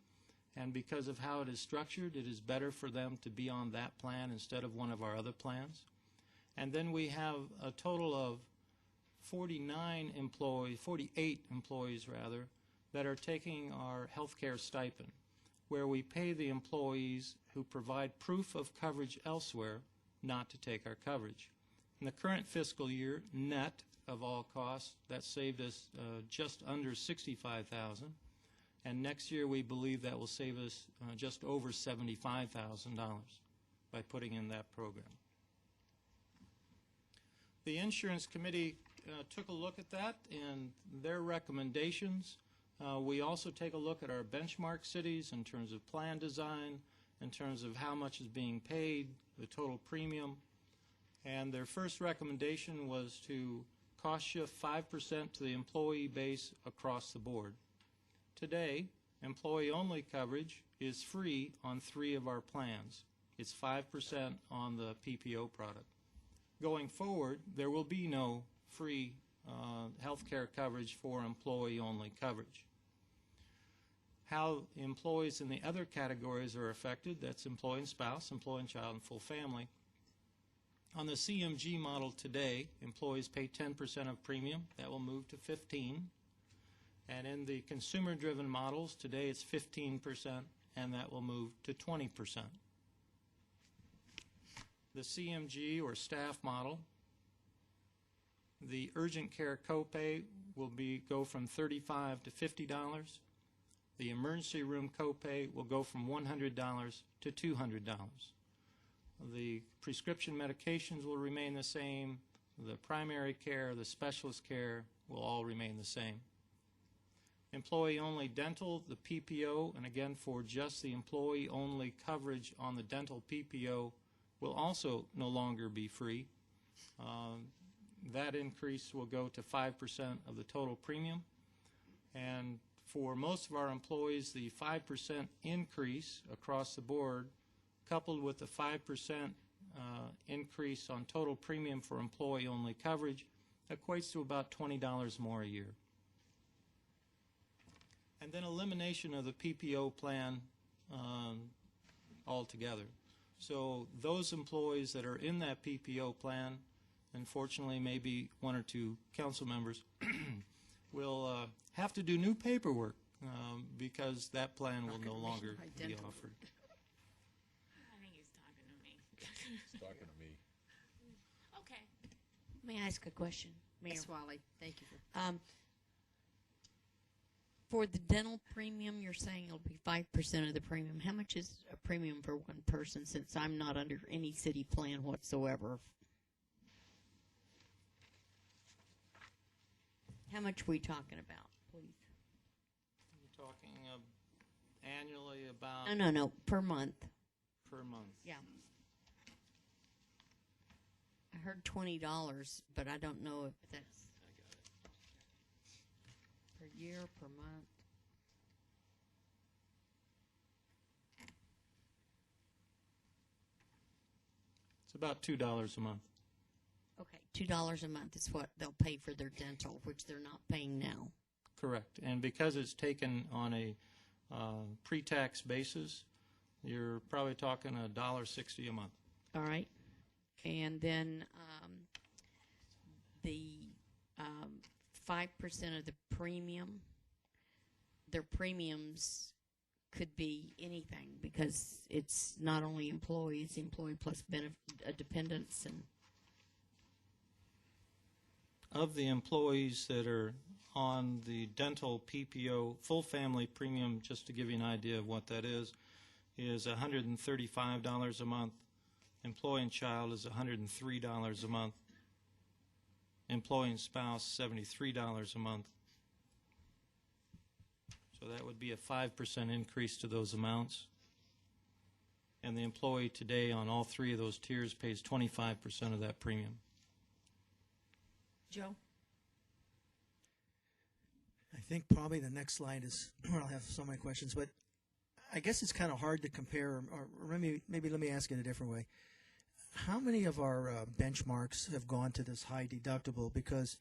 S10: and because of how it is structured, it is better for them to be on that plan instead of one of our other plans. And then we have a total of 48 employees that are taking our health care stipend. where we pay the employees who provide proof of coverage elsewhere not to take our coverage. In the current fiscal year, net of all costs, that saved us just under $65,000, and next year we believe that will save us just over $75,000 by putting in that program. The insurance committee took a look at that and their recommendations. We also take a look at our benchmark cities in terms of plan design, in terms of how much is being paid, the total premium, and their first recommendation was to cost shift 5% to the employee base across the board. Today, employee-only coverage is free on 3 of our plans. It's 5% on the PPO product. Going forward, there will be no free health care coverage for employee-only coverage. How employees in the other categories are affected, that's employee and spouse, employee and child, and full family. On the CMG model today, employees pay 10% of premium. That will move to 15%. And in the consumer-driven models, today it's 15%, and that will move to 20%. The CMG or staff model, the urgent care copay will go from $35 to $50. The emergency room copay will go from $100 to $200. The prescription medications will remain the same. The primary care, the specialist care will all remain the same. Employee-only dental, the PPO, and again for just the employee-only coverage on the dental PPO, will also no longer be free. That increase will go to 5% of the total premium. And for most of our employees, the 5% increase across the board, coupled with the 5% increase on total premium for employee-only coverage, equates to about $20 more a year. And then elimination of the PPO plan altogether. So those employees that are in that PPO plan, unfortunately maybe 1 or 2 council members, will have to do new paperwork because that plan will no longer be offered.
S9: I think he's talking to me.
S6: He's talking to me.
S9: Okay.
S5: May I ask a question, Mayor?
S1: Yes, Wally, thank you for
S5: For the dental premium, you're saying it'll be 5% of the premium. How much is a premium for one person, since I'm not under any city plan whatsoever? How much are we talking about, please?
S10: You're talking annually about
S5: No, per month.
S10: per month.
S5: Yeah. I heard $20, but I don't know if that's per year, per month.
S10: It's about $2 a month.
S5: Okay, $2 a month is what they'll pay for their dental, which they're not paying now.
S10: Correct. And because it's taken on a pre-tax basis, you're probably talking $1.60 a month.
S5: All right. And then the 5% of the premium, their premiums could be anything because it's not only employees, employee plus dependents. And
S10: Of the employees that are on the dental PPO full family premium, just to give you an idea of what that is $135 a month. Employee and child is $103 a month. Employee and spouse, $73 a month. So that would be a 5% increase to those amounts. And the employee today on all 3 of those tiers pays 25% of that premium.
S1: Joe.
S4: I think probably the next slide is where I'll have so many questions, but I guess it's kind of hard to compare, or maybe let me ask it a different way. How many of our benchmarks have gone to this high deductible? Because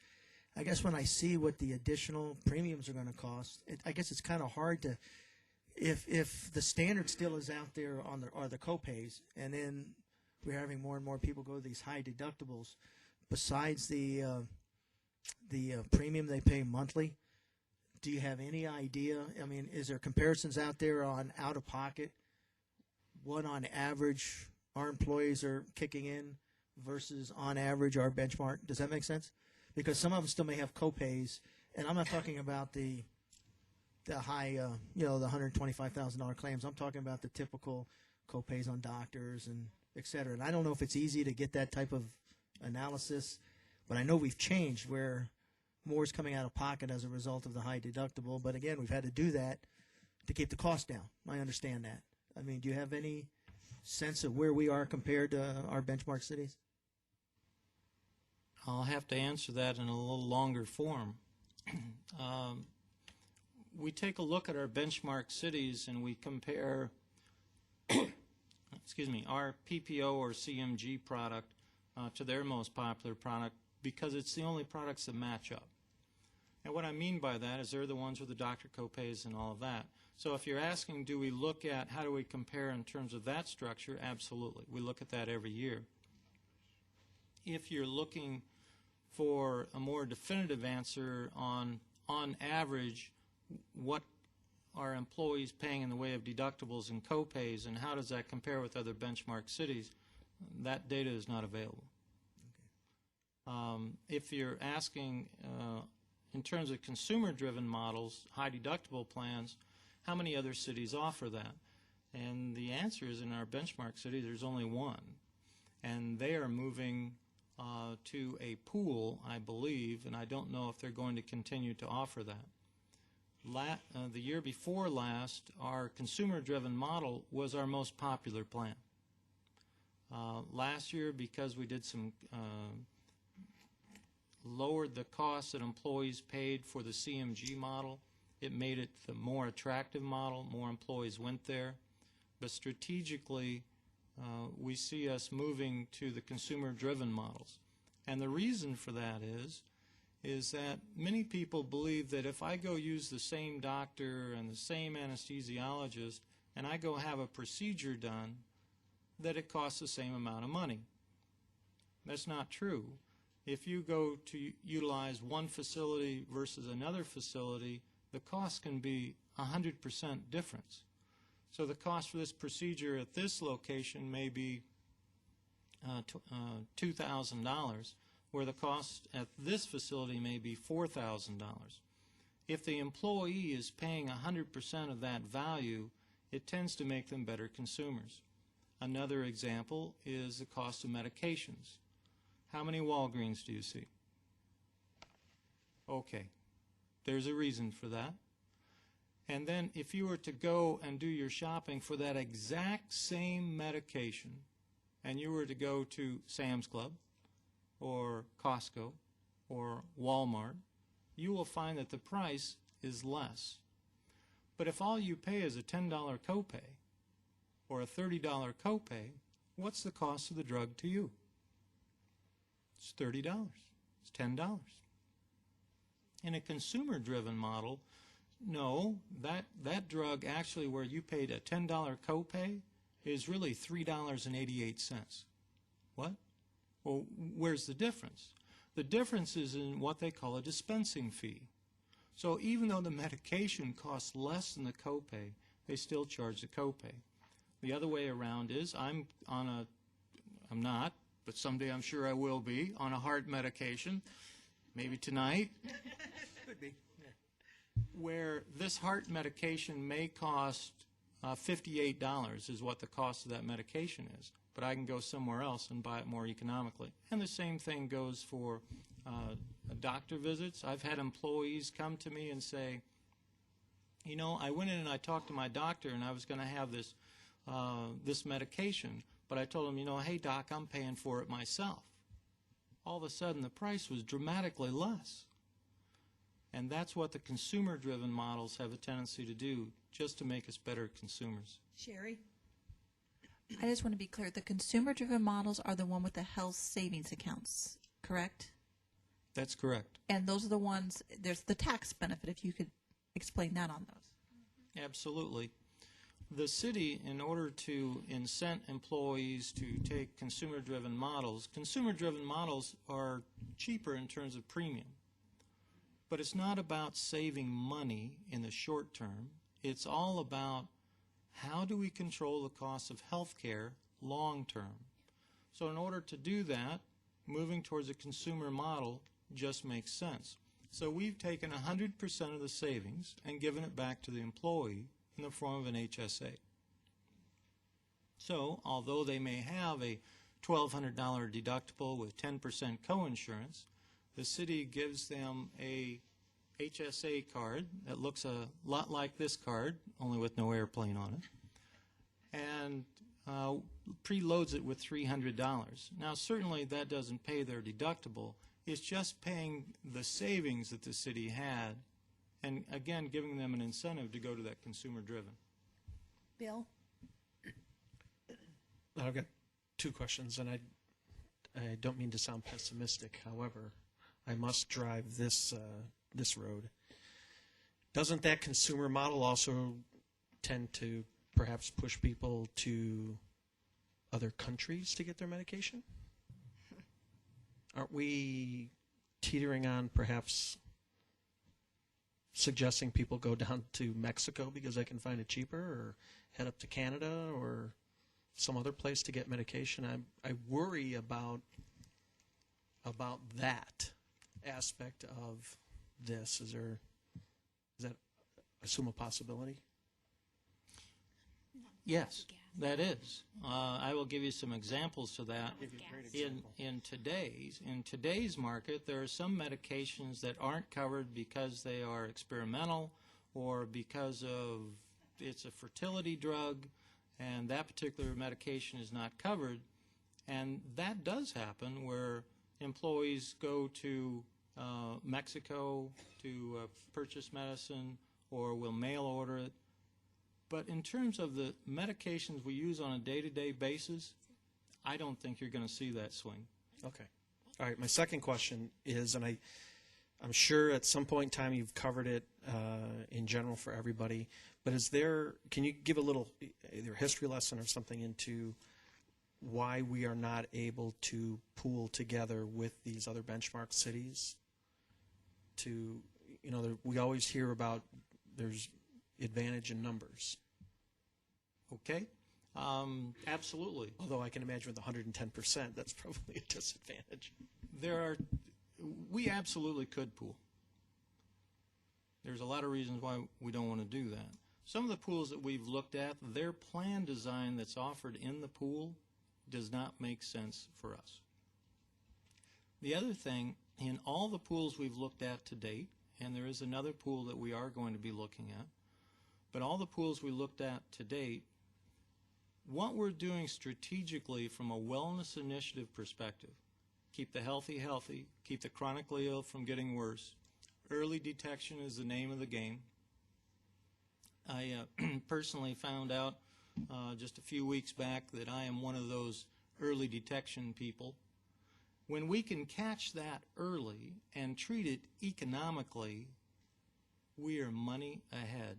S4: I guess when I see what the additional premiums are going to cost, I guess it's kind of hard to, if the standard still is out there on the copays, and then we're having more and more people go to these high deductibles, besides the premium they pay monthly do you have any idea? I mean, is there comparisons out there on out-of-pocket? What on average our employees are kicking in versus on average our benchmark? Does that make sense? Because some of them still may have copays, and I'm not talking about the high, the $125,000 claims. I'm talking about the typical copays on doctors and et cetera. And I don't know if it's easy to get that type of analysis, but I know we've changed where more is coming out of pocket as a result of the high deductible. But again, we've had to do that to keep the cost down. I understand that. I mean, do you have any sense of where we are compared to our benchmark cities?
S10: I'll have to answer that in a little longer form. We take a look at our benchmark cities and we compare our PPO or CMG product to their most popular product because it's the only products that match up. And what I mean by that is they're the ones with the doctor copays and all of that. So if you're asking, do we look at how do we compare in terms of that structure, absolutely. We look at that every year. If you're looking for a more definitive answer on average, what are employees paying in the way of deductibles and copays, and how does that compare with other benchmark cities, that data is not available. Okay. If you're asking in terms of consumer-driven models, high deductible plans, how many other cities offer that? And the answer is in our benchmark city, there's only one. And they are moving to a pool, I believe, and I don't know if they're going to continue to offer that. The year before last, our consumer-driven model was our most popular plan. Last year, because we did some lowered the cost that employees paid for the CMG model, it made it the more attractive model. More employees went there. But strategically, we see us moving to the consumer-driven models. And the reason for that is that many people believe that if I go use the same doctor and the same anesthesiologist and I go have a procedure done, that it costs the same amount of money. That's not true. If you go to utilize one facility versus another facility, the cost can be 100% difference. So the cost for this procedure at this location may be $2,000, where the cost at this facility may be $4,000. If the employee is paying 100% of that value, it tends to make them better consumers. Another example is the cost of medications. How many Walgreens do you see? Okay, there's a reason for that. And then if you were to go and do your shopping for that exact same medication, and you were to go to Sam's Club or Costco or Walmart, you will find that the price is less. But if all you pay is a $10 copay or a $30 copay, what's the cost of the drug to you? It's $30. It's $10. In a consumer-driven model, no, that drug actually where you paid a $10 copay is really $3.88. What? Well, where's the difference? The difference is in what they call a dispensing fee. So even though the medication costs less than the copay, they still charge the copay. The other way around is I'm not, but someday I'm sure I will be, on a heart medication, maybe tonight.
S4: Could be.
S10: Where this heart medication may cost $58 is what the cost of that medication is. But I can go somewhere else and buy it more economically. And the same thing goes for doctor visits. I've had employees come to me and say, you know, I went in and I talked to my doctor and I was going to have this medication, but I told him, you know, hey, doc, I'm paying for it myself. All of a sudden, the price was dramatically less. And that's what the consumer-driven models have a tendency to do, just to make us better consumers.
S1: Sherry?
S3: I just want to be clear. The consumer-driven models are the one with the health savings accounts, correct?
S10: That's correct.
S3: And those are the ones, there's the tax benefit, if you could explain that on those.
S10: Absolutely. The city, in order to incent employees to take consumer-driven models are cheaper in terms of premium. But it's not about saving money in the short term. It's all about how do we control the cost of health care long term. So in order to do that, moving towards a consumer model just makes sense. So we've taken 100% of the savings and given it back to the employee in the form of an HSA. So although they may have a $1,200 deductible with 10% coinsurance, the city gives them a HSA card that looks a lot like this card, only with no airplane on it, and preloads it with $300. Now, certainly that doesn't pay their deductible. It's just paying the savings that the city had, and again, giving them an incentive to go to that consumer-driven.
S1: Bill?
S8: I've got two questions, and I don't mean to sound pessimistic. However, I must drive this road. Doesn't that consumer model also tend to perhaps push people to other countries to get their medication? Aren't we teetering on perhaps suggesting people go down to Mexico because they can find it cheaper, or head up to Canada or some other place to get medication? I worry about that aspect of this. Is that assume a possibility?
S10: Yes, that is. I will give you some examples to that. In today's market, there are some medications that aren't covered because they are experimental or because of it's a fertility drug, and that particular medication is not covered. And that does happen where employees go to Mexico to purchase medicine or will mail order it. But in terms of the medications we use on a day-to-day basis, I don't think you're going to see that swing.
S8: Okay. All right. My second question is, and I'm sure at some point in time you've covered it in general for everybody, but can you give a little either history lesson or something into why we are not able to pool together with these other benchmark cities? We always hear about there's advantage in numbers.
S10: Okay. Absolutely.
S8: Although I can imagine with 110%, that's probably a disadvantage.
S10: We absolutely could pool. There's a lot of reasons why we don't want to do that. Some of the pools that we've looked at, their plan design that's offered in the pool does not make sense for us. The other thing, in all the pools we've looked at to date, and there is another pool that we are going to be looking at, but all the pools we looked at to date, what we're doing strategically from a wellness initiative perspective, keep the healthy healthy, keep the chronically ill from getting worse. Early detection is the name of the game. I personally found out just a few weeks back that I am one of those early detection people. When we can catch that early and treat it economically, we are money ahead.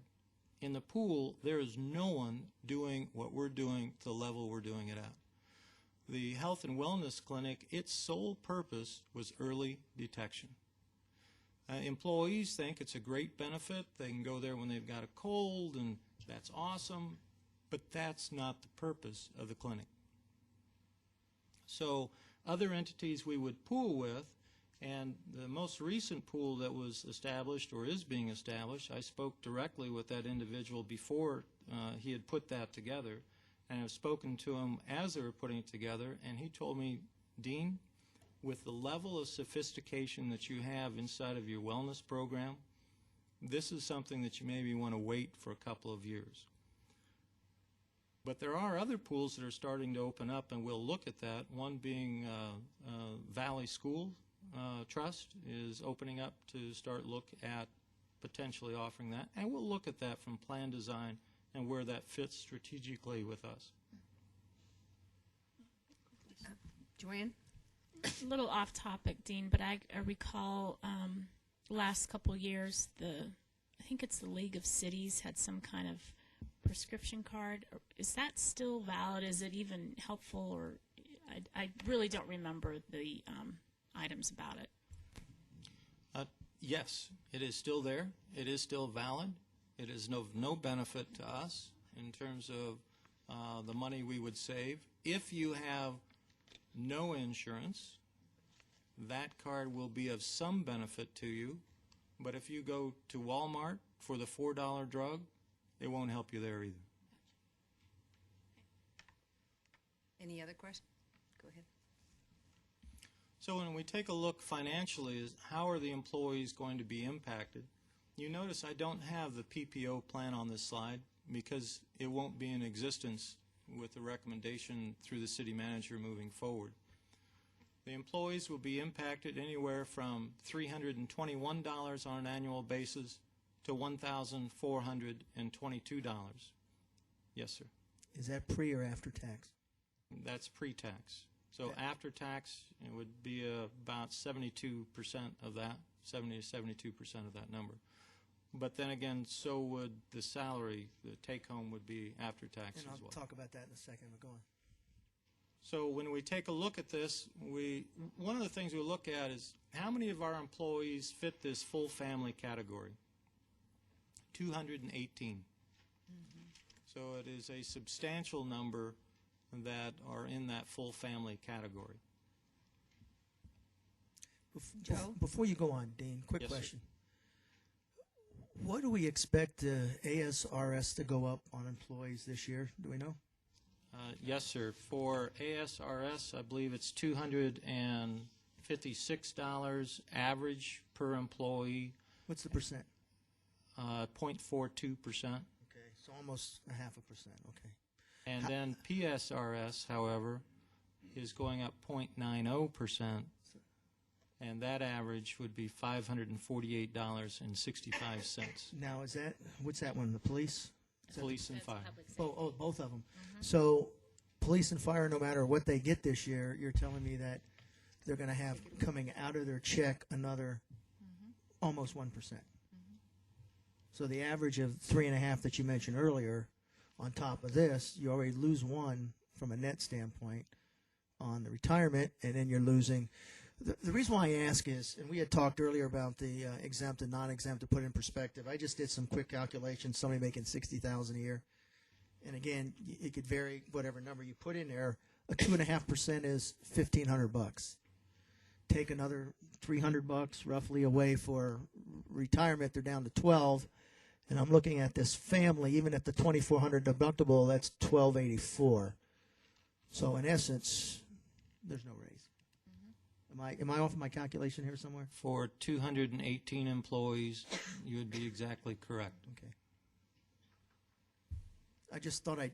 S10: In the pool, there is no one doing what we're doing to the level we're doing it at. The health and wellness clinic, its sole purpose was early detection. Employees think it's a great benefit. They can go there when they've got a cold, and that's awesome, but that's not the purpose of the clinic. So other entities we would pool with, and the most recent pool that was established or is being established, I spoke directly with that individual before he had put that together, and I've spoken to him as they were putting it together, and he told me, Dean, with the level of sophistication that you have inside of your wellness program, this is something that you maybe want to wait for a couple of years. But there are other pools that are starting to open up, and we'll look at that. One being Valley School Trust is opening up to start look at potentially offering that, and we'll look at that from plan design and where that fits strategically with us.
S1: Joanne?
S9: A little off topic, Dean, but I recall last couple years, I think it's the League of Cities had some kind of prescription card. Is that still valid? Is it even helpful? Or I really don't remember the items about it.
S10: Yes, it is still there. It is still valid. It is of no benefit to us in terms of the money we would save. If you have no insurance, that card will be of some benefit to you. But if you go to Walmart for the $4 drug, it won't help you there either.
S1: Any other questions? Go ahead.
S10: So when we take a look financially, is how are the employees going to be impacted? You notice I don't have the PPO plan on this slide because it won't be in existence with the recommendation through the city manager moving forward. The employees will be impacted anywhere from $321 on an annual basis to $1,422. Yes, sir.
S4: Is that pre or after tax?
S10: That's pre-tax. So after tax, it would be about 72% of that, 70 to 72% of that number. But then again, so would the salary, the take-home would be after tax
S4: And
S10: as
S4: I'll
S10: well.
S4: talk about that in a second, but go on.
S10: So when we take a look at this, one of the things we look at is how many of our employees fit this full family category? 218. So it is a substantial number that are in that full family category.
S1: Joe?
S4: Before you go on, Dean, quick
S10: Yes, sir.
S4: question. What do we expect ASRS to go up on employees this year? Do we know?
S10: Yes, sir. For ASRS, I believe it's $256 average per employee,
S4: What's the percent?
S10: 0.42%.
S4: Okay, so almost a 0.5%. Okay.
S10: And then PSRS, however, is going up 0.90%, and that average would be $548.65.
S4: Now, what's that one? The police?
S10: Police and fire.
S4: Oh, both of them. So, police and fire, no matter what they get this year, you're telling me that they're going to have coming out of their check another almost 1%. So the average of 3.5 that you mentioned earlier, on top of this, you already lose 1 from a net standpoint on the retirement, and then you're losing. The reason why I ask is, and we had talked earlier about the exempt and non-exempt to put it in perspective. I just did some quick calculations. Somebody making $60,000 a year, and again, it could vary whatever number you put in there. A 2.5% is $1,500. Take another $300 roughly away for retirement. They're down to 12, and I'm looking at this family. Even at the $2,400 deductible, that's $1,284. So in essence, there's no raise. Am I off my calculation here somewhere?
S10: For 218 employees, you would be exactly correct.
S4: Okay. I just thought I'd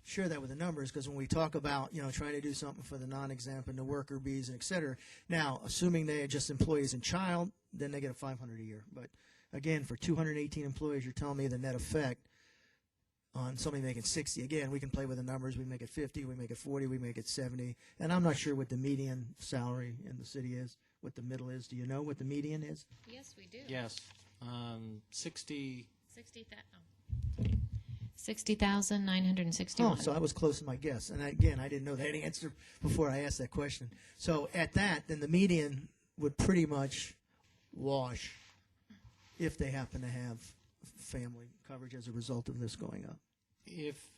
S4: share that with the numbers because when we talk about, trying to do something for the non-exempt and the worker bees and et cetera, now, assuming they are just employees and child, then they get a $500 a year. But again, for 218 employees, you're telling me the net effect on somebody making 60. Again, we can play with the numbers. We make it 50, we make it 40, we make it 70. And I'm not sure what the median salary in the city is, what the middle is. Do you know what the median is?
S2: Yes, we do.
S10: Yes, 60.
S2: 60,961.
S4: Oh, so I was close to my guess. And again, I didn't know that answer before I asked that question. So at that, then the median would pretty much wash if they happen to have family coverage as a result of this going up.
S10: If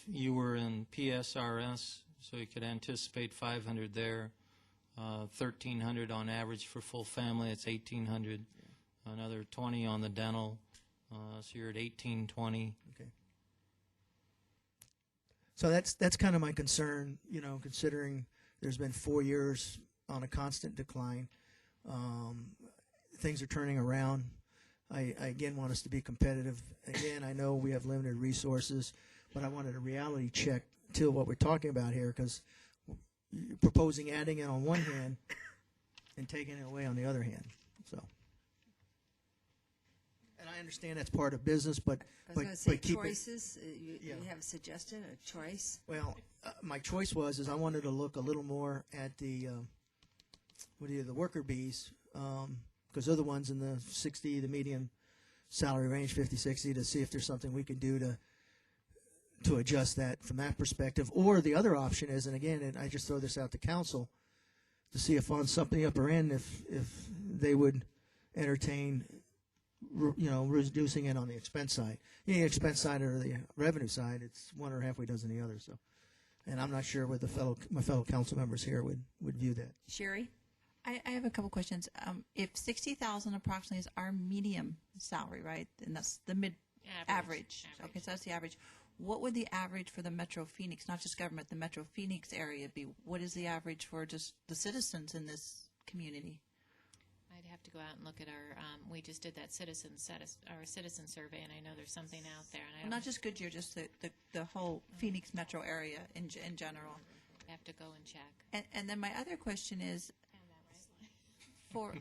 S10: you were in PSRS, so you could anticipate 500 there, 1,300 on average for full family, it's 1,800. Another 20 on the dental, so you're at 1,820.
S4: Okay. So that's kind of my concern, considering there's been 4 years on a constant decline. Things are turning around. I again want us to be competitive. Again, I know we have limited resources, but I wanted a reality check to what we're talking about here because you're proposing adding it on one hand and taking it away on the other hand. So, and I understand that's part of business, but
S1: I was going to say
S4: keep
S1: choices. You
S4: Yeah.
S1: have a suggestion, a choice?
S4: Well, my choice was I wanted to look a little more at the the worker bees. Because they're the ones in the 60, the median salary range, 50, 60, to see if there's something we can do to adjust that from that perspective. Or the other option is, and again, and I just throw this out to council, to see if on something upper end, if they would entertain, reducing it on the expense side. The expense side or the revenue side, it's one or halfway dozen the other. So, and I'm not sure what my fellow council members here would view that.
S1: Sherry?
S3: I have a couple questions. If 60,000 approximately is our medium salary, right? And that's the average. Okay, so that's the average. What would the average for the Metro Phoenix, not just government, the Metro Phoenix area be? What is the average for just the citizens in this community?
S2: I'd have to go out and look at our. We just did that citizen survey, and I know there's something out there. And I
S3: Well, not just Goodyear, just the whole Phoenix metro area in general.
S2: have to go and check.
S3: And then my other question is, for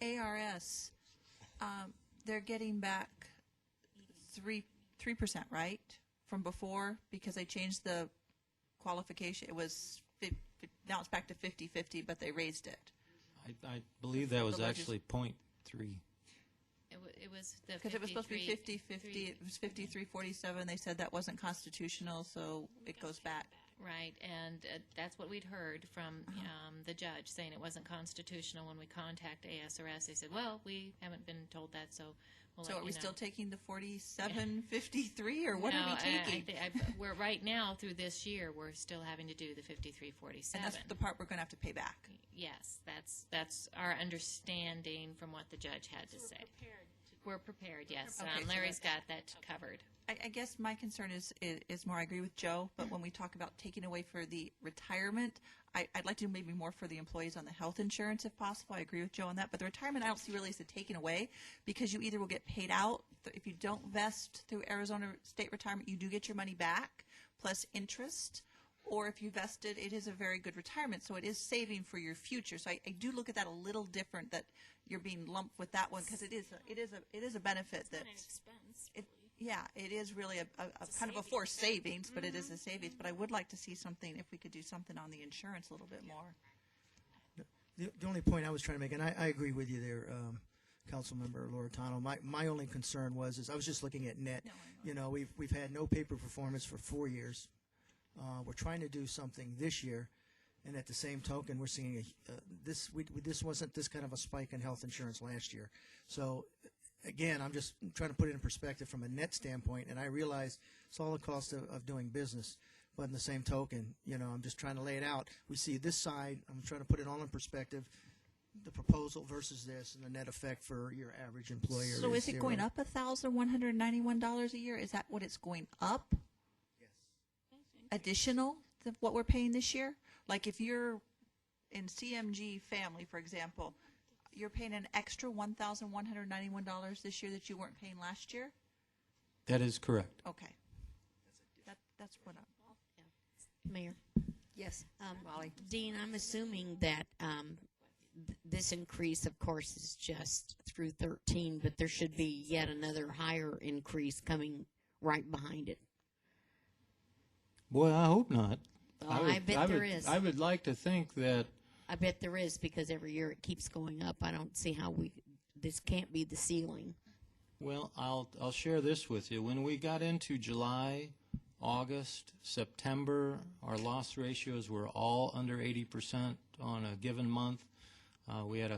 S3: ARS, they're getting back 3%, right, from before, because they changed the qualification. It was now it's back to 50-50, but they raised it.
S10: I believe that was
S3: The
S10: actually 0.3.
S2: It was the
S3: Because it was supposed to be
S2: 53
S3: 50-50. It was 53-47. They said that wasn't constitutional, so it goes back.
S2: Right, and that's what we'd heard from the judge, saying it wasn't constitutional. When we contact ASRS, they said, well, we haven't been told that, so we'll
S3: So
S2: let
S3: are
S2: you
S3: we
S2: know.
S3: still taking the 47-53, or what
S2: No,
S3: are we taking?
S2: we're right now, through this year, we're still having to do the 53-47.
S3: And that's the part we're going to have to pay back.
S2: Yes, that's our understanding from what the judge had to say. We're prepared, yes.
S3: Okay, so
S2: Larry's got that covered.
S3: I guess my concern is more, I agree with Joe, but when we talk about taking away for the retirement, I'd like to do maybe more for the employees on the health insurance if possible. I agree with Joe on that. But the retirement, I don't see really as a taking away, because you either will get paid out. If you don't vest through Arizona State Retirement, you do get your money back plus interest. Or if you vested, it is a very good retirement, so it is saving for your future. So I do look at that a little different, that you're being lumped with that one, because it is a benefit that it is really a kind of a forced savings, but it is a savings. But I would like to see something, if we could do something on the insurance a little bit more.
S4: The only point I was trying to make, and I agree with you there, Councilmember Loretano. My only concern is I was just looking at net. We've had no paper performance for 4 years. We're trying to do something this year, and at the same token, we're seeing this wasn't this kind of a spike in health insurance last year. So again, I'm just trying to put it in perspective from a net standpoint, and I realize it's all the cost of doing business. But in the same token, I'm just trying to lay it out. We see this side. I'm trying to put it all in perspective, the proposal versus this, and the net effect for your average employer.
S3: So is it
S4: zero.
S3: going up $1,191 a year? Is that what it's going up?
S4: Yes.
S3: Additional to what we're paying this year? Like if you're in CMG family, for example, you're paying an extra $1,191 this year that you weren't paying last year?
S10: That is correct.
S3: Okay. That's what I'm...
S5: Mayor.
S1: Yes, Molly.
S5: Dean, I'm assuming that this increase, of course, is just through 13, but there should be yet another higher increase coming right behind it.
S10: Boy, I hope not.
S5: Oh, I bet there is.
S10: I would like to think that.
S5: I bet there is, because every year it keeps going up. I don't see how this can't be the ceiling.
S10: Well, I'll share this with you. When we got into July, August, September, our loss ratios were all under 80% on a given month. We had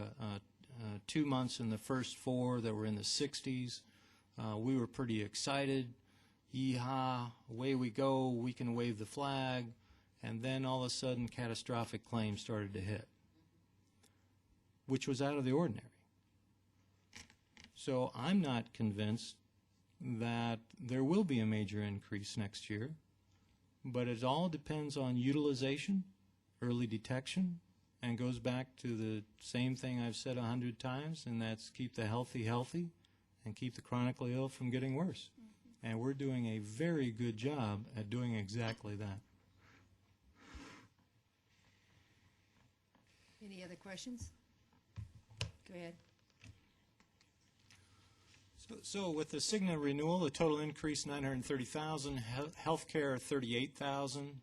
S10: 2 months in the first 4 that were in the 60s. We were pretty excited. Yeehaw, away we go, we can wave the flag. And then all of a sudden, catastrophic claims started to hit, which was out of the ordinary. So I'm not convinced that there will be a major increase next year, but it all depends on utilization, early detection, and goes back to the same thing I've said 100 times, and that's keep the healthy healthy and keep the chronically ill from getting worse. And we're doing a very good job at doing exactly that.
S1: Any other questions? Go ahead.
S10: So with the Cigna renewal, the total increase 930,000, healthcare 38,000,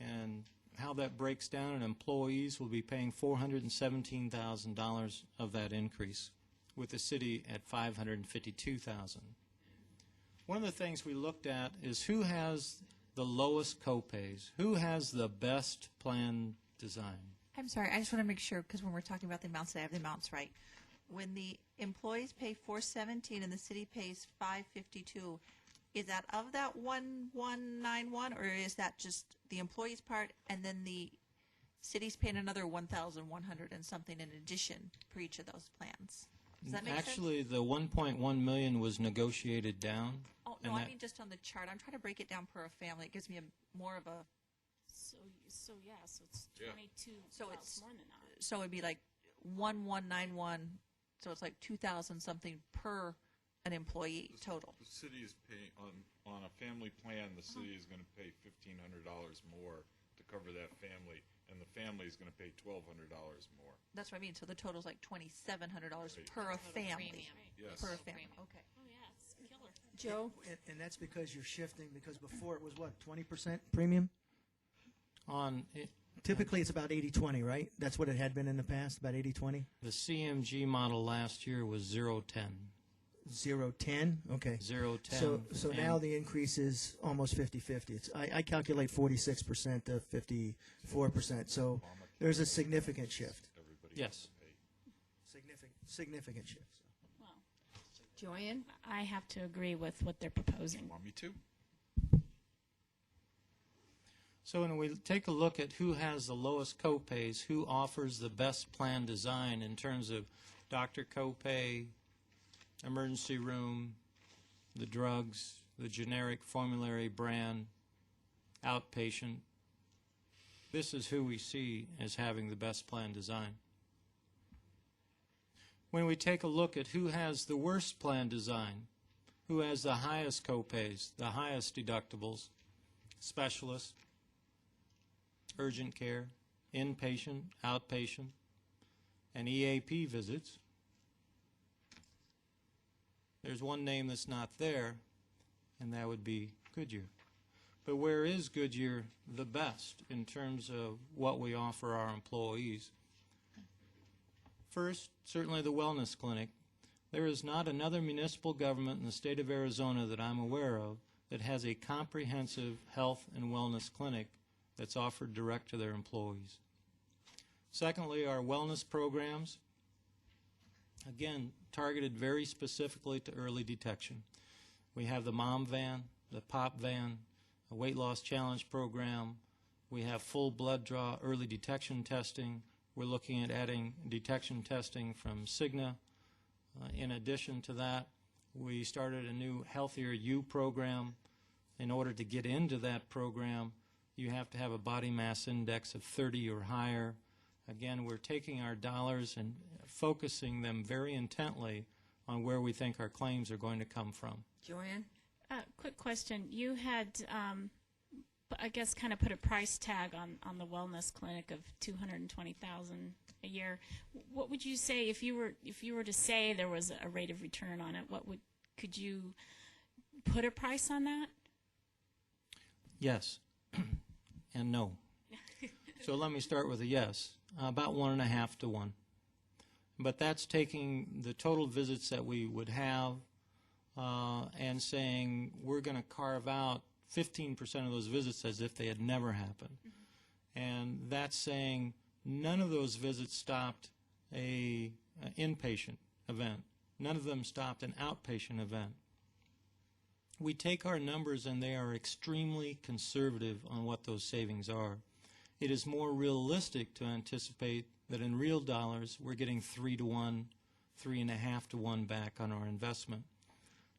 S10: and how that breaks down in employees will be paying $417,000 of that increase, with the city at $552,000. One of the things we looked at is who has the lowest copays, who has the best plan design.
S3: I'm sorry, I just want to make sure, because when we're talking about the amounts, I have the amounts right. When the employees pay $417 and the city pays $552, is that of that 1191, or is that just the employees' part, and then the city's paying another 1,100 and something in addition for each of those plans? Does that make
S10: Actually, the 1.1 million was negotiated down.
S3: sense? Oh, no, I mean just on the chart. I'm trying to break it down per family. It gives me more of a,
S9: So it's
S6: Yeah.
S9: 22.
S3: So
S9: well,
S3: it's-
S9: more than that.
S3: so it'd be like 1191, so it's like 2,000 something per an employee total.
S6: The city is paying, on a family plan, the city is going to pay $1,500 more to cover that family, and the family is going to pay $1,200 more.
S3: That's what I mean. So the total's like $2,700
S6: Right.
S3: per family.
S2: premium.
S6: Yes.
S3: Per family. Okay.
S9: Oh, yeah, it's killer.
S1: Joe?
S4: And that's because you're shifting, because before it was what, 20% premium? Typically, it's about 80-20, right? That's what it had been in the past, about 80-20?
S10: The CMG model last year was 0-10.
S4: 0-10? Okay.
S10: 0-10.
S4: So now the increase is almost 50-50. I calculate 46% to 54%. So there's a significant shift.
S6: Everybody
S10: Yes.
S6: has to pay.
S4: Significant shift.
S9: Well,
S1: Joanne?
S9: I have to agree with what they're proposing.
S6: Want me to?
S10: So when we take a look at who has the lowest copays, who offers the best plan design in terms of doctor copay, emergency room, the drugs, the generic formulary brand, outpatient, this is who we see as having the best plan design. When we take a look at who has the worst plan design, who has the highest copays, the highest deductibles, specialists, urgent care, inpatient, outpatient, and EAP visits. There's one name that's not there, and that would be Goodyear. But where is Goodyear the best in terms of what we offer our employees? First, certainly the wellness clinic. There is not another municipal government in the state of Arizona that I'm aware of that has a comprehensive health and wellness clinic that's offered direct to their employees. Secondly, our wellness programs, again, targeted very specifically to early detection. We have the Mom Van, the Pop Van, a weight loss challenge program. We have full blood draw early detection testing. We're looking at adding detection testing from Cigna. In addition to that, we started a new Healthier You program. In order to get into that program, you have to have a body mass index of 30 or higher. Again, we're taking our dollars and focusing them very intently on where we think our claims are going to come from.
S1: Joanne?
S9: Quick question. You had, I guess, kind of put a price tag on the wellness clinic of $220,000 a year. What would you say if you were to say there was a rate of return on it? Could you put a price on that?
S10: Yes and no. So let me start with a yes. About 1.5 to 1. But that's taking the total visits that we would have and saying we're going to carve out 15% of those visits as if they had never happened. And that's saying none of those visits stopped an inpatient event. None of them stopped an outpatient event. We take our numbers and they are extremely conservative on what those savings are. It is more realistic to anticipate that in real dollars we're getting 3 to 1, 3.5 to 1 back on our investment.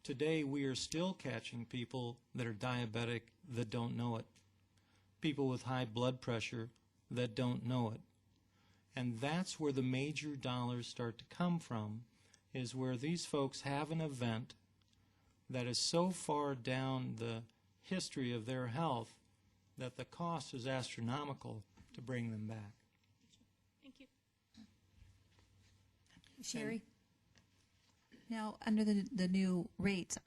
S10: Today we are still catching people that are diabetic that don't know it, people with high blood pressure that don't know it. And that's where the major dollars start to come from, is where these folks have an event that is so far down the history of their health that the cost is astronomical to bring them back.
S9: Thank you.
S1: Sherry?
S3: Now, under the new rates,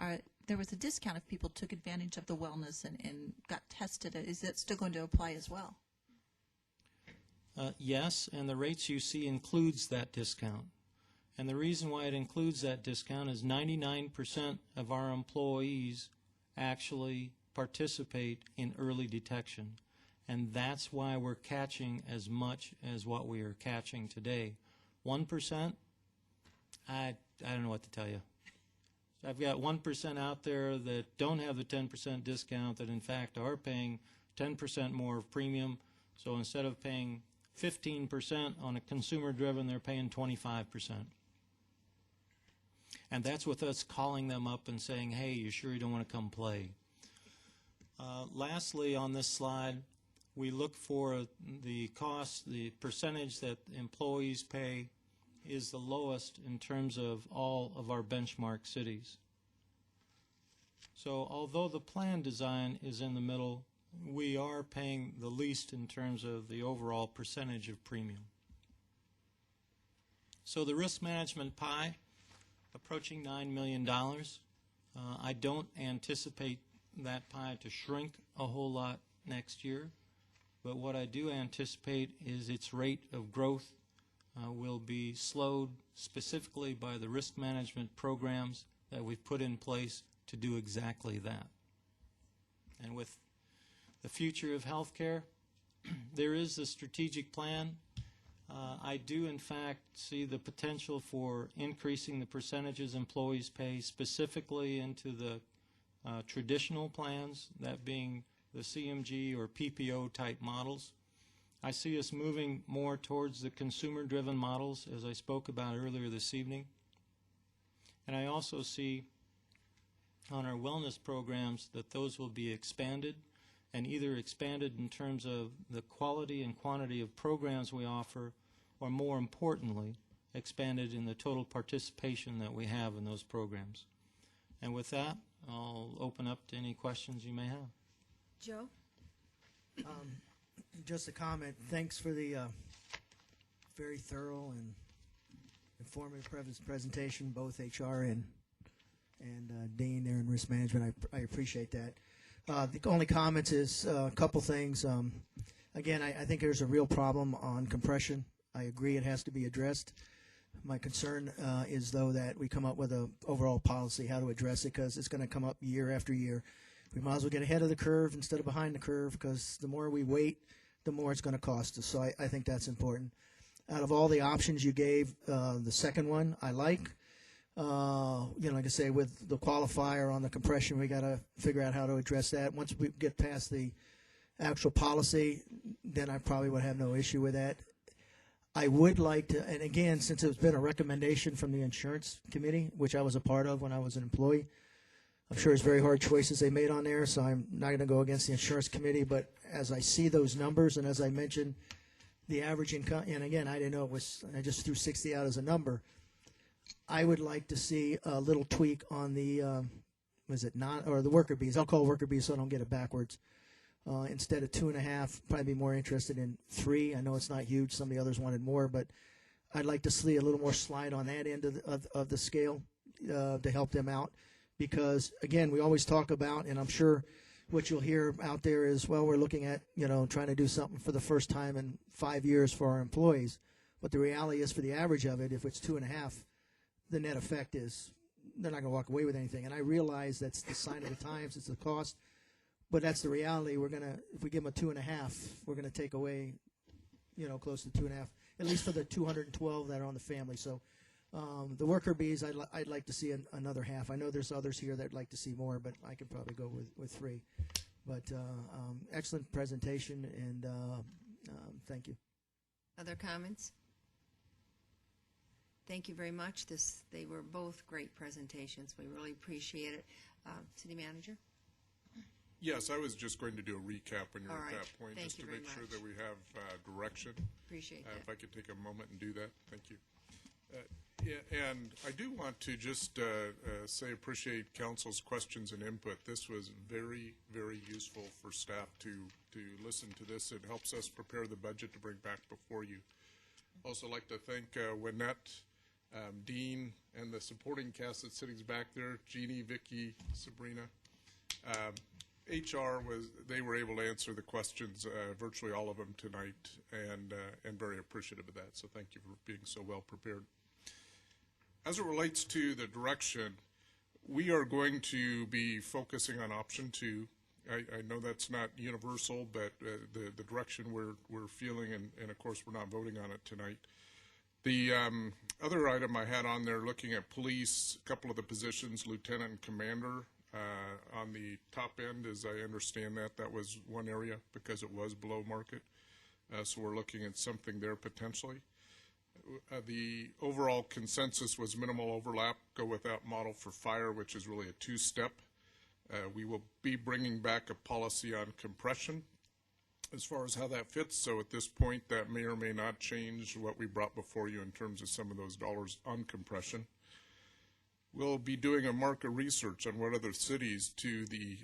S3: there was a discount if people took advantage of the wellness and got tested. Is that still going to apply as well?
S10: Yes, and the rates you see includes that discount. And the reason why it includes that discount is 99% of our employees actually participate in early detection. and that's why we're catching as much as what we are catching today. 1%, I don't know what to tell you. I've got 1% out there that don't have the 10% discount that in fact are paying 10% more of premium. So instead of paying 15% on a consumer driven, they're paying 25%. And that's with us calling them up and saying, hey, you sure you don't want to come play? Lastly, on this slide, we look for the cost, the percentage that employees pay is the lowest in terms of all of our benchmark cities. So although the plan design is in the middle, we are paying the least in terms of the overall percentage of premium. So the risk management pie, approaching $9 million. I don't anticipate that pie to shrink a whole lot next year, but what I do anticipate is its rate of growth will be slowed specifically by the risk management programs that we've put in place to do exactly that. And with the future of healthcare, there is a strategic plan. I do in fact see the potential for increasing the percentages employees pay specifically into the traditional plans, that being the CMG or PPO type models. I see us moving more towards the consumer-driven models, as I spoke about earlier this evening. And I also see on our wellness programs that those will be expanded, and either expanded in terms of the quality and quantity of programs we offer, or more importantly, expanded in the total participation that we have in those programs. And with that, I'll open up to any questions you may have.
S1: Joe?
S4: Just a comment. Thanks for the very thorough and informative presentation, both HR and Dean there in risk management. I appreciate that. The only comments is a couple things. Again, I think there's a real problem on compression. I agree it has to be addressed. My concern is, though, that we come up with an overall policy how to address it, because it's going to come up year after year. We might as well get ahead of the curve instead of behind the curve, because the more we wait, the more it's going to cost us. So I think that's important. Out of all the options you gave, the second one I like. Like I say, with the qualifier on the compression, we got to figure out how to address that. Once we get past the actual policy, then I probably would have no issue with that. I would like to, and again, since it's been a recommendation from the insurance committee, which I was a part of when I was an employee, I'm sure it's very hard choices they made on there, so I'm not going to go against the insurance committee. But as I see those numbers, and as I mentioned, the average income, and again, I didn't know it was, I just threw 60 out as a number. I would like to see a little tweak on the, the worker bees. I'll call it worker bees so I don't get it backwards. Instead of 2.5, probably be more interested in 3. I know it's not huge. Some of the others wanted more, but I'd like to see a little more slide on that end of the scale to help them out. Because, again, we always talk about, and I'm sure what you'll hear out there is, well, we're looking at, trying to do something for the first time in 5 years for our employees. But the reality is, for the average of it, if it's 2.5, the net effect is they're not going to walk away with anything. And I realize that's the sign of the times, it's the cost. But that's the reality. If we give them a 2.5, we're going to take away, close to 2.5, at least for the 212 that are on the family. So the worker bees, I'd like to see another half. I know there's others here that'd like to see more, but I could probably go with 3. But excellent presentation, and thank you.
S1: Other comments? Thank you very much. They were both great presentations. We really appreciate it. City Manager?
S7: Yes, I was just going to do a recap when you're
S1: All
S7: at
S1: right.
S7: that point,
S1: Thank
S7: just
S1: you
S7: to
S1: very
S7: make sure
S1: much.
S7: that we have direction.
S1: Appreciate
S7: If
S1: that.
S7: I could take a moment and do that, thank you. And I do want to just say appreciate council's questions and input. This was very, very useful for staff to listen to this. It helps us prepare the budget to bring back before you. Also like to thank Wynette, Dean, and the supporting cast that's sitting back there, Jeannie, Vicky, Sabrina. HR they were able to answer the questions, virtually all of them tonight, and very appreciative of that. So thank you for being so well prepared. As it relates to the direction, we are going to be focusing on option 2 I know that's not universal, but the direction we're feeling, and of course we're not voting on it tonight. The other item I had on there, looking at police, a couple of the positions, lieutenant and commander, on the top end, as I understand that was one area because it was below market. So we're looking at something there potentially. The overall consensus was minimal overlap, go with that model for fire, which is really a two-step. We will be bringing back a policy on compression as far as how that fits. So at this point, that may or may not change what we brought before you in terms of some of those dollars on compression. We'll be doing a market research on what other cities, to the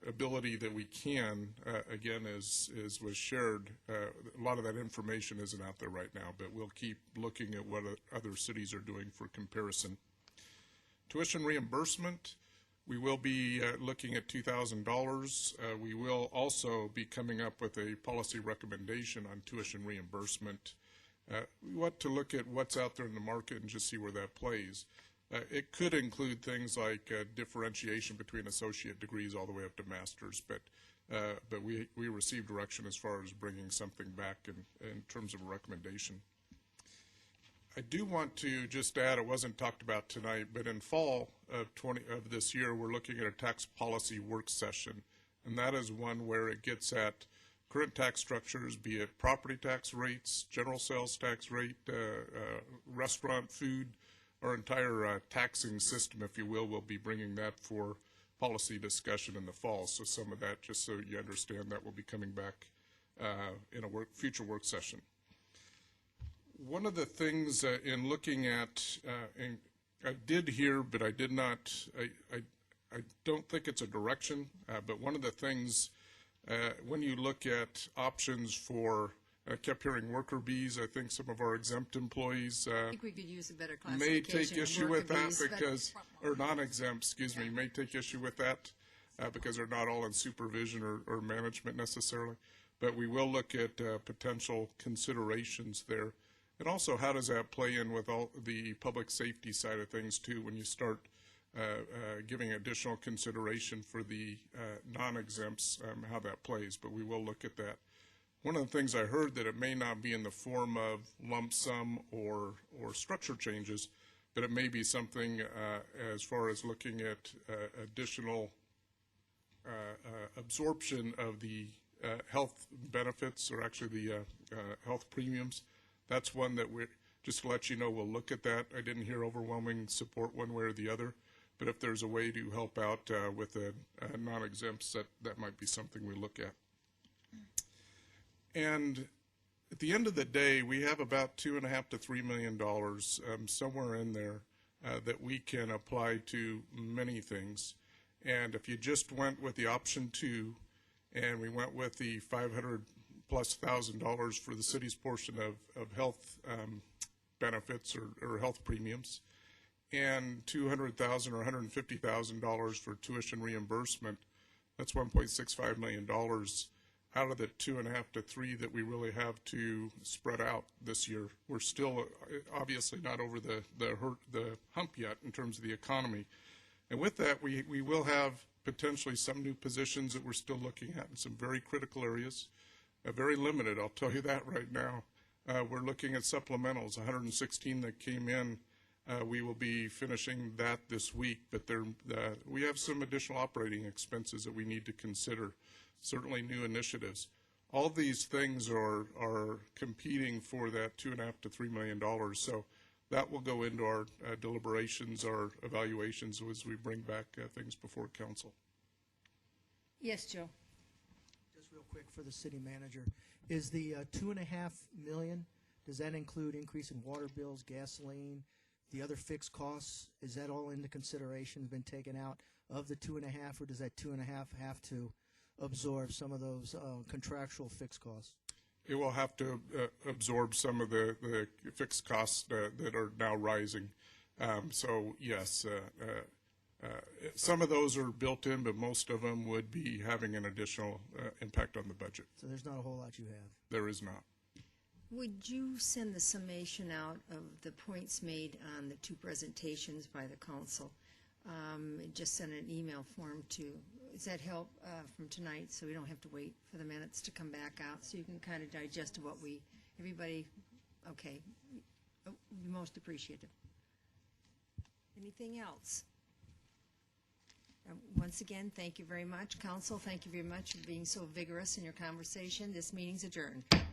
S7: ability that we can, again, as was shared, a lot of that information isn't out there right now, but we'll keep looking at what other cities are doing for comparison. Tuition reimbursement, we will be looking at $2,000. We will also be coming up with a policy recommendation on tuition reimbursement. We want to look at what's out there in the market and just see where that plays. It could include things like differentiation between associate degrees all the way up to master's, but we received direction as far as bringing something back in terms of a recommendation. I do want to just add, it wasn't talked about tonight, but in fall of this year, we're looking at a tax policy work session, and that is one where it gets at current tax structures, be it property tax rates, general sales tax rate, restaurant food, our entire taxing system, if you will. We'll be bringing that for policy discussion in the fall. So some of that, just so you understand, that will be coming back in a future work session. One of the things in looking at, and I did hear, but I did not, I don't think it's a direction, but one of the things when you look at options for, I kept hearing worker bees. I think some of our exempt employees
S1: I think we could use a better classification.
S7: may take issue with that
S1: bees,
S7: because, or non-exempt, excuse me, may take issue with that because they're not all in supervision or management necessarily. But we will look at potential considerations there. And also, how does that play in with all the public safety side of things too, when you start giving additional consideration for the non-exempts, how that plays. But we will look at that. One of the things I heard, that it may not be in the form of lump sum or structure changes, but it may be something as far as looking at additional absorption of the health benefits, or actually the health premiums. That's one that we, just to let you know, we'll look at that. I didn't hear overwhelming support one way or the other, but if there's a way to help out with the non-exempts, that might be something we look at. And at the end of the day, we have about $2.5 to $3 million somewhere in there that we can apply to many things. And if you just went with the option 2, and we went with the $500,000+ for the city's portion of health benefits or health premiums, and $200,000 or $150,000 for tuition reimbursement, that's $1.65 million. Out of the 2.5 to 3 that we really have to spread out this year. We're still obviously not over the hump yet in terms of the economy. And with that, we will have potentially some new positions that we're still looking at in some very critical areas. Very limited, I'll tell you that right now. We're looking at supplementals, 116 that came in. We will be finishing that this week, but we have some additional operating expenses that we need to consider. Certainly new initiatives. All these things are competing for that $2.5 to $3 million. So that will go into our deliberations, our evaluations as we bring back things before council.
S1: Yes, Joe.
S4: Just real quick for the city manager, is the $2.5 million, does that include increase in water bills, gasoline, the other fixed costs? Is that all into consideration, been taken out of the 2.5, or does that 2.5 have to absorb some of those contractual fixed costs?
S7: It will have to absorb some of the fixed costs that are now rising. So yes, some of those are built in, but most of them would be having an additional impact on the budget.
S4: So there's not a whole lot you have.
S7: There is not.
S1: Would you send the summation out of the points made on the 2 presentations by the council Just send an email form to, does that help from tonight, so we don't have to wait for the minutes to come back out, so you can kind of digest what everybody, okay, be most appreciative. Anything else? Once again, thank you very much. Council, thank you very much for being so vigorous in your conversation. This meeting's adjourned.